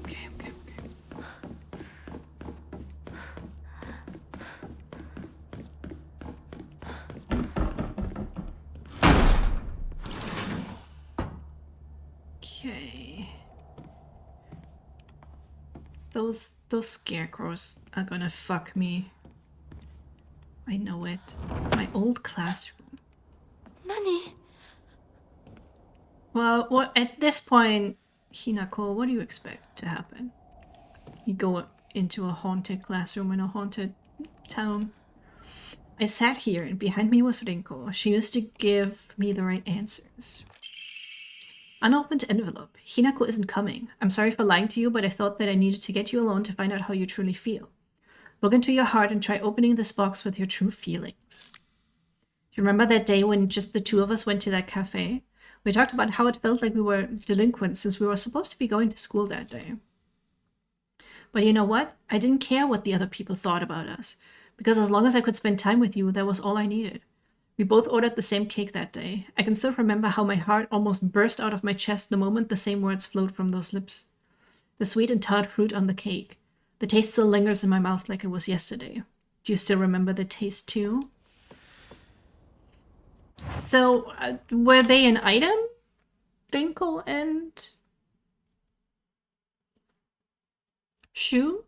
Okay, okay, okay. Okay. Those scarecrows are gonna fuck me. I know it. My old classroom. 何？ Well, what at this point, Hinako, what do you expect to happen? You go into a haunted classroom in a haunted town. I sat here, and behind me was Rinko. She used to give me the right answers. Unopened envelope. Hinako isn't coming. I'm sorry for lying to you, but I thought that I needed to get you alone to find out how you truly feel. Look into your heart and try opening this box with your true feelings. Do you remember that day when just the two of us went to that cafe? We talked about how it felt like we were delinquents since we were supposed to be going to school that day. But you know what? I didn't care what the other people thought about us, because as long as I could spend time with you, that was all I needed. We both ordered the same cake that day. I can still remember how my heart almost burst out of my chest the moment the same words flowed from those lips. The sweet and tart fruit on the cake. The taste still lingers in my mouth like it was yesterday. Do you still remember the taste too? So, were they an item? Rinko and Shu?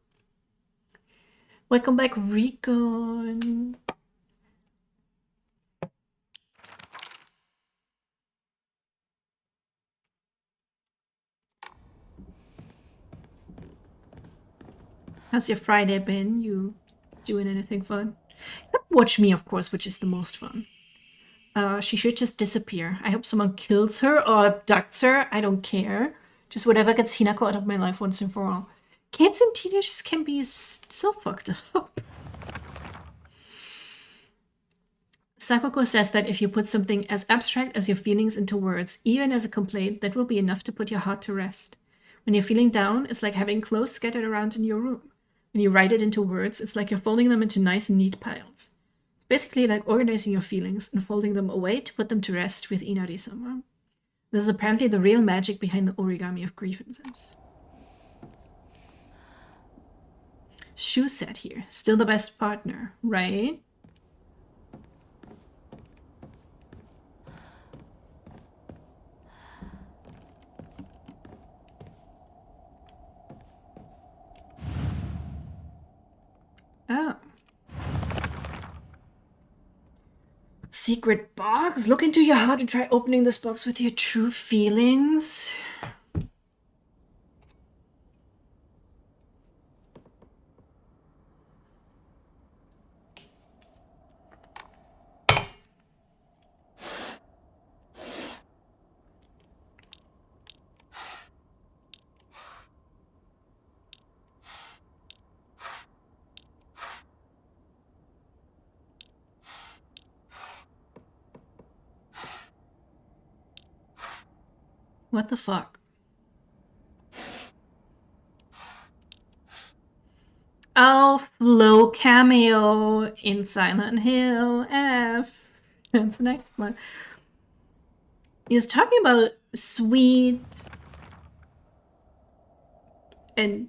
Welcome back, Recon. How's your Friday been? You doing anything fun? Except watch me, of course, which is the most fun. She should just disappear. I hope someone kills her or abducts her. I don't care. Just whatever gets Hinako out of my life once and for all. Kids and teenagers can be so fucked up. Sakako says that if you put something as abstract as your feelings into words, even as a complaint, that will be enough to put your heart to rest. When you're feeling down, it's like having clothes scattered around in your room. When you write it into words, it's like you're folding them into nice and neat piles. It's basically like organizing your feelings and folding them away to put them to rest with Inari-sama. This is apparently the real magic behind the origami of grievances. Shu sat here. Still the best partner, right? Oh. Secret box? Look into your heart and try opening this box with your true feelings. What the fuck? Oh, Flo cameo in Silent Hill F. That's the next one. He's talking about sweet and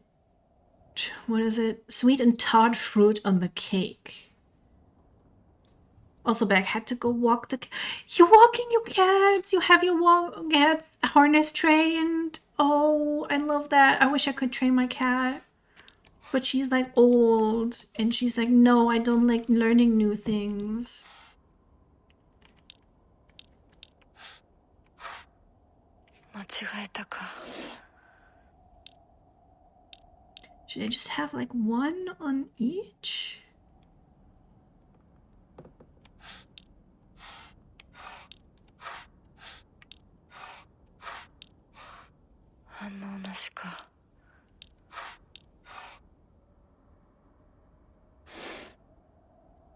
what is it? Sweet and tart fruit on the cake. Also, Beck had to go walk the. You're walking your cats. You have your cat harness trained. Oh, I love that. I wish I could train my cat. But she's like old, and she's like, no, I don't like learning new things. Should I just have like one on each?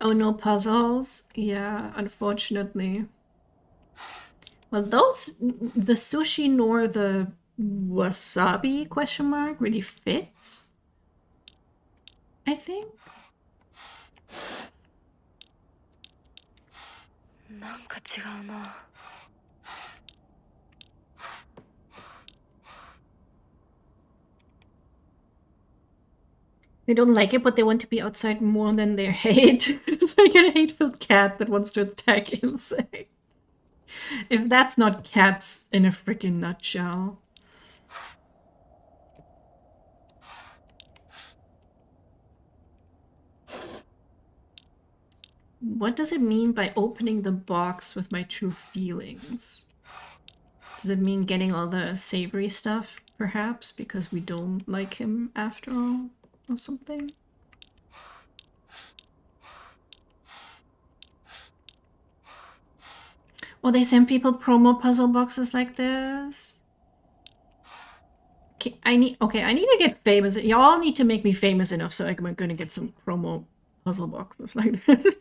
Oh, no puzzles? Yeah, unfortunately. Well, the sushi nor the wasabi question mark really fits, I think. They don't like it, but they want to be outside more than they hate. It's like a hate-filled cat that wants to attack insects. If that's not cats in a freaking nutshell. What does it mean by opening the box with my true feelings? Does it mean getting all the savory stuff, perhaps, because we don't like him after all, or something? Or they send people promo puzzle boxes like this? Okay, I need to get famous. Y'all need to make me famous enough so I'm gonna get some promo puzzle boxes like that.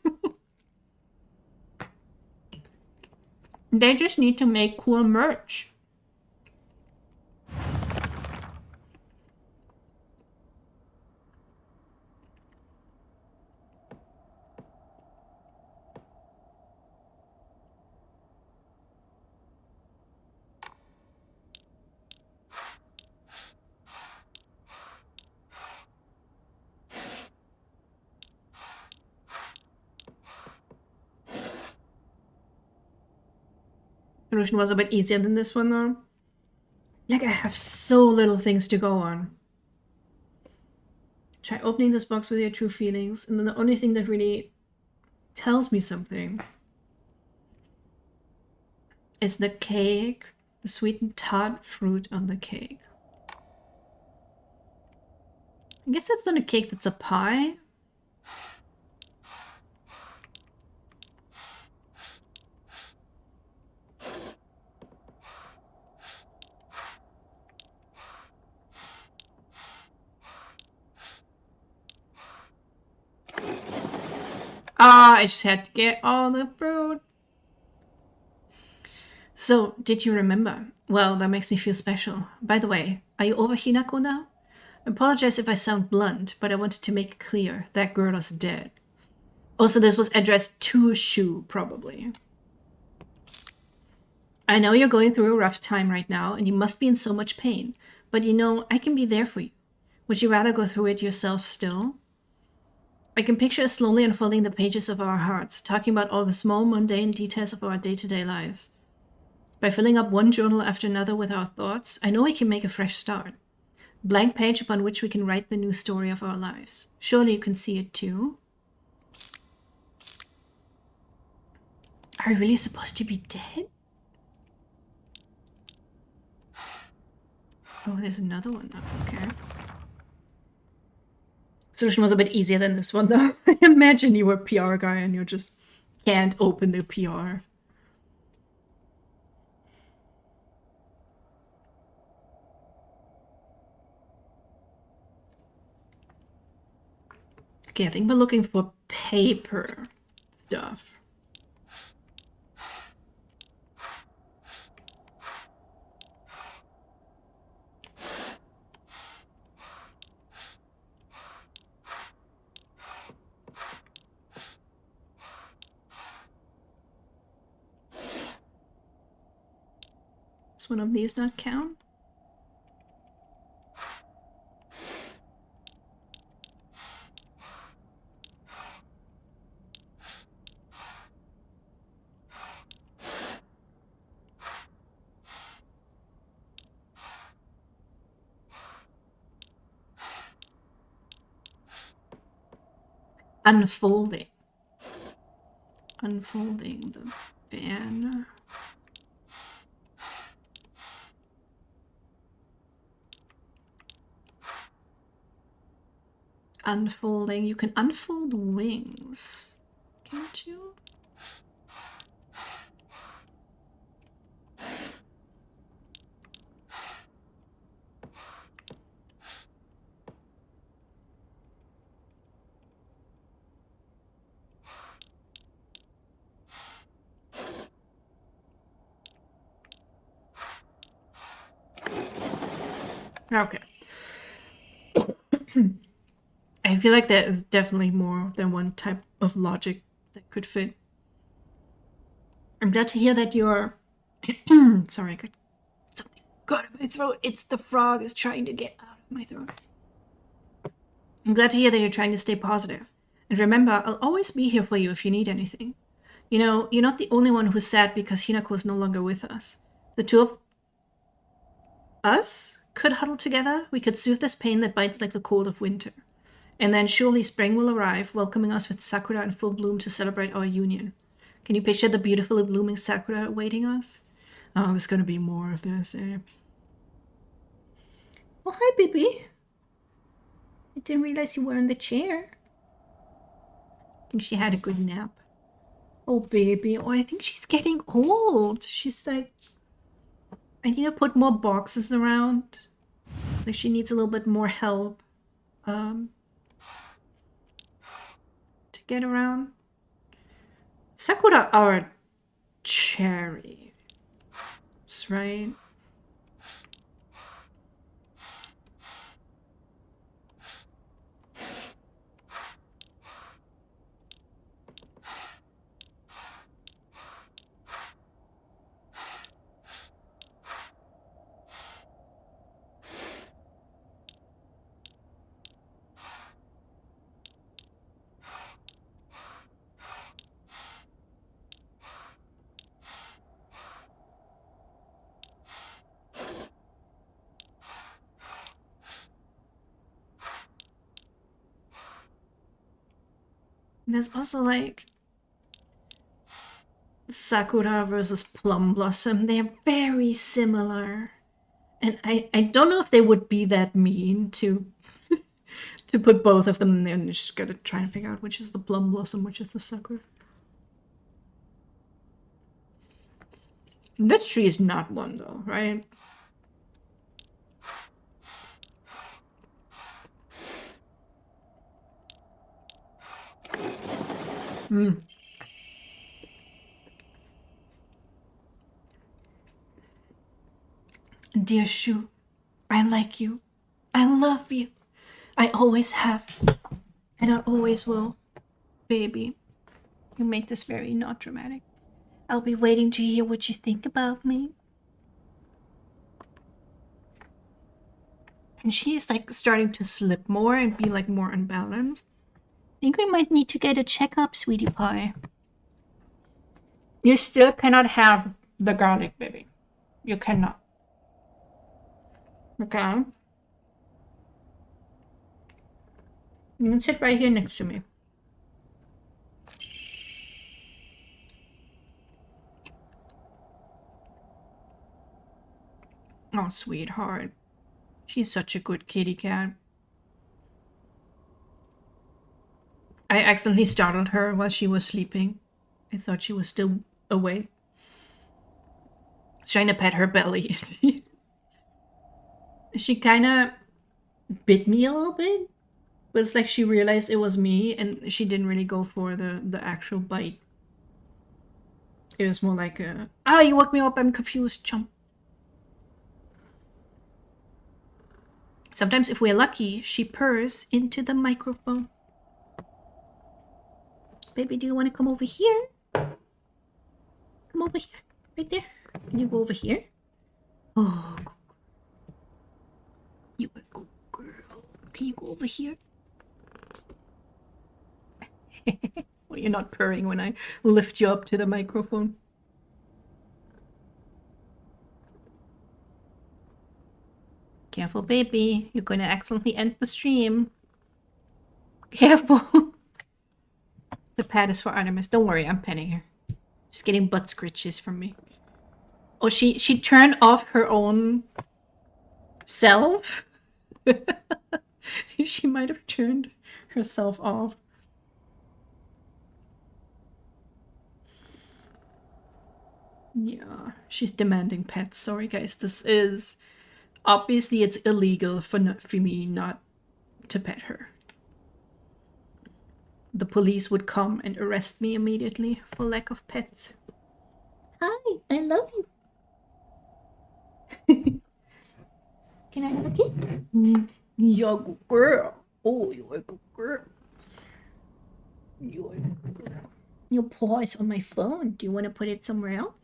They just need to make cool merch. Solution was a bit easier than this one though. Like, I have so little things to go on. Try opening this box with your true feelings, and then the only thing that really tells me something is the cake, the sweetened tart fruit on the cake. I guess that's not a cake, that's a pie. Ah, I just had to get all the fruit. So, did you remember? Well, that makes me feel special. By the way, are you over Hinako now? I apologize if I sound blunt, but I wanted to make it clear that girl is dead. Also, this was addressed to Shu, probably. I know you're going through a rough time right now, and you must be in so much pain. But you know, I can be there for you. Would you rather go through it yourself still? I can picture us slowly unfolding the pages of our hearts, talking about all the small, mundane details of our day-to-day lives. By filling up one journal after another with our thoughts, I know we can make a fresh start. Blank page upon which we can write the new story of our lives. Surely you can see it too? Are we really supposed to be dead? Oh, there's another one up, okay. Solution was a bit easier than this one, though. I imagine you were a PR guy and you just can't open the PR. Okay, I think we're looking for paper stuff. Does one of these not count? Unfolding. Unfolding the banner. unfolding. You can unfold wings. Can't you? Okay. I feel like there is definitely more than one type of logic that could fit. I'm glad to hear that you're... Sorry, I got something caught in my throat. It's the frog is trying to get out of my throat. I'm glad to hear that you're trying to stay positive. And remember, I'll always be here for you if you need anything. You know, you're not the only one who's sad because Hinako is no longer with us. The two of us could huddle together. We could soothe this pain that bites like the cold of winter. And then surely spring will arrive, welcoming us with sakura in full bloom to celebrate our union. Can you picture the beautifully blooming sakura awaiting us? Oh, there's gonna be more of this, eh? Oh, hi, baby. I didn't realize you were in the chair. I think she had a good nap. Oh, baby. Oh, I think she's getting old. She's like... I need to put more boxes around. Like, she needs a little bit more help. To get around. Sakura are cherry. That's right. There's also like Sakura versus Plum Blossom. They're very similar. And I don't know if they would be that mean to to put both of them there, and you just gotta try and figure out which is the Plum Blossom, which is the Sakura. This tree is not one though, right? Dear Shu, I like you. I love you. I always have. And I always will. Baby, you make this very not dramatic. I'll be waiting to hear what you think about me. And she's like starting to slip more and be like more unbalanced. I think we might need to get a checkup, sweetie pie. You still cannot have the garlic, baby. You cannot. Okay. You can sit right here next to me. Oh, sweetheart. She's such a good kitty cat. I accidentally startled her while she was sleeping. I thought she was still awake. I was trying to pet her belly. She kind of bit me a little bit. But it's like she realized it was me and she didn't really go for the actual bite. It was more like a, you woke me up, I'm confused, chump. Sometimes if we're lucky, she purrs into the microphone. Baby, do you want to come over here? Come over here. Right there. Can you go over here? Oh, good. You a good girl. Can you go over here? Well, you're not purring when I lift you up to the microphone. Careful, baby. You're going to accidentally end the stream. Careful. The pad is for Artemis. Don't worry, I'm petting her. She's getting butt scritches from me. Oh, she turned off her own self? She might have turned herself off. Yeah, she's demanding pets. Sorry guys, this is obviously it's illegal for me not to pet her. The police would come and arrest me immediately for lack of pets. Hi, I love you. Can I have a kiss? You're a good girl. Oh, you're a good girl. You're a good girl. Your paw is on my phone. Do you want to put it somewhere else?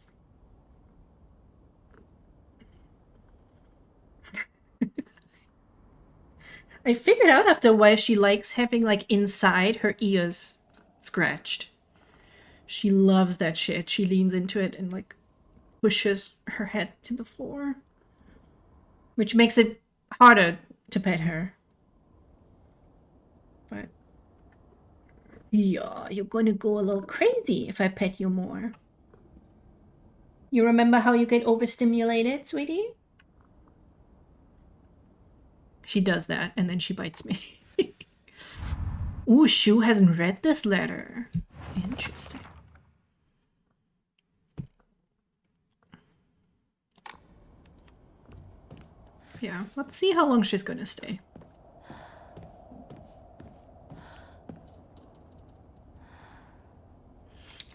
I figured out after a while she likes having like inside her ears scratched. She loves that shit. She leans into it and like pushes her head to the floor, which makes it harder to pet her. But yeah, you're going to go a little crazy if I pet you more. You remember how you get overstimulated, sweetie? She does that, and then she bites me. Ooh, Shu hasn't read this letter. Interesting. Yeah, let's see how long she's gonna stay.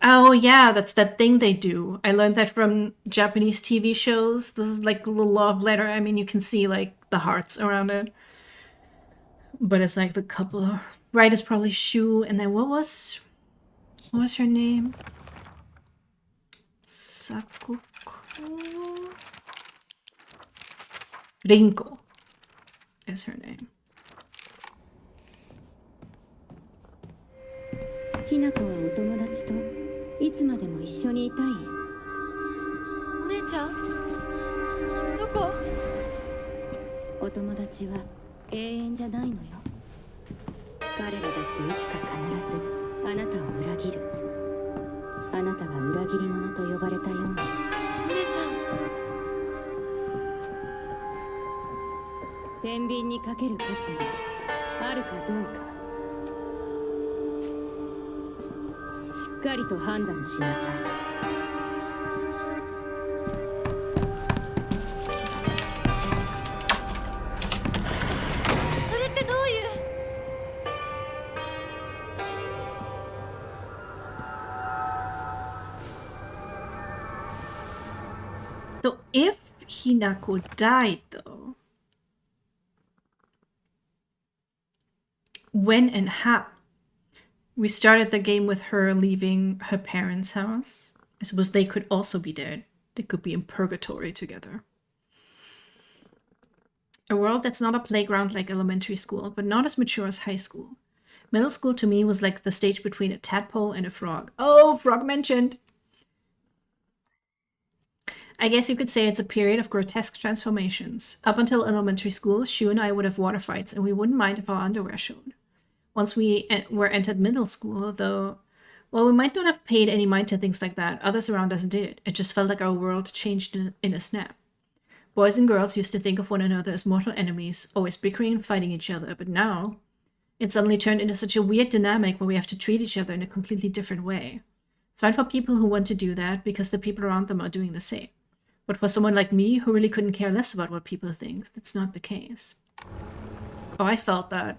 Oh yeah, that's that thing they do. I learned that from Japanese TV shows. This is like a little love letter. I mean, you can see like the hearts around it. But it's like the couple. Right is probably Shu, and then what was her name? Sakuko? Rinko is her name. ひなこはお友達といつまでも一緒にいたい？お姉ちゃんどこ？お友達は永遠じゃないのよ。彼らだっていつか必ずあなたを裏切る。あなたが裏切り者と呼ばれたように。お姉ちゃん。天秤にかける価値があるかどうか。しっかりと判断しなさい。それってどういう？ So if Hinako died though, when and how? We started the game with her leaving her parents' house. I suppose they could also be dead. They could be in purgatory together. A world that's not a playground like elementary school, but not as mature as high school. Middle school to me was like the stage between a tadpole and a frog. Oh, frog mentioned! I guess you could say it's a period of grotesque transformations. Up until elementary school, Shu and I would have water fights, and we wouldn't mind if our underwear showed. Once we were entered middle school, though, well, we might not have paid any mind to things like that. Others around us did. It just felt like our world changed in a snap. Boys and girls used to think of one another as mortal enemies, always bickering and fighting each other, but now it suddenly turned into such a weird dynamic where we have to treat each other in a completely different way. It's fine for people who want to do that because the people around them are doing the same. But for someone like me, who really couldn't care less about what people think, that's not the case. Oh, I felt that.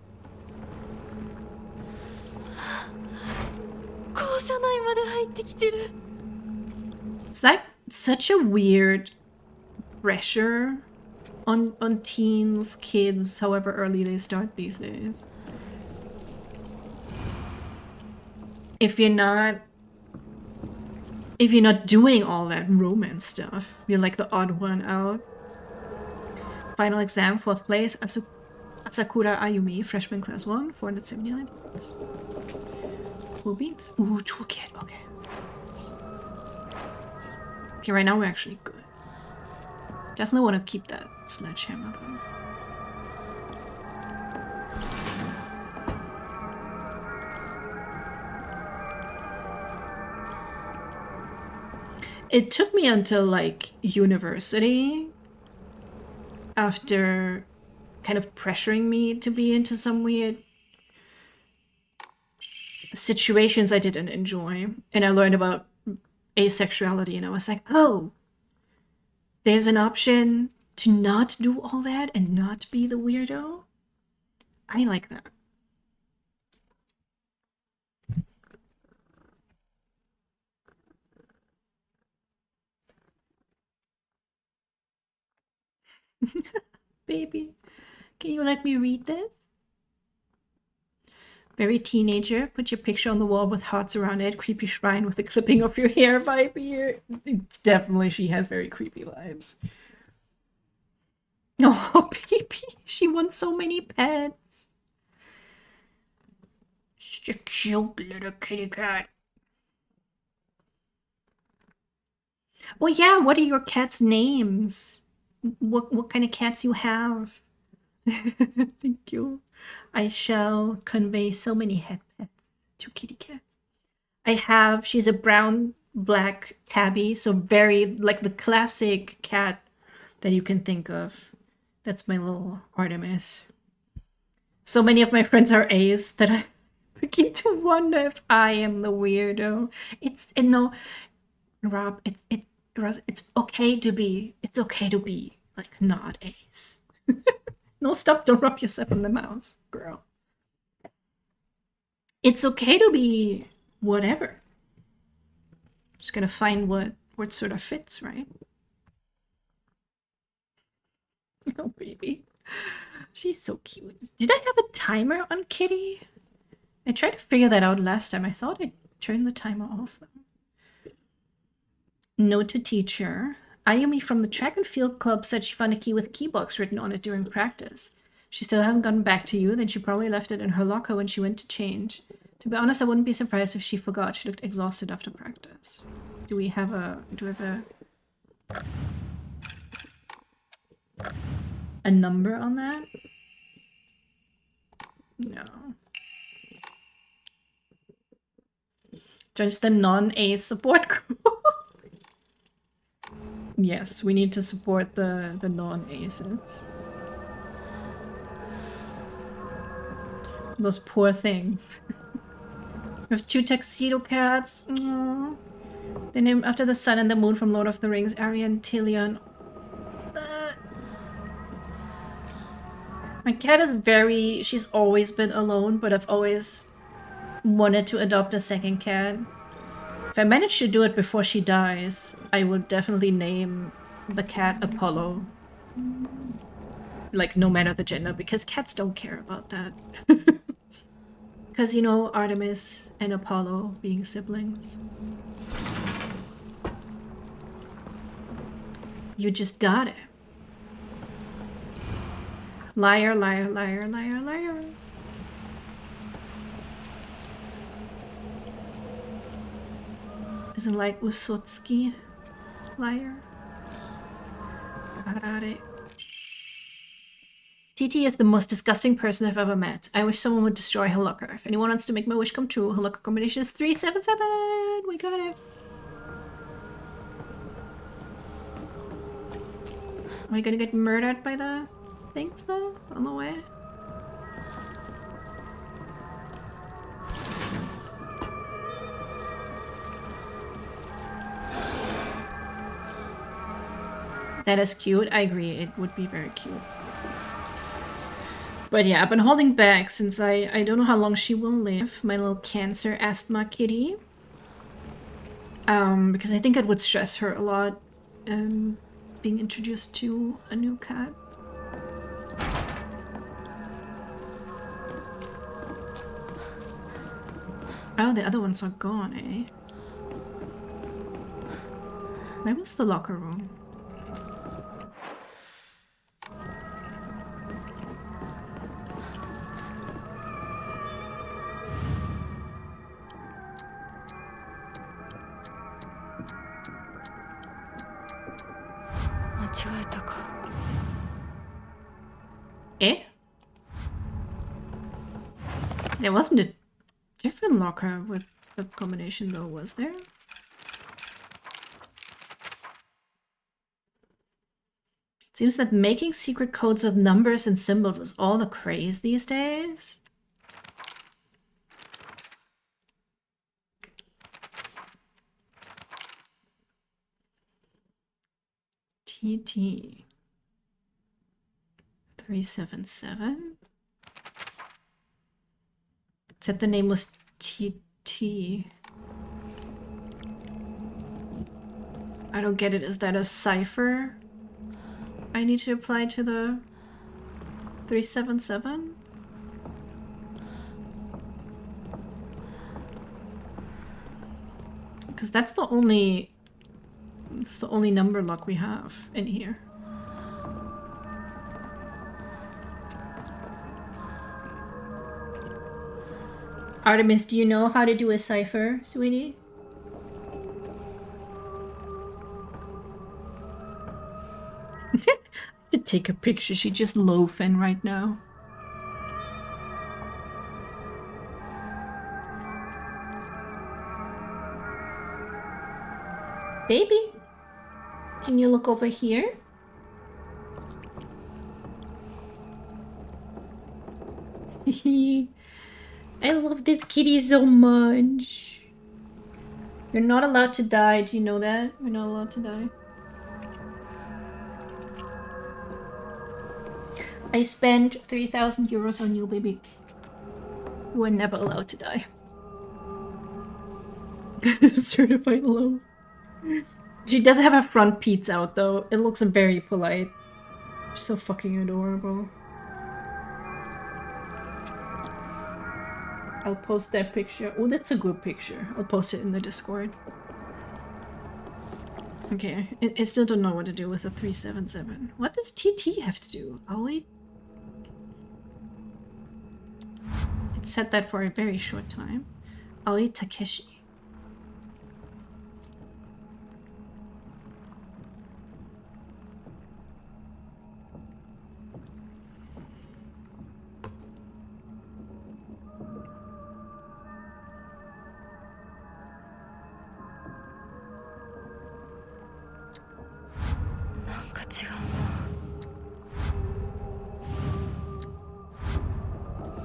It's like such a weird pressure on teens, kids, however early they start these days. If you're not doing all that romance stuff, you're like the odd one out. Final exam, 4th place, Asakura Ayumi, freshman class 1, 479 points. Cool beans. Ooh, toolkit, okay. Okay, right now we're actually good. Definitely want to keep that sledgehammer though. It took me until like university, after kind of pressuring me to be into some weird situations I didn't enjoy, and I learned about asexuality, and I was like, oh, there's an option to not do all that and not be the weirdo. I like that. Baby, can you let me read this? Very teenager, put your picture on the wall with hearts around it, creepy shrine with a clipping of your hair vibe here. It's definitely, she has very creepy vibes. Oh, baby, she wants so many pets. She's a cute little kitty cat. Oh yeah, what are your cats' names? What kind of cats you have? Thank you. I shall convey so many head pets to kitty cat. She's a brown black tabby, so very like the classic cat that you can think of. That's my little Artemis. So many of my friends are A's that I begin to wonder if I am the weirdo. Rob, it's okay to be like not A's. No, stop, don't rub yourself in the mouth, girl. It's okay to be whatever. Just gonna find what sort of fits, right? Oh, baby. She's so cute. Did I have a timer on Kitty? I tried to figure that out last time. I thought I turned the timer off, though. Note to teacher. Ayumi from the track and field club said she found a key with a key box written on it during practice. She still hasn't gotten back to you, then she probably left it in her locker when she went to change. To be honest, I wouldn't be surprised if she forgot. She looked exhausted after practice. Do we have a number on that? No. Just the non-ace support group. Yes, we need to support the non-aces. Those poor things. We have 2 tuxedo cats. Aww. They're named after the sun and the moon from Lord of the Rings, Arya and Tilion. My cat is she's always been alone, but I've always wanted to adopt a second cat. If I manage to do it before she dies, I will definitely name the cat Apollo. Like, no matter the gender, because cats don't care about that. Because, you know, Artemis and Apollo being siblings. You just got it. Liar, liar, liar, liar, liar. Isn't like Usotsuki? Liar. Arare. TT is the most disgusting person I've ever met. I wish someone would destroy her locker. If anyone wants to make my wish come true, her locker combination is 377! We got it! Am I gonna get murdered by the things though? On the way? That is cute. I agree. It would be very cute. But yeah, I've been holding back since I don't know how long she will live. My little cancer asthma kitty. Because I think it would stress her a lot being introduced to a new cat. Oh, the other ones are gone, eh? Where was the locker room? Eh? There wasn't a different locker with the combination though, was there? It seems that making secret codes with numbers and symbols is all the craze these days. TT 377. It said the name was TT. I don't get it. Is that a cipher I need to apply to the 377? Because that's the only number lock we have in here. Artemis, do you know how to do a cipher, sweetie? To take a picture, she's just loafing right now. Baby, can you look over here? I love this kitty so much. You're not allowed to die. Do you know that? You're not allowed to die. I spent 3,000 euros on you, baby. You were never allowed to die. Certified low. She does have her front peats out though. It looks very polite. So fucking adorable. I'll post that picture. Oh, that's a good picture. I'll post it in the Discord. Okay, I still don't know what to do with the 377. What does TT have to do? I'll wait. It said that for a very short time. Aoi Takeshi.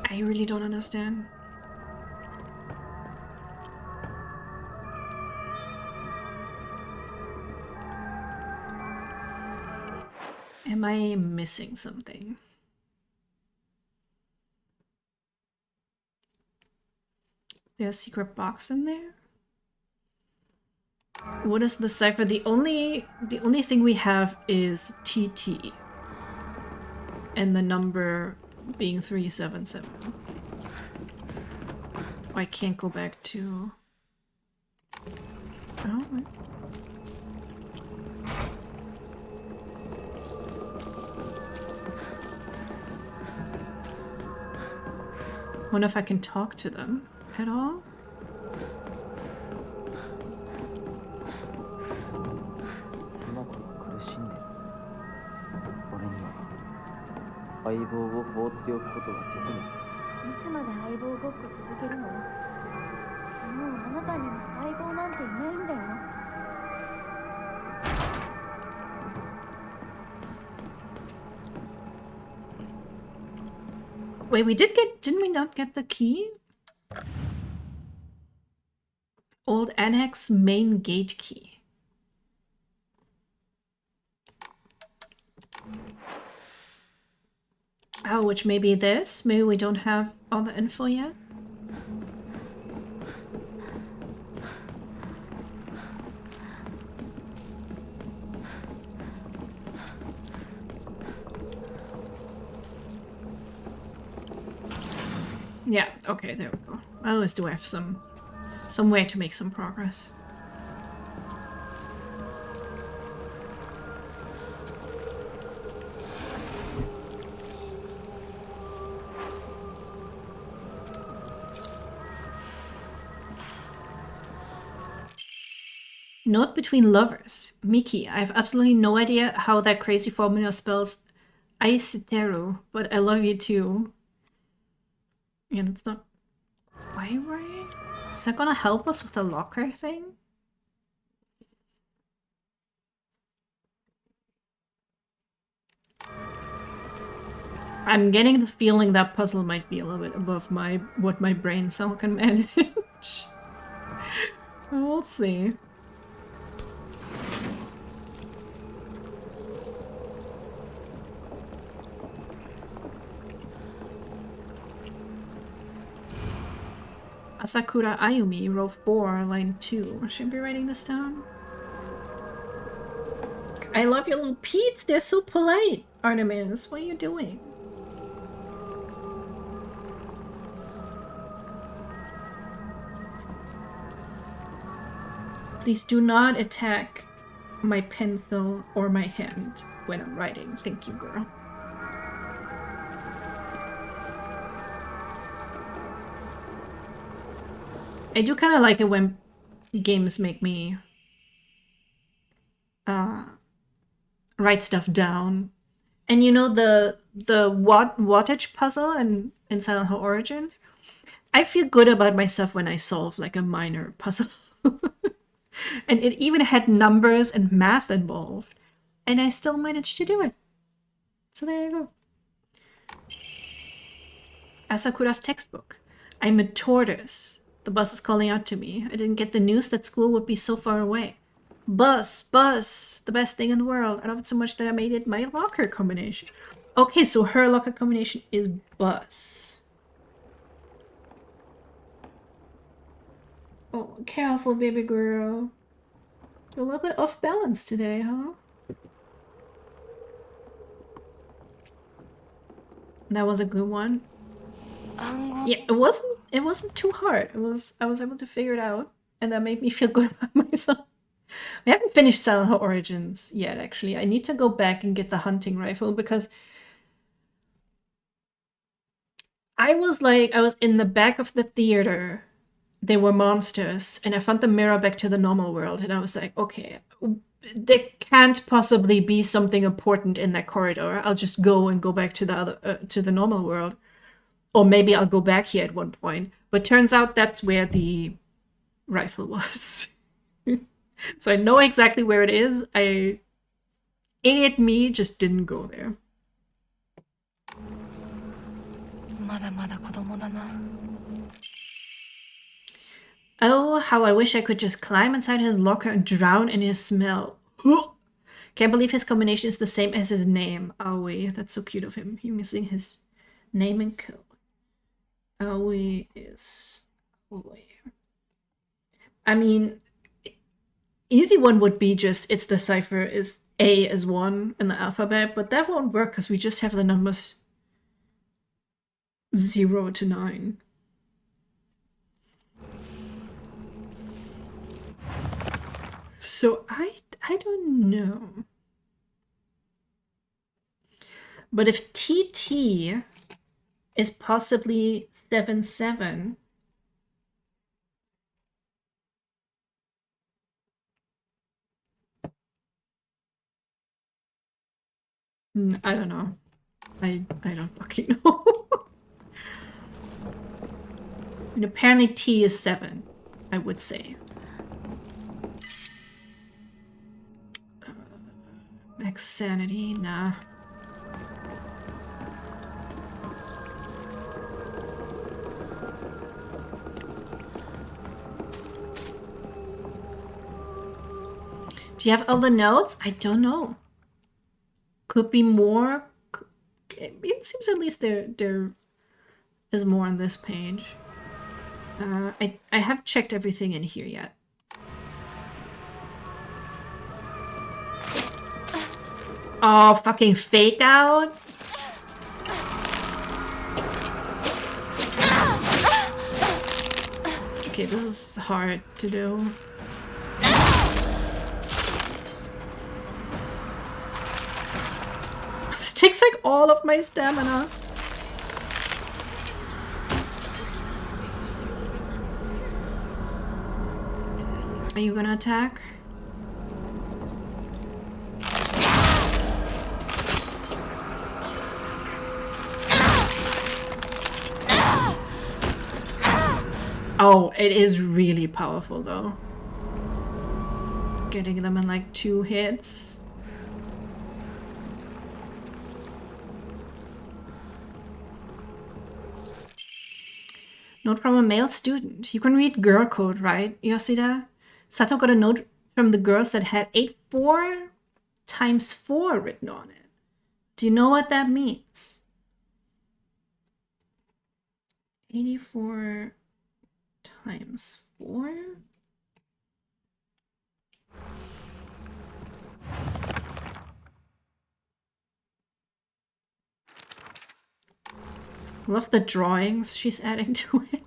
I really don't understand. Am I missing something? Is there a secret box in there? What is the cipher? The only thing we have is TT. And the number being 377. I can't go back to... Oh, wait. Wonder if I can talk to them at all? I 相棒を放っておくことはできない。いつまで相棒ごっこ続けるの？もうあなたには相棒なんていないんだよ。Wait, didn't we not get the key? Old Annex main gate key. Oh, which may be this? Maybe we don't have all the info yet? Yeah, okay, there we go. I always do have some way to make some progress. Note between lovers. Miki, I have absolutely no idea how that crazy formula spells Aisiteru, but I love you too. Yeah, that's not quite right. Is that gonna help us with the locker thing? I'm getting the feeling that puzzle might be a little bit above what my brain cell can manage. We'll see. Asakura Ayumi, row 4, line 2. Should I be writing this down? I love your little Pete's. They're so polite, Artemis. What are you doing? Please do not attack my pencil or my hand when I'm writing. Thank you, girl. I do kind of like it when games make me write stuff down. And you know the wattage puzzle in Silent Hill Origins? I feel good about myself when I solve like a minor puzzle. And it even had numbers and math involved. And I still managed to do it. So there you go. Asakura's textbook. I'm a tortoise. The bus is calling out to me. I didn't get the news that school would be so far away. Bus, bus, the best thing in the world. I love it so much that I made it my locker combination. Okay, so her locker combination is bus. Oh, careful, baby girl. You're a little bit off balance today, huh? That was a good one. Yeah, it wasn't too hard. I was able to figure it out, and that made me feel good about myself. I haven't finished Silent Hill Origins yet, actually. I need to go back and get the hunting rifle because I was in the back of the theater. There were monsters, and I found the mirror back to the normal world, and I was like, okay, there can't possibly be something important in that corridor. I'll just go back to the other to the normal world. Or maybe I'll go back here at one point. But turns out that's where the rifle was. So I know exactly where it is. Idiot me just didn't go there. Oh, how I wish I could just climb inside his locker and drown in his smell. Can't believe his combination is the same as his name. Aoi, that's so cute of him. Using his name and code. Aoi is Aoi. I mean, easy one would be just it's the cipher is A is 1 in the alphabet, but that won't work because we just have the numbers 0 to 9. So I don't know. But if TT is possibly 7-7, I don't know. I don't fucking know. And apparently T is 7, I would say. Max sanity, nah. Do you have all the notes? I don't know. Could be more. It seems at least there is more on this page. I haven't checked everything in here yet. Oh, fucking fake out. Okay, this is hard to do. This takes like all of my stamina. Are you gonna attack? Oh, it is really powerful though. Getting them in like 2 hits. Note from a male student. You can read girl code, right, Yoshida? Sato got a note from the girls that had 84 times 4 written on it. Do you know what that means? 84 times 4. Love the drawings she's adding to it.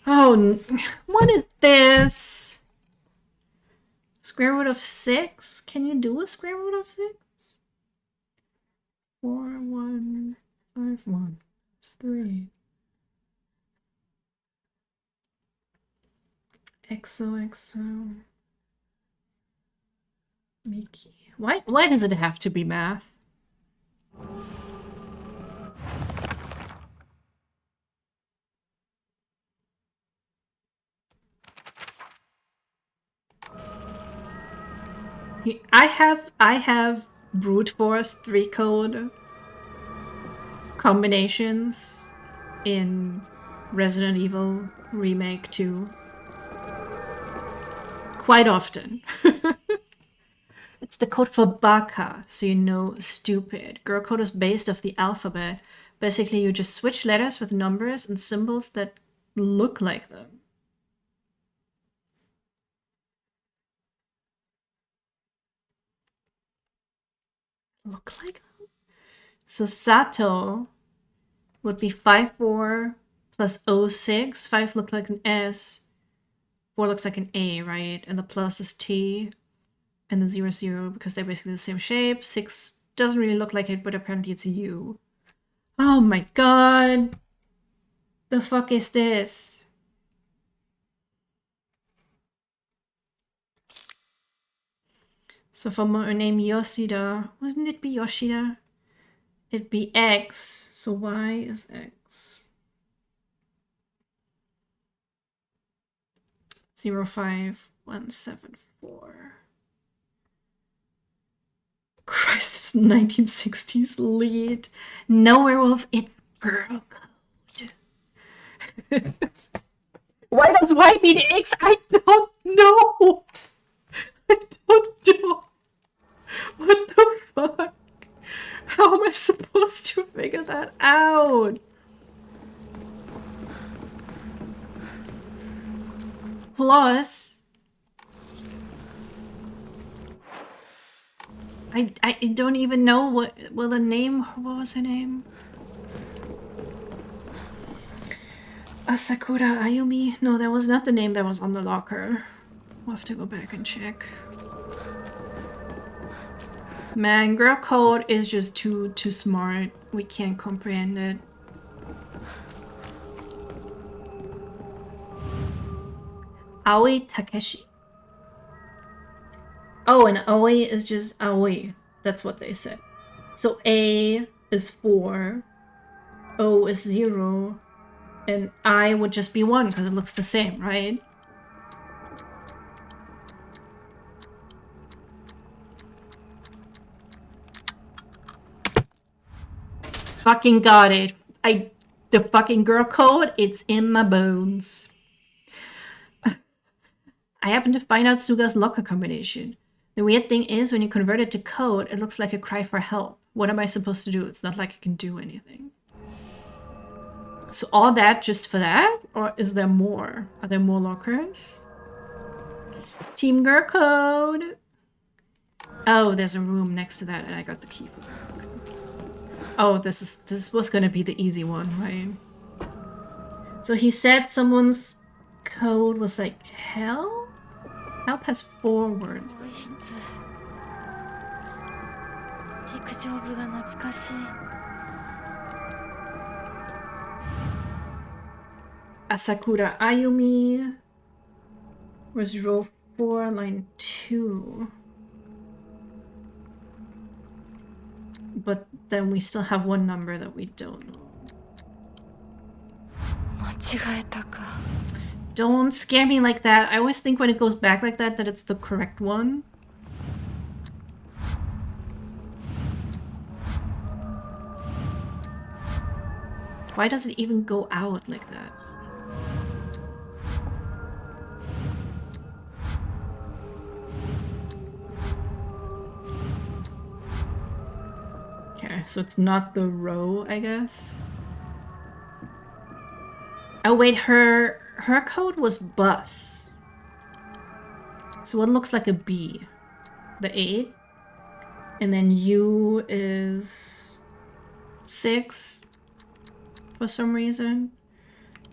Oh, what is this? Square root of 6? Can you do a square root of 6? 4, 1, 5, 1. That's 3. XOXO. Miki. Why does it have to be math? I have brute force 3 code combinations in Resident Evil Remake 2 quite often. It's the code for baka, so you know stupid. Girl code is based off the alphabet. Basically, you just switch letters with numbers and symbols that look like them. Look like them? So Sato would be 5, 4 plus 0, 6. 5 looks like an S. 4 looks like an A, right? And the plus is T. And then 0, 0, because they're basically the same shape. 6 doesn't really look like it, but apparently it's U. Oh my god! The fuck is this? So for my name Yoshida, wouldn't it be Yoshida? It'd be X, so Y is X. 05174. Christ, it's 1960s lead. No werewolf, it's girl code. Why does Y mean X? I don't know. I don't know. What the fuck? How am I supposed to figure that out? Plus, I don't even know what the name. What was her name? Asakura Ayumi? No, that was not the name that was on the locker. We'll have to go back and check. Man, girl code is just too smart. We can't comprehend it. Aoi Takeshi. Oh, and Aoi is just Aoi. That's what they said. So A is 4, O is 0, and I would just be 1 because it looks the same, right? Fucking got it. The fucking girl code, it's in my bones. I happened to find out Suga's locker combination. The weird thing is, when you convert it to code, it looks like a cry for help. What am I supposed to do? It's not like I can do anything. So all that just for that? Or is there more? Are there more lockers? Team girl code. Oh, there's a room next to that, and I got the key for that. Oh, this was gonna be the easy one, right? So he said someone's code was like help? Help has 4 words. Asakura Ayumi was row 4, line 2. But then we still have one number that we don't know. Don't scare me like that. I always think when it goes back like that it's the correct one. Why does it even go out like that? Okay, so it's not the row, I guess. Oh wait, her code was bus. So it looks like a B. The 8. And then U is 6 for some reason.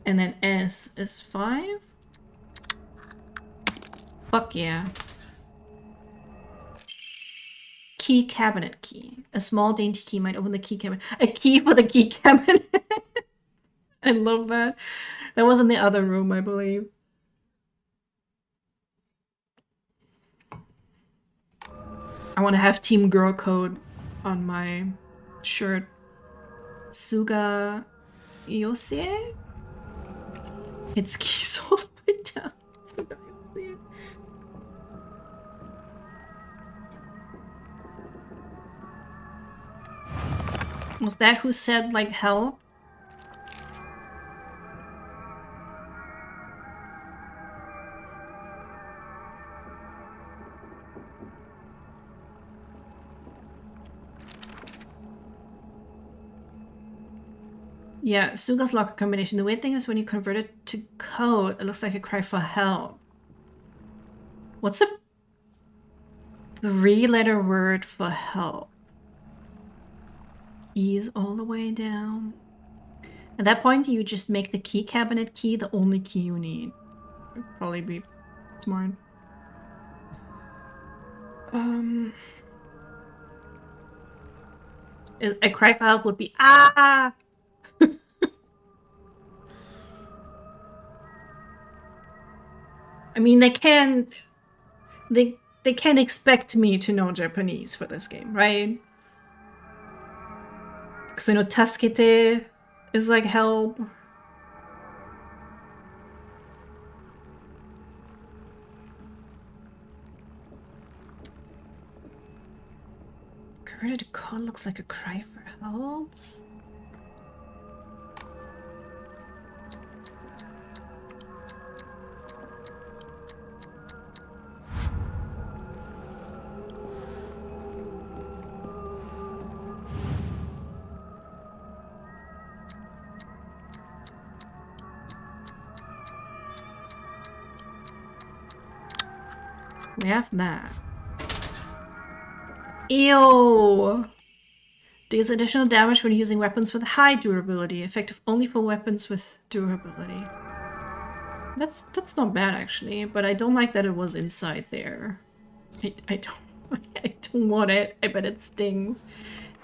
And then S is 5. Fuck yeah. Key cabinet key. A small dainty key might open the key cabinet. A key for the key cabinet. I love that. That was in the other room, I believe. I want to have Team Girl Code on my shirt. Suga Yose? It's keys all the way down. Suga Yose. Was that who said, like, hell? Yeah, Suga's locker combination. The weird thing is when you convert it to code, it looks like a cry for help. What's a 3-letter word for help? Keys all the way down. At that point, you just make the key cabinet key the only key you need. Would probably be smart. A cry for help would be ah. I mean, they can't expect me to know Japanese for this game, right? Because I know tasukete is like help. Converted code looks like a cry for help. We have that. Ew! Deals additional damage when using weapons with high durability, effective only for weapons with durability. That's not bad actually, but I don't like that it was inside there. I don't want it. I bet it stings.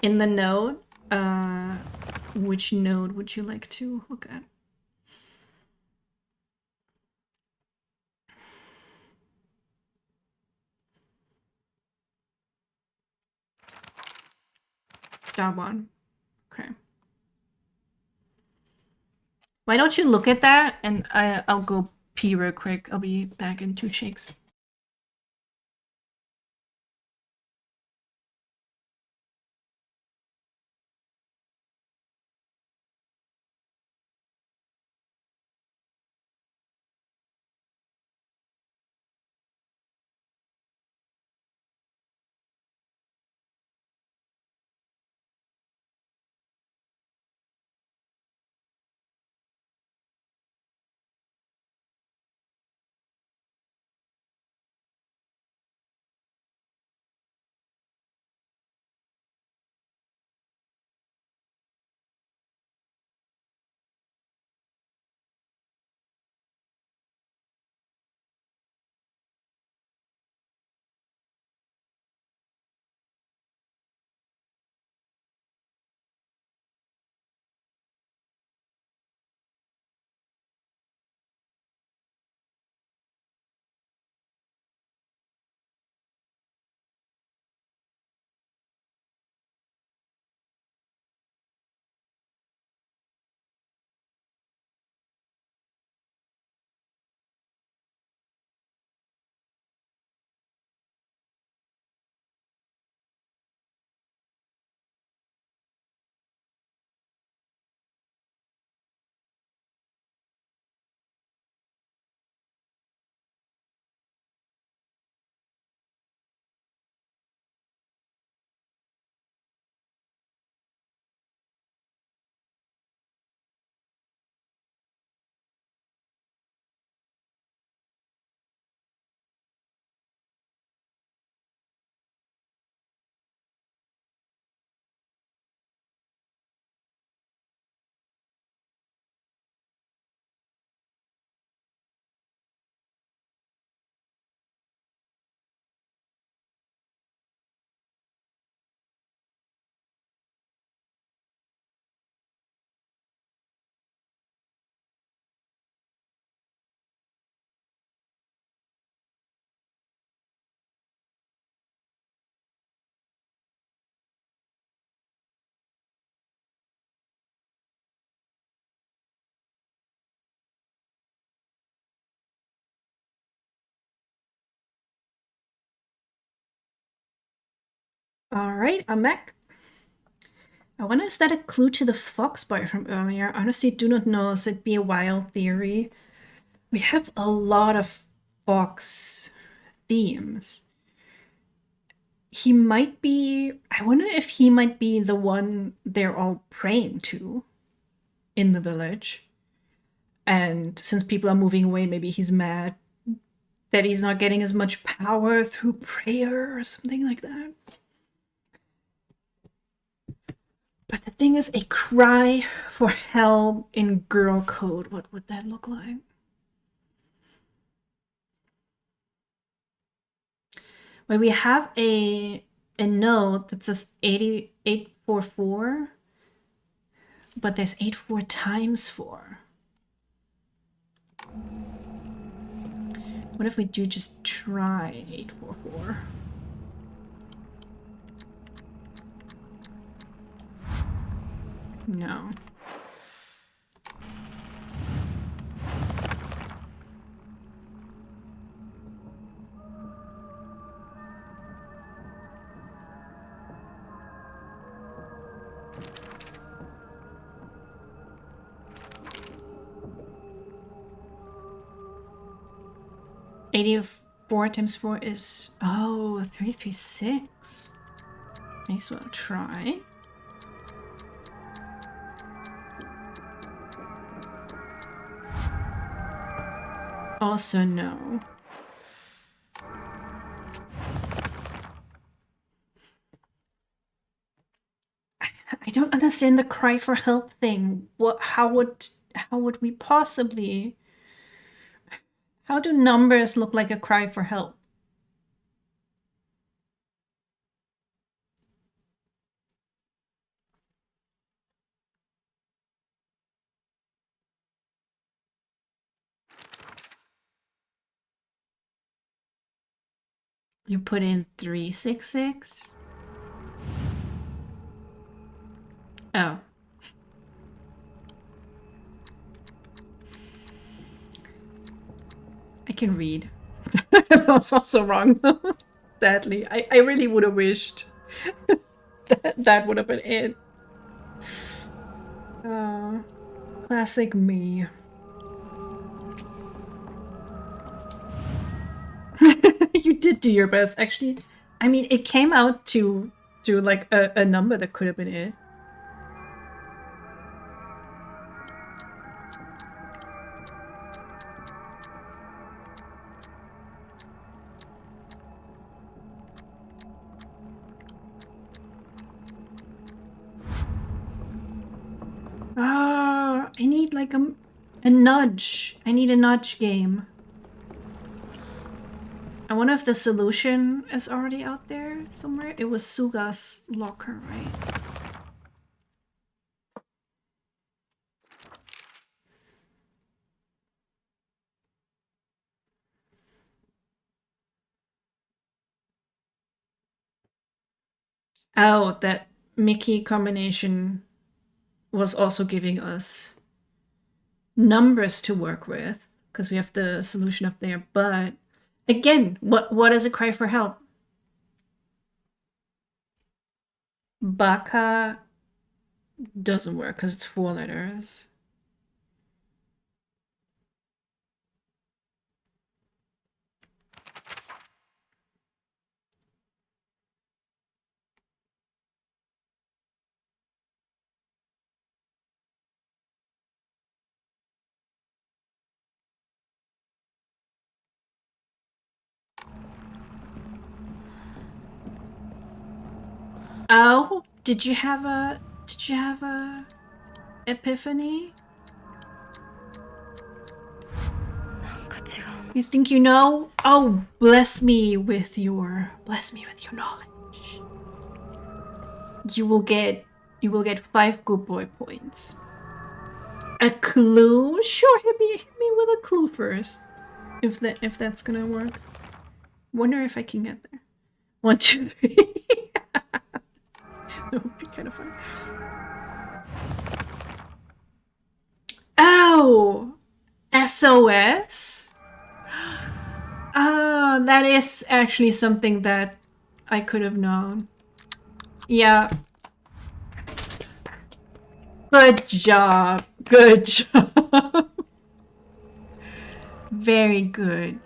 In the note, which node would you like to look at? That one. Okay. Why don't you look at that and I'll go pee real quick. I'll be back in 2 shakes. Alright, I'm back. I wonder, is that a clue to the fox boy from earlier? Honestly, do not know, so it'd be a wild theory. We have a lot of fox themes. He might be... I wonder if he might be the one they're all praying to in the village. And since people are moving away, maybe he's mad that he's not getting as much power through prayer or something like that. But the thing is, a cry for help in girl code, what would that look like? Well, we have a note that says 8844, but there's 84 times 4. What if we do just try 844? No. $84 times 4 is 336. May as well try. Also no. I don't understand the cry for help thing. How would we possibly... How do numbers look like a cry for help? You put in 366? Oh. I can read. That was also wrong. Sadly. I really would have wished that would have been it. Classic me. You did do your best, actually. I mean, it came out to like a number that could have been it. I need like a nudge. I need a nudge game. I wonder if the solution is already out there somewhere. It was Suga's locker, right? Oh, that Mickey combination was also giving us numbers to work with because we have the solution up there. But again, what is a cry for help? Baka doesn't work because it's 4 letters. Oh, did you have a epiphany? You think you know? Oh, bless me with your knowledge. You will get 5 good boy points. A clue? Sure, hit me with a clue first. If that's gonna work. Wonder if I can get there. 1, 2, 3. That would be kind of funny. Oh! SOS? Oh, that is actually something that I could have known. Yeah. Good job. Good job. Very good.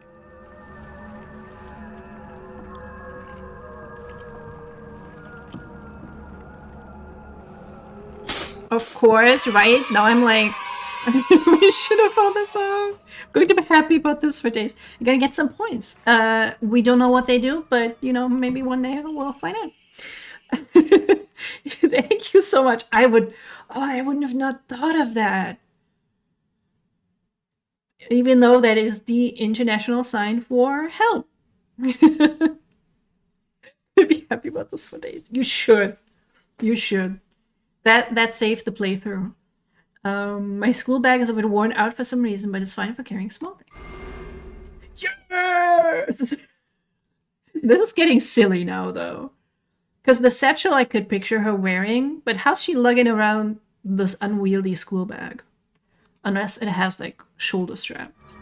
Of course, right? Now I'm like, we should have found this out. I'm going to be happy about this for days. I'm gonna get some points. We don't know what they do, but you know, maybe one day we'll find out. Thank you so much. I wouldn't have not thought of that. Even though that is the international sign for help. I'd be happy about this for days. You should. You should. That saved the playthrough. My school bag is a bit worn out for some reason, but it's fine for carrying small things. Yes! This is getting silly now, though. Because the satchel I could picture her wearing, but how's she lugging around this unwieldy school bag? Unless it has, like, shoulder straps.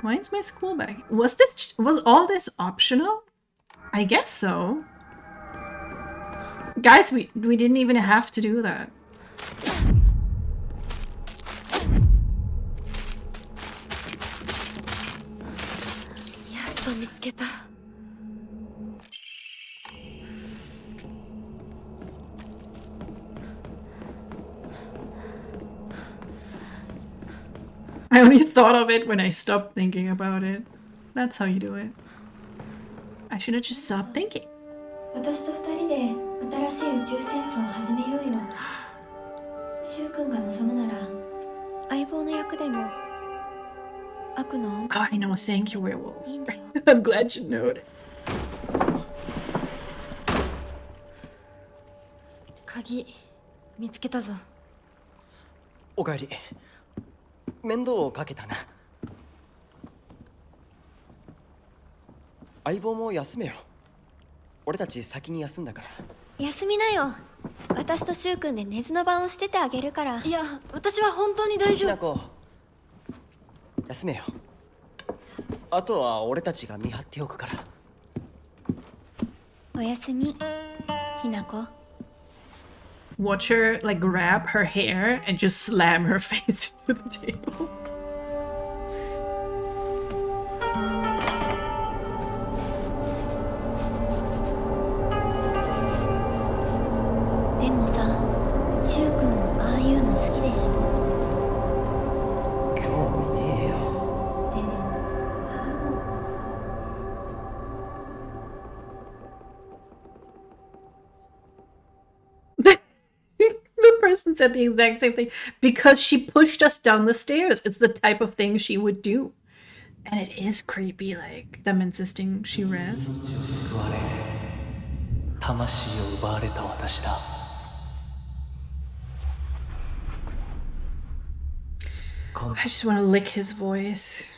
Why is my school bag? Was all this optional? I guess so. Guys, we didn't even have to do that. I only thought of it when I stopped thinking about it. That's how you do it. I should have just stopped thinking. 私と二人で新しい宇宙戦争を始めようよ。柊君が望むなら相棒の役でも悪の Oh, I know. Thank you, werewolf. いいんだよ。I'm glad you know it. 鍵見つけたぞ。おかえり。面倒をかけたな。相棒も休めよ。俺たち先に休んだから。休みなよ。私と柊君で寝ずの番をしててあげるから。いや、私は本当に大丈夫。ひなこ、休めよ。あとは俺たちが見張っておくから。おやすみ、ひなこ。Watch her like grab her hair and just slam her face into the table. Said the exact same thing because she pushed us down the stairs. It's the type of thing she would do. And it is creepy, like them insisting she rest. I just want to lick his voice. "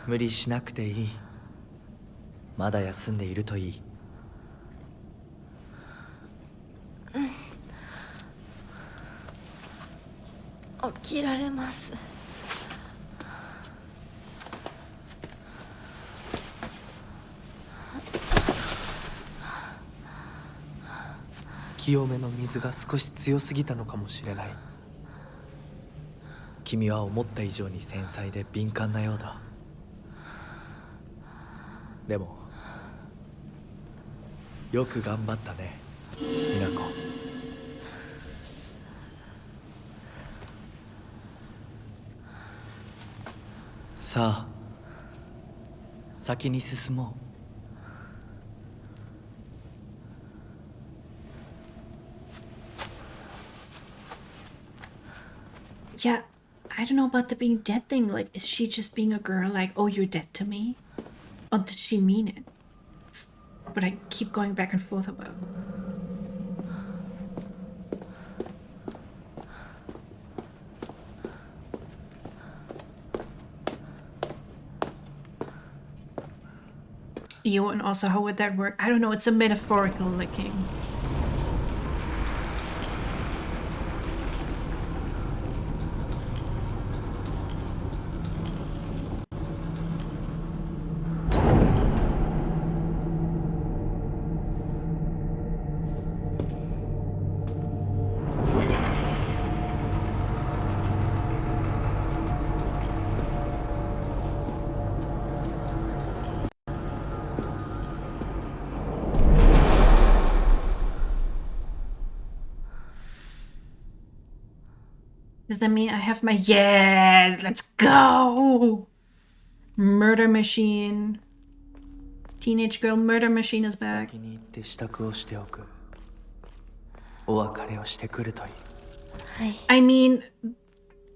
無理しなくていい。まだ休んでいるといい。起きられます。清めの水が少し強すぎたのかもしれない。君は思った以上に繊細で敏感なようだ。でもよく頑張ったね、みなこ。さあ、先に進もう。Yeah, I don't know about the being dead thing. Like, is she just being a girl? Like, oh, you're dead to me? Or did she mean it? It's what I keep going back and forth about. You, and also how would that work? I don't know, it's a metaphorical licking. Does that mean I have my... Yes! Let's go! Murder machine. Teenage girl murder machine is back. 先に行って支度をしておく。お別れをしてくるといい。はい。 I mean,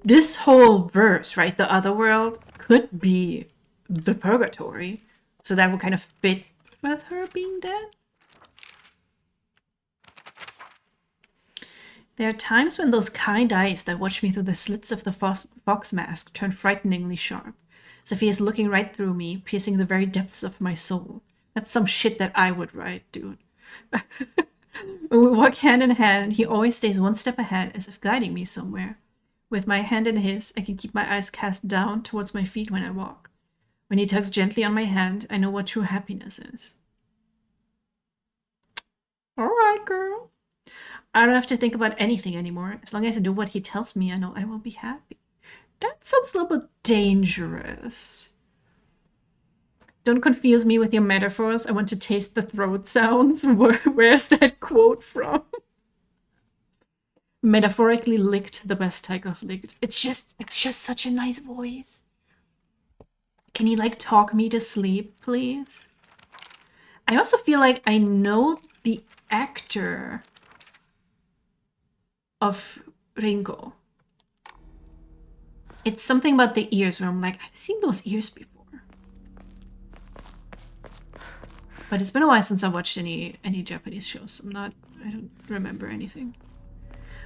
this whole verse, right? The other world could be the purgatory. So that would kind of fit with her being dead. There are times when those kind eyes that watch me through the slits of the fox mask turn frighteningly sharp, as if he is looking right through me, piercing the very depths of my soul. That's some shit that I would write, dude. When we walk hand in hand, he always stays one step ahead, as if guiding me somewhere. With my hand in his, I can keep my eyes cast down towards my feet when I walk. When he tugs gently on my hand, I know what true happiness is. Alright, girl. I don't have to think about anything anymore. As long as I do what he tells me, I know I will be happy. That sounds a little bit dangerous. Don't confuse me with your metaphors. I want to taste the throat sounds. Where's that quote from? Metaphorically licked the best type of licked. It's just such a nice voice. Can he like talk me to sleep, please? I also feel like I know the actor of Ringo. It's something about the ears where I'm like, I've seen those ears before. But it's been a while since I watched any Japanese shows. I don't remember anything.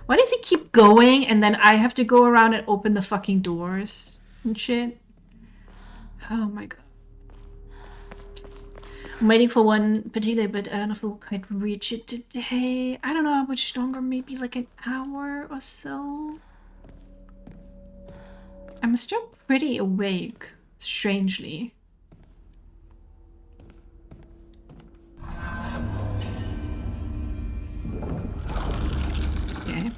Why does he keep going and then I have to go around and open the fucking doors and shit? Oh my god. I'm waiting for one particular, but I don't know if we'll quite reach it today. I don't know how much longer, maybe like an hour or so. I'm still pretty awake, strangely. Okay.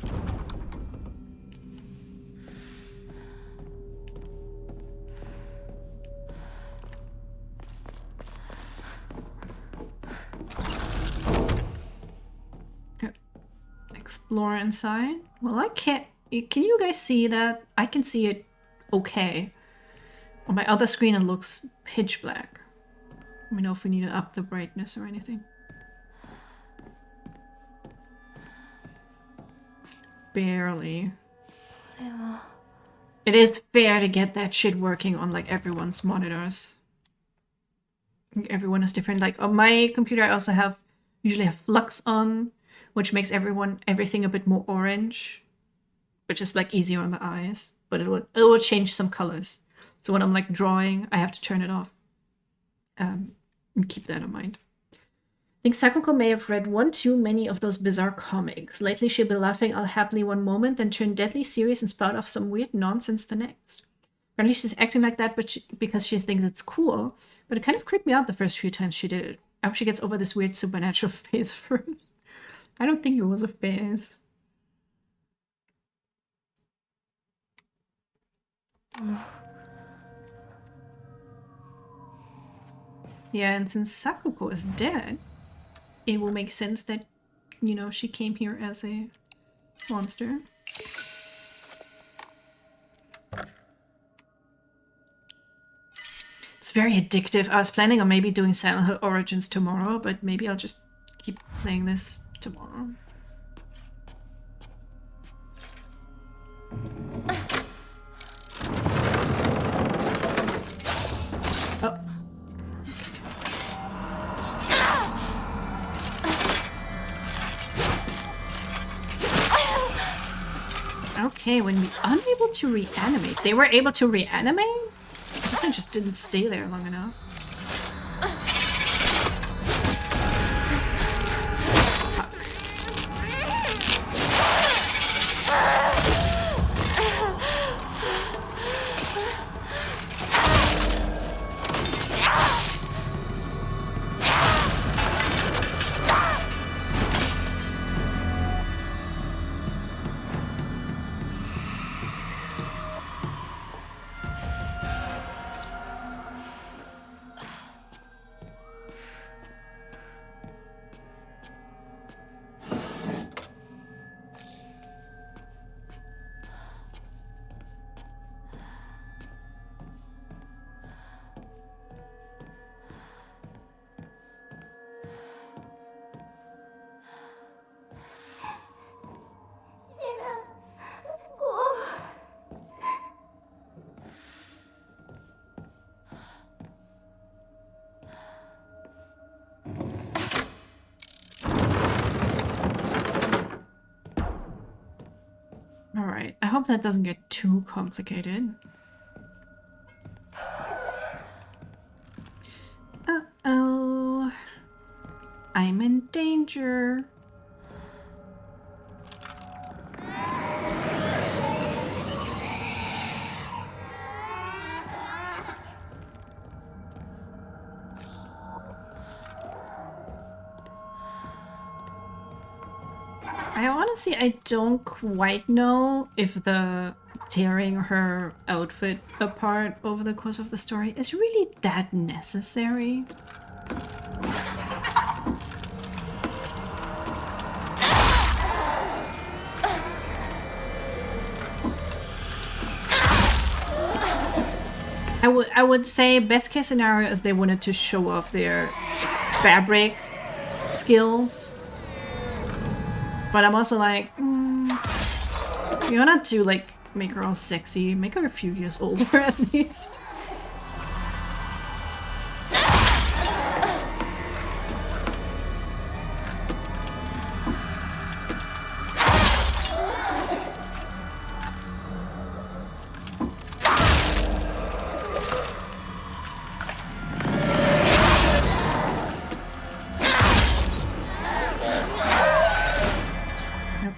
Explore inside. Well, I can't. Can you guys see that? I can see it okay. On my other screen, it looks pitch black. Let me know if we need to up the brightness or anything. Barely. It is fair to get that shit working on like everyone's monitors. Everyone is different. Like on my computer, I also usually have flux on, which makes everything a bit more orange, which is like easier on the eyes, but it will change some colors. So when I'm like drawing, I have to turn it off. And keep that in mind. I think Sakuko may have read one too many of those bizarre comics. Lately she'll be laughing all happily one moment, then turn deadly serious and spout off some weird nonsense the next. Apparently she's acting like that because she thinks it's cool, but it kind of creeped me out the first few times she did it. I hope she gets over this weird supernatural phase first. I don't think it was a phase. Yeah, and since Sakuko is dead, it will make sense that, you know, she came here as a monster. It's very addictive. I was planning on maybe doing Silent Hill Origins tomorrow, but maybe I'll just keep playing this tomorrow. Okay, when we unable to reanimate. They were able to reanimate? I guess I just didn't stay there long enough. Alright, I hope that doesn't get too complicated. Uh-oh. I'm in danger. Honestly, I don't quite know if the tearing her outfit apart over the course of the story is really that necessary. I would say best case scenario is they wanted to show off their fabric skills. But I'm also like, you want to like make her all sexy, make her a few years older at least.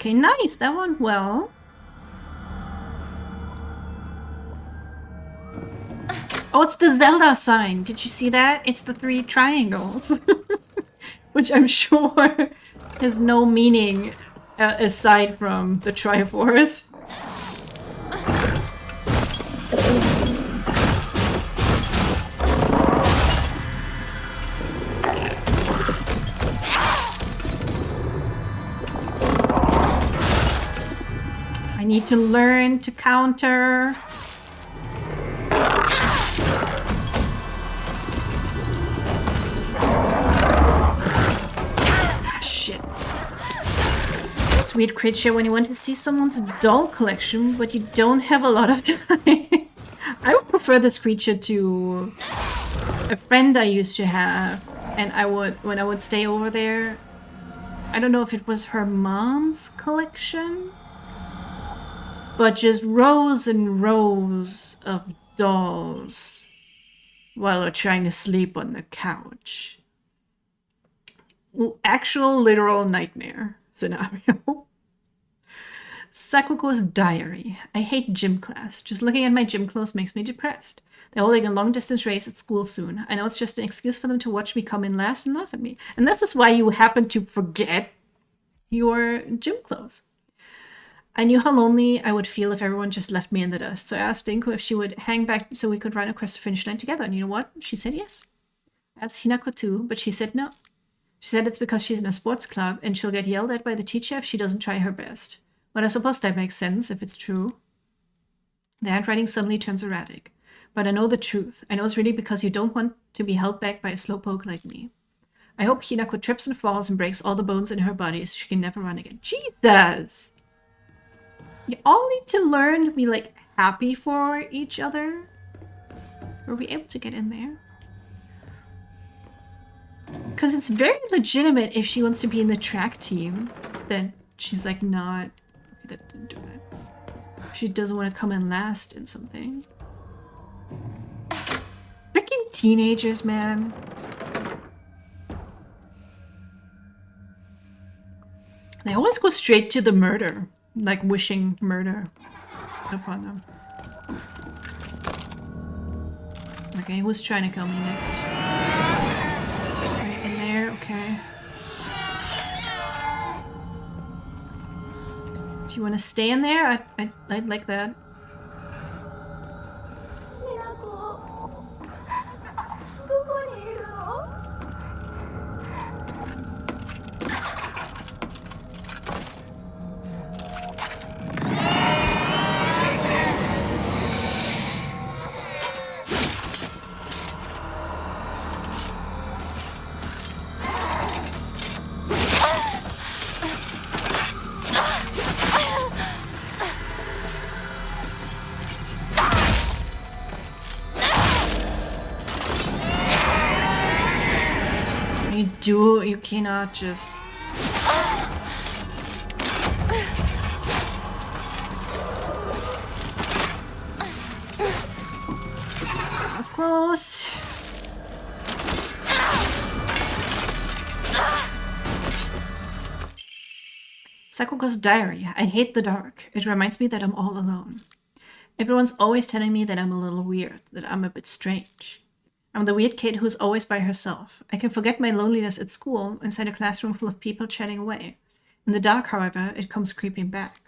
Okay, nice. That went well. Oh, it's the Zelda sign. Did you see that? It's the 3 triangles. Which I'm sure has no meaning aside from the Triforce. I need to learn to counter. Shit. Sweet creature, when you want to see someone's doll collection, but you don't have a lot of time. I would prefer this creature to a friend I used to have, and when I would stay over there, I don't know if it was her mom's collection, but just rows and rows of dolls while we're trying to sleep on the couch. Actual literal nightmare scenario. Sakuko's diary. I hate gym class. Just looking at my gym clothes makes me depressed. They're holding a long distance race at school soon. I know it's just an excuse for them to watch me come in last and laugh at me. And this is why you happen to forget your gym clothes. I knew how lonely I would feel if everyone just left me in the dust. So I asked Dinko if she would hang back so we could run across the finish line together. And you know what? She said yes. I asked Hinako too, but she said no. She said it's because she's in a sports club and she'll get yelled at by the teacher if she doesn't try her best. But I suppose that makes sense if it's true. The handwriting suddenly turns erratic. But I know the truth. I know it's really because you don't want to be held back by a slowpoke like me. I hope Hinako trips and falls and breaks all the bones in her body so she can never run again. Jesus! You all need to learn to be, like, happy for each other. Were we able to get in there? Because it's very legitimate if she wants to be in the track team. Then she's, like, not... Okay, that didn't do that. She doesn't want to come in last in something. Freaking teenagers, man. They always go straight to the murder. Like wishing murder upon them. Okay, who's trying to kill me next? Right in there, okay. Do you want to stay in there? I'd like that. You cannot just... That was close. Sakuga's diary. I hate the dark. It reminds me that I'm all alone. Everyone's always telling me that I'm a little weird, that I'm a bit strange. I'm the weird kid who's always by herself. I can forget my loneliness at school inside a classroom full of people chatting away. In the dark, however, it comes creeping back.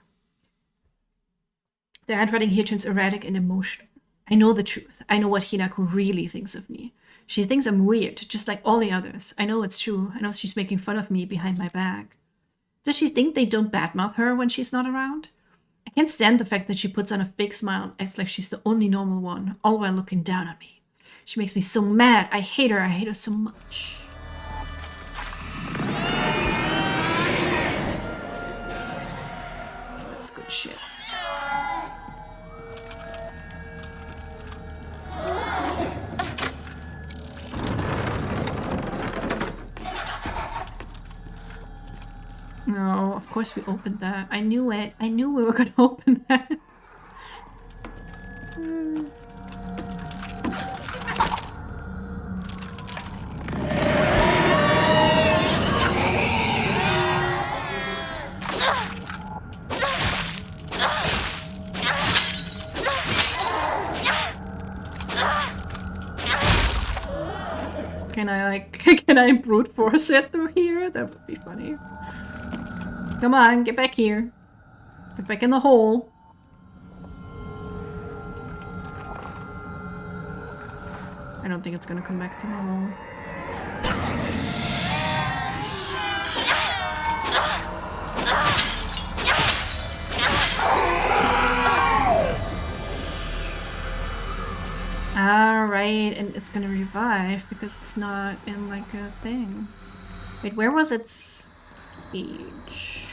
The handwriting here turns erratic and emotional. I know the truth. I know what Hinako really thinks of me. She thinks I'm weird, just like all the others. I know it's true. I know she's making fun of me behind my back. Does she think they don't badmouth her when she's not around? I can't stand the fact that she puts on a fake smile and acts like she's the only normal one, all while looking down on me. She makes me so mad. I hate her. I hate her so much. That's good shit. No, of course we opened that. I knew it. I knew we were going to open that. Can I brute force it through here? That would be funny. Come on, get back here. Get back in the hole. I don't think it's gonna come back to the hole. Alright, and it's gonna revive because it's not in like a thing. Wait, where was its age?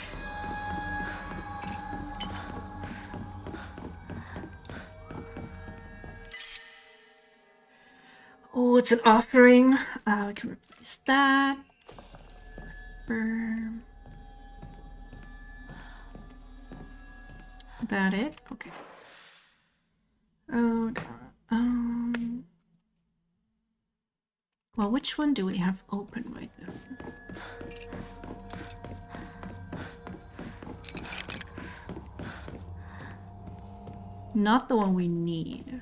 Oh, it's an offering. We can replace that. Burn. That it? Okay. Oh, God. Well, which one do we have open right now? Not the one we need.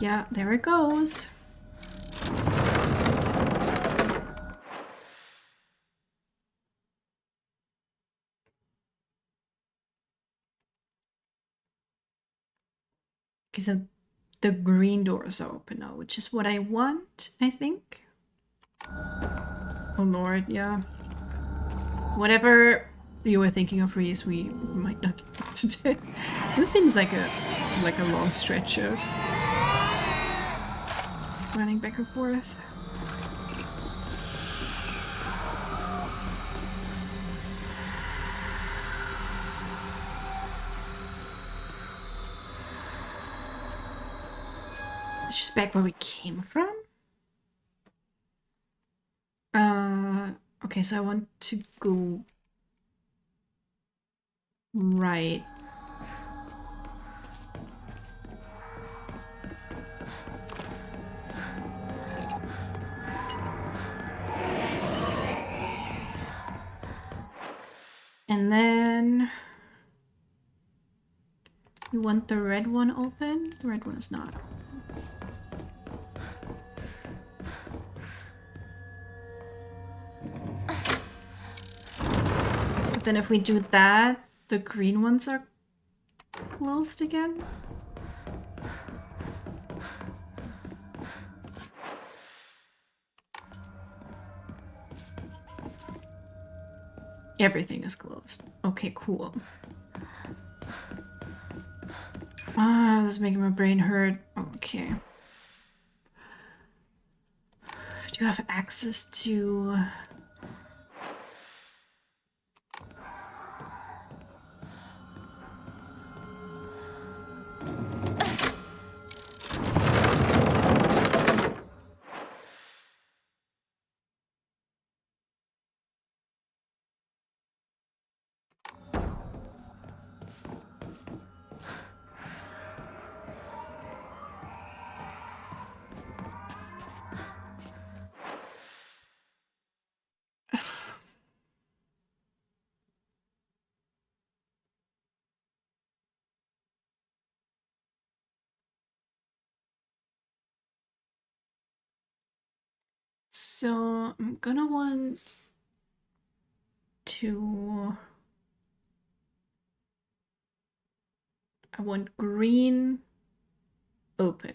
Yeah, there it goes. Because the green doors are open now, which is what I want, I think. Oh lord, yeah. Whatever you were thinking of, Reese, we might not get today. This seems like a long stretch of running back and forth. It's just back where we came from? Okay, so I want to go right. And then you want the red one open? The red one is not. But then if we do that, the green ones are closed again. Everything is closed. Okay, cool. Ah, this is making my brain hurt. Okay. Do you have access to... So I'm gonna want to... I want green open.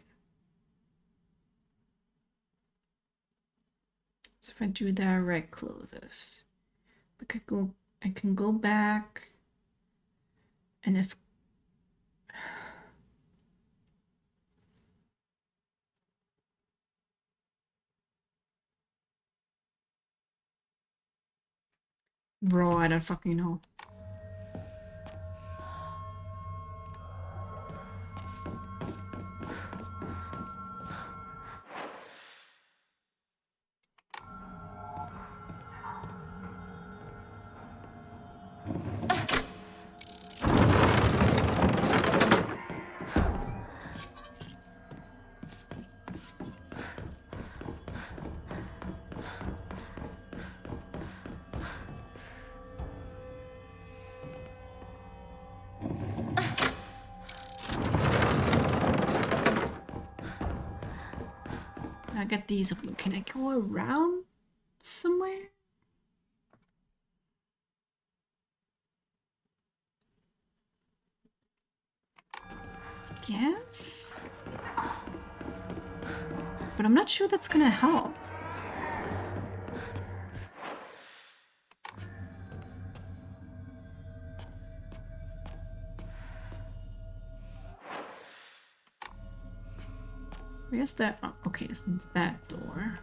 So if I do that, red closes. I can go back, and if bro, I don't fucking know. I got these. Can I go around somewhere? Yes. But I'm not sure that's gonna help. Where's that? Oh, okay, it's that door.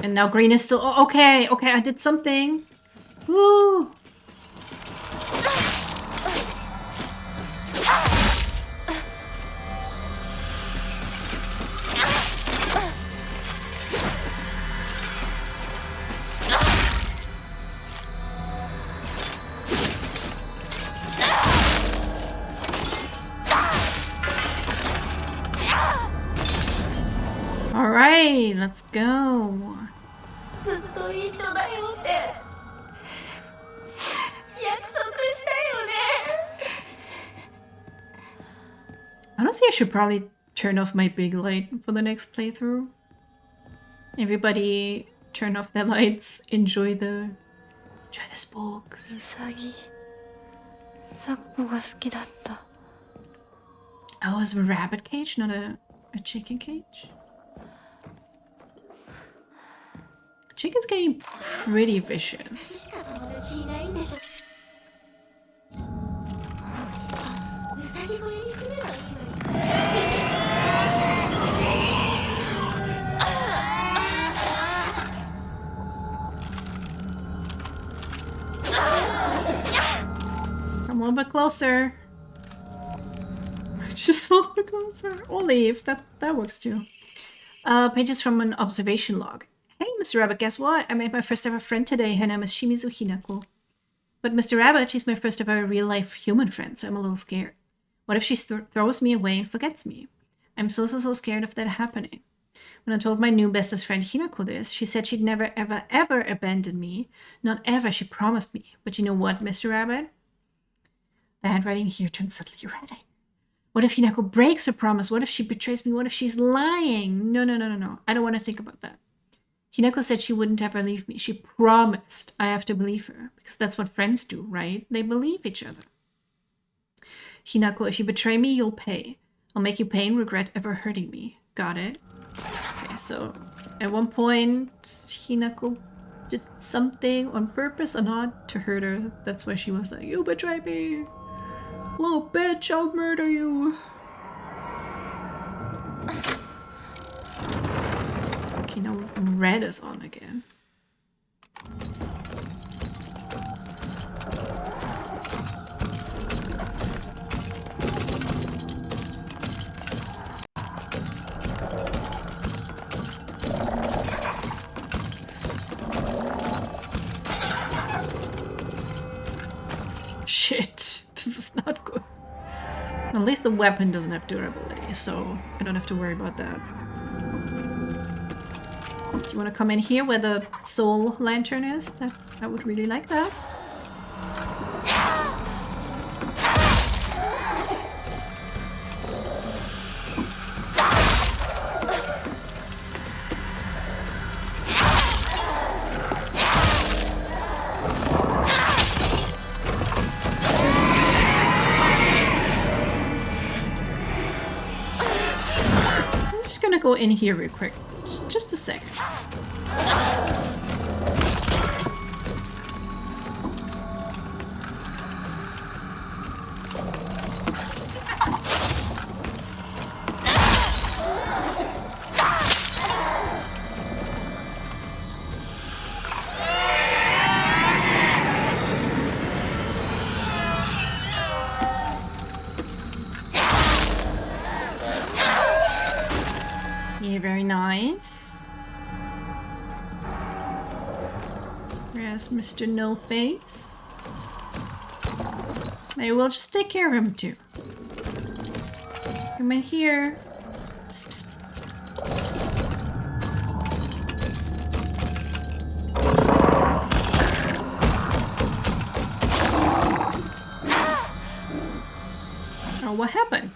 And now green is still... Oh, okay, okay, I did something. Woo! Alright, let's go. Honestly, I should probably turn off my big light for the next playthrough. Everybody turn off their lights, enjoy the spooks. ウサギサクコが好きだった Oh, it's a rabbit cage, not a chicken cage? Chicken's getting pretty vicious. little bit closer. Just a little bit closer. Or leave. That works too. Pages from an observation log. Hey, Mr. Rabbit, guess what? I made my first ever friend today. Her name is Shimizu Hinako. But Mr. Rabbit, she's my first ever real-life human friend, so I'm a little scared. What if she throws me away and forgets me? I'm so scared of that happening. When I told my new bestest friend Hinako this, she said she'd never, ever, ever abandon me. Not ever, she promised me. But you know what, Mr. Rabbit? The handwriting here turned suddenly erratic. What if Hinako breaks her promise? What if she betrays me? What if she's lying? No. I don't want to think about that. Hinako said she wouldn't ever leave me. She promised. I have to believe her. Because that's what friends do, right? They believe each other. Hinako, if you betray me, you'll pay. I'll make you pay and regret ever hurting me. Got it? Okay, so at one point, Hinako did something on purpose or not to hurt her. That's why she was like, you betray me. Little bitch, I'll murder you. Okay, now red is on again. Shit, this is not good. At least the weapon doesn't have durability, so I don't have to worry about that. Do you want to come in here where the soul lantern is? I would really like that. Go in here real quick. Just a sec. Very nice. Where's Mr. No Face? Maybe we'll just take care of him too. Come in here. Psst, psst, psst, psst. Oh, what happened?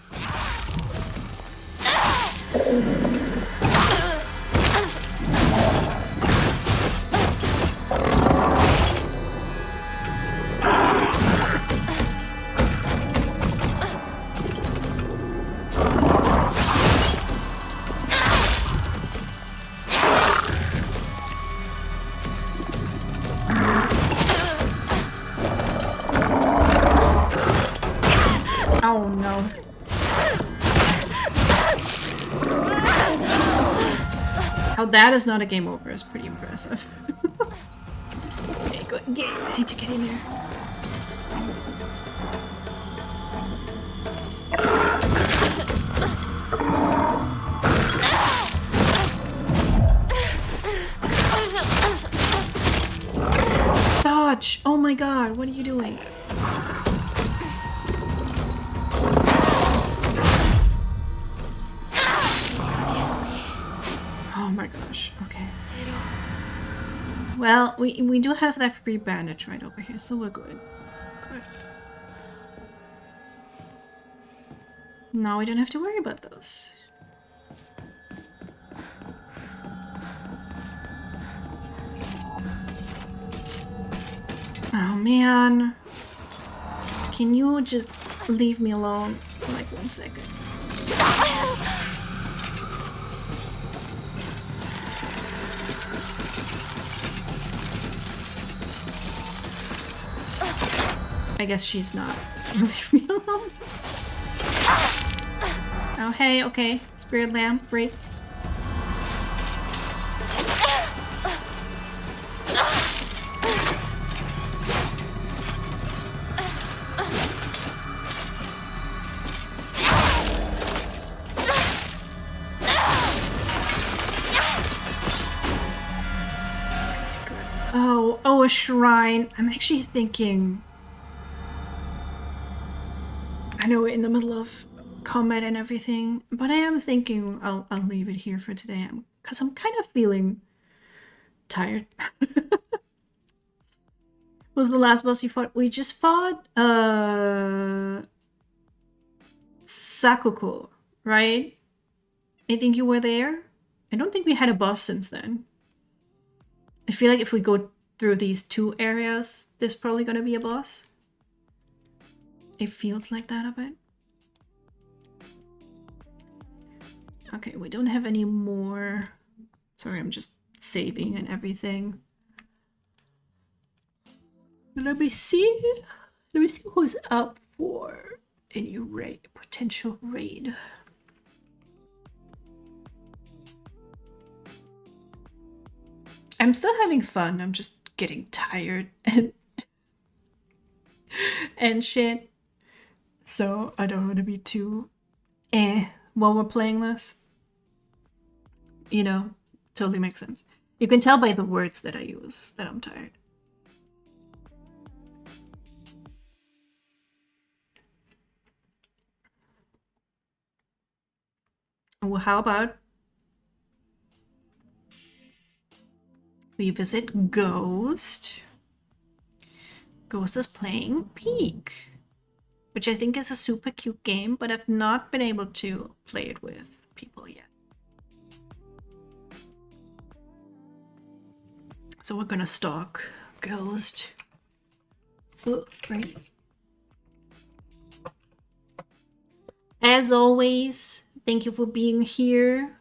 Oh no. How that is not a game over is pretty impressive. Okay, go get ready to get in there. Dodge! Oh my god, what are you doing? Oh my gosh, okay. Well, we do have that free bandage right over here, so we're good. Good. Now we don't have to worry about those. Oh man. Can you just leave me alone for like 1 second? I guess she's not. Leave me alone. Oh hey, okay. Spirit lamb, break. Oh, a shrine. I'm actually thinking. I know we're in the middle of combat and everything, but I am thinking I'll leave it here for today because I'm kind of feeling tired. What was the last boss you fought? We just fought Sakuko, right? I think you were there. I don't think we had a boss since then. I feel like if we go through these 2 areas, there's probably gonna be a boss. It feels like that a bit. Okay, we don't have any more. Sorry, I'm just saving and everything. Let me see. Let me see who's up for any raid, potential raid. I'm still having fun. I'm just getting tired and shit. So I don't want to be too while we're playing this. You know, totally makes sense. You can tell by the words that I use that I'm tired. Well, how about we visit Ghost? Ghost is playing Peak, which I think is a super cute game, but I've not been able to play it with people yet. So we're gonna stalk Ghost. Oh, right. As always, thank you for being here.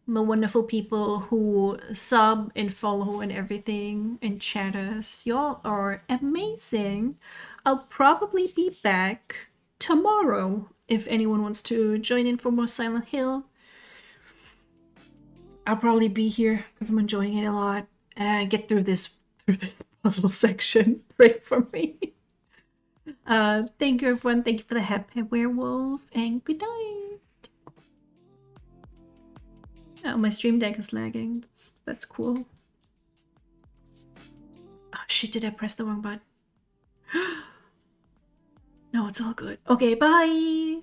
The wonderful people who sub and follow and everything and chat us. Y'all are amazing. I'll probably be back tomorrow if anyone wants to join in for more Silent Hill. I'll probably be here because I'm enjoying it a lot. Get through this puzzle section. Pray for me. Thank you everyone. Thank you for the happy werewolf and good night. Oh, my stream deck is lagging. That's cool. Oh shit, did I press the wrong button? No, it's all good. Okay, bye.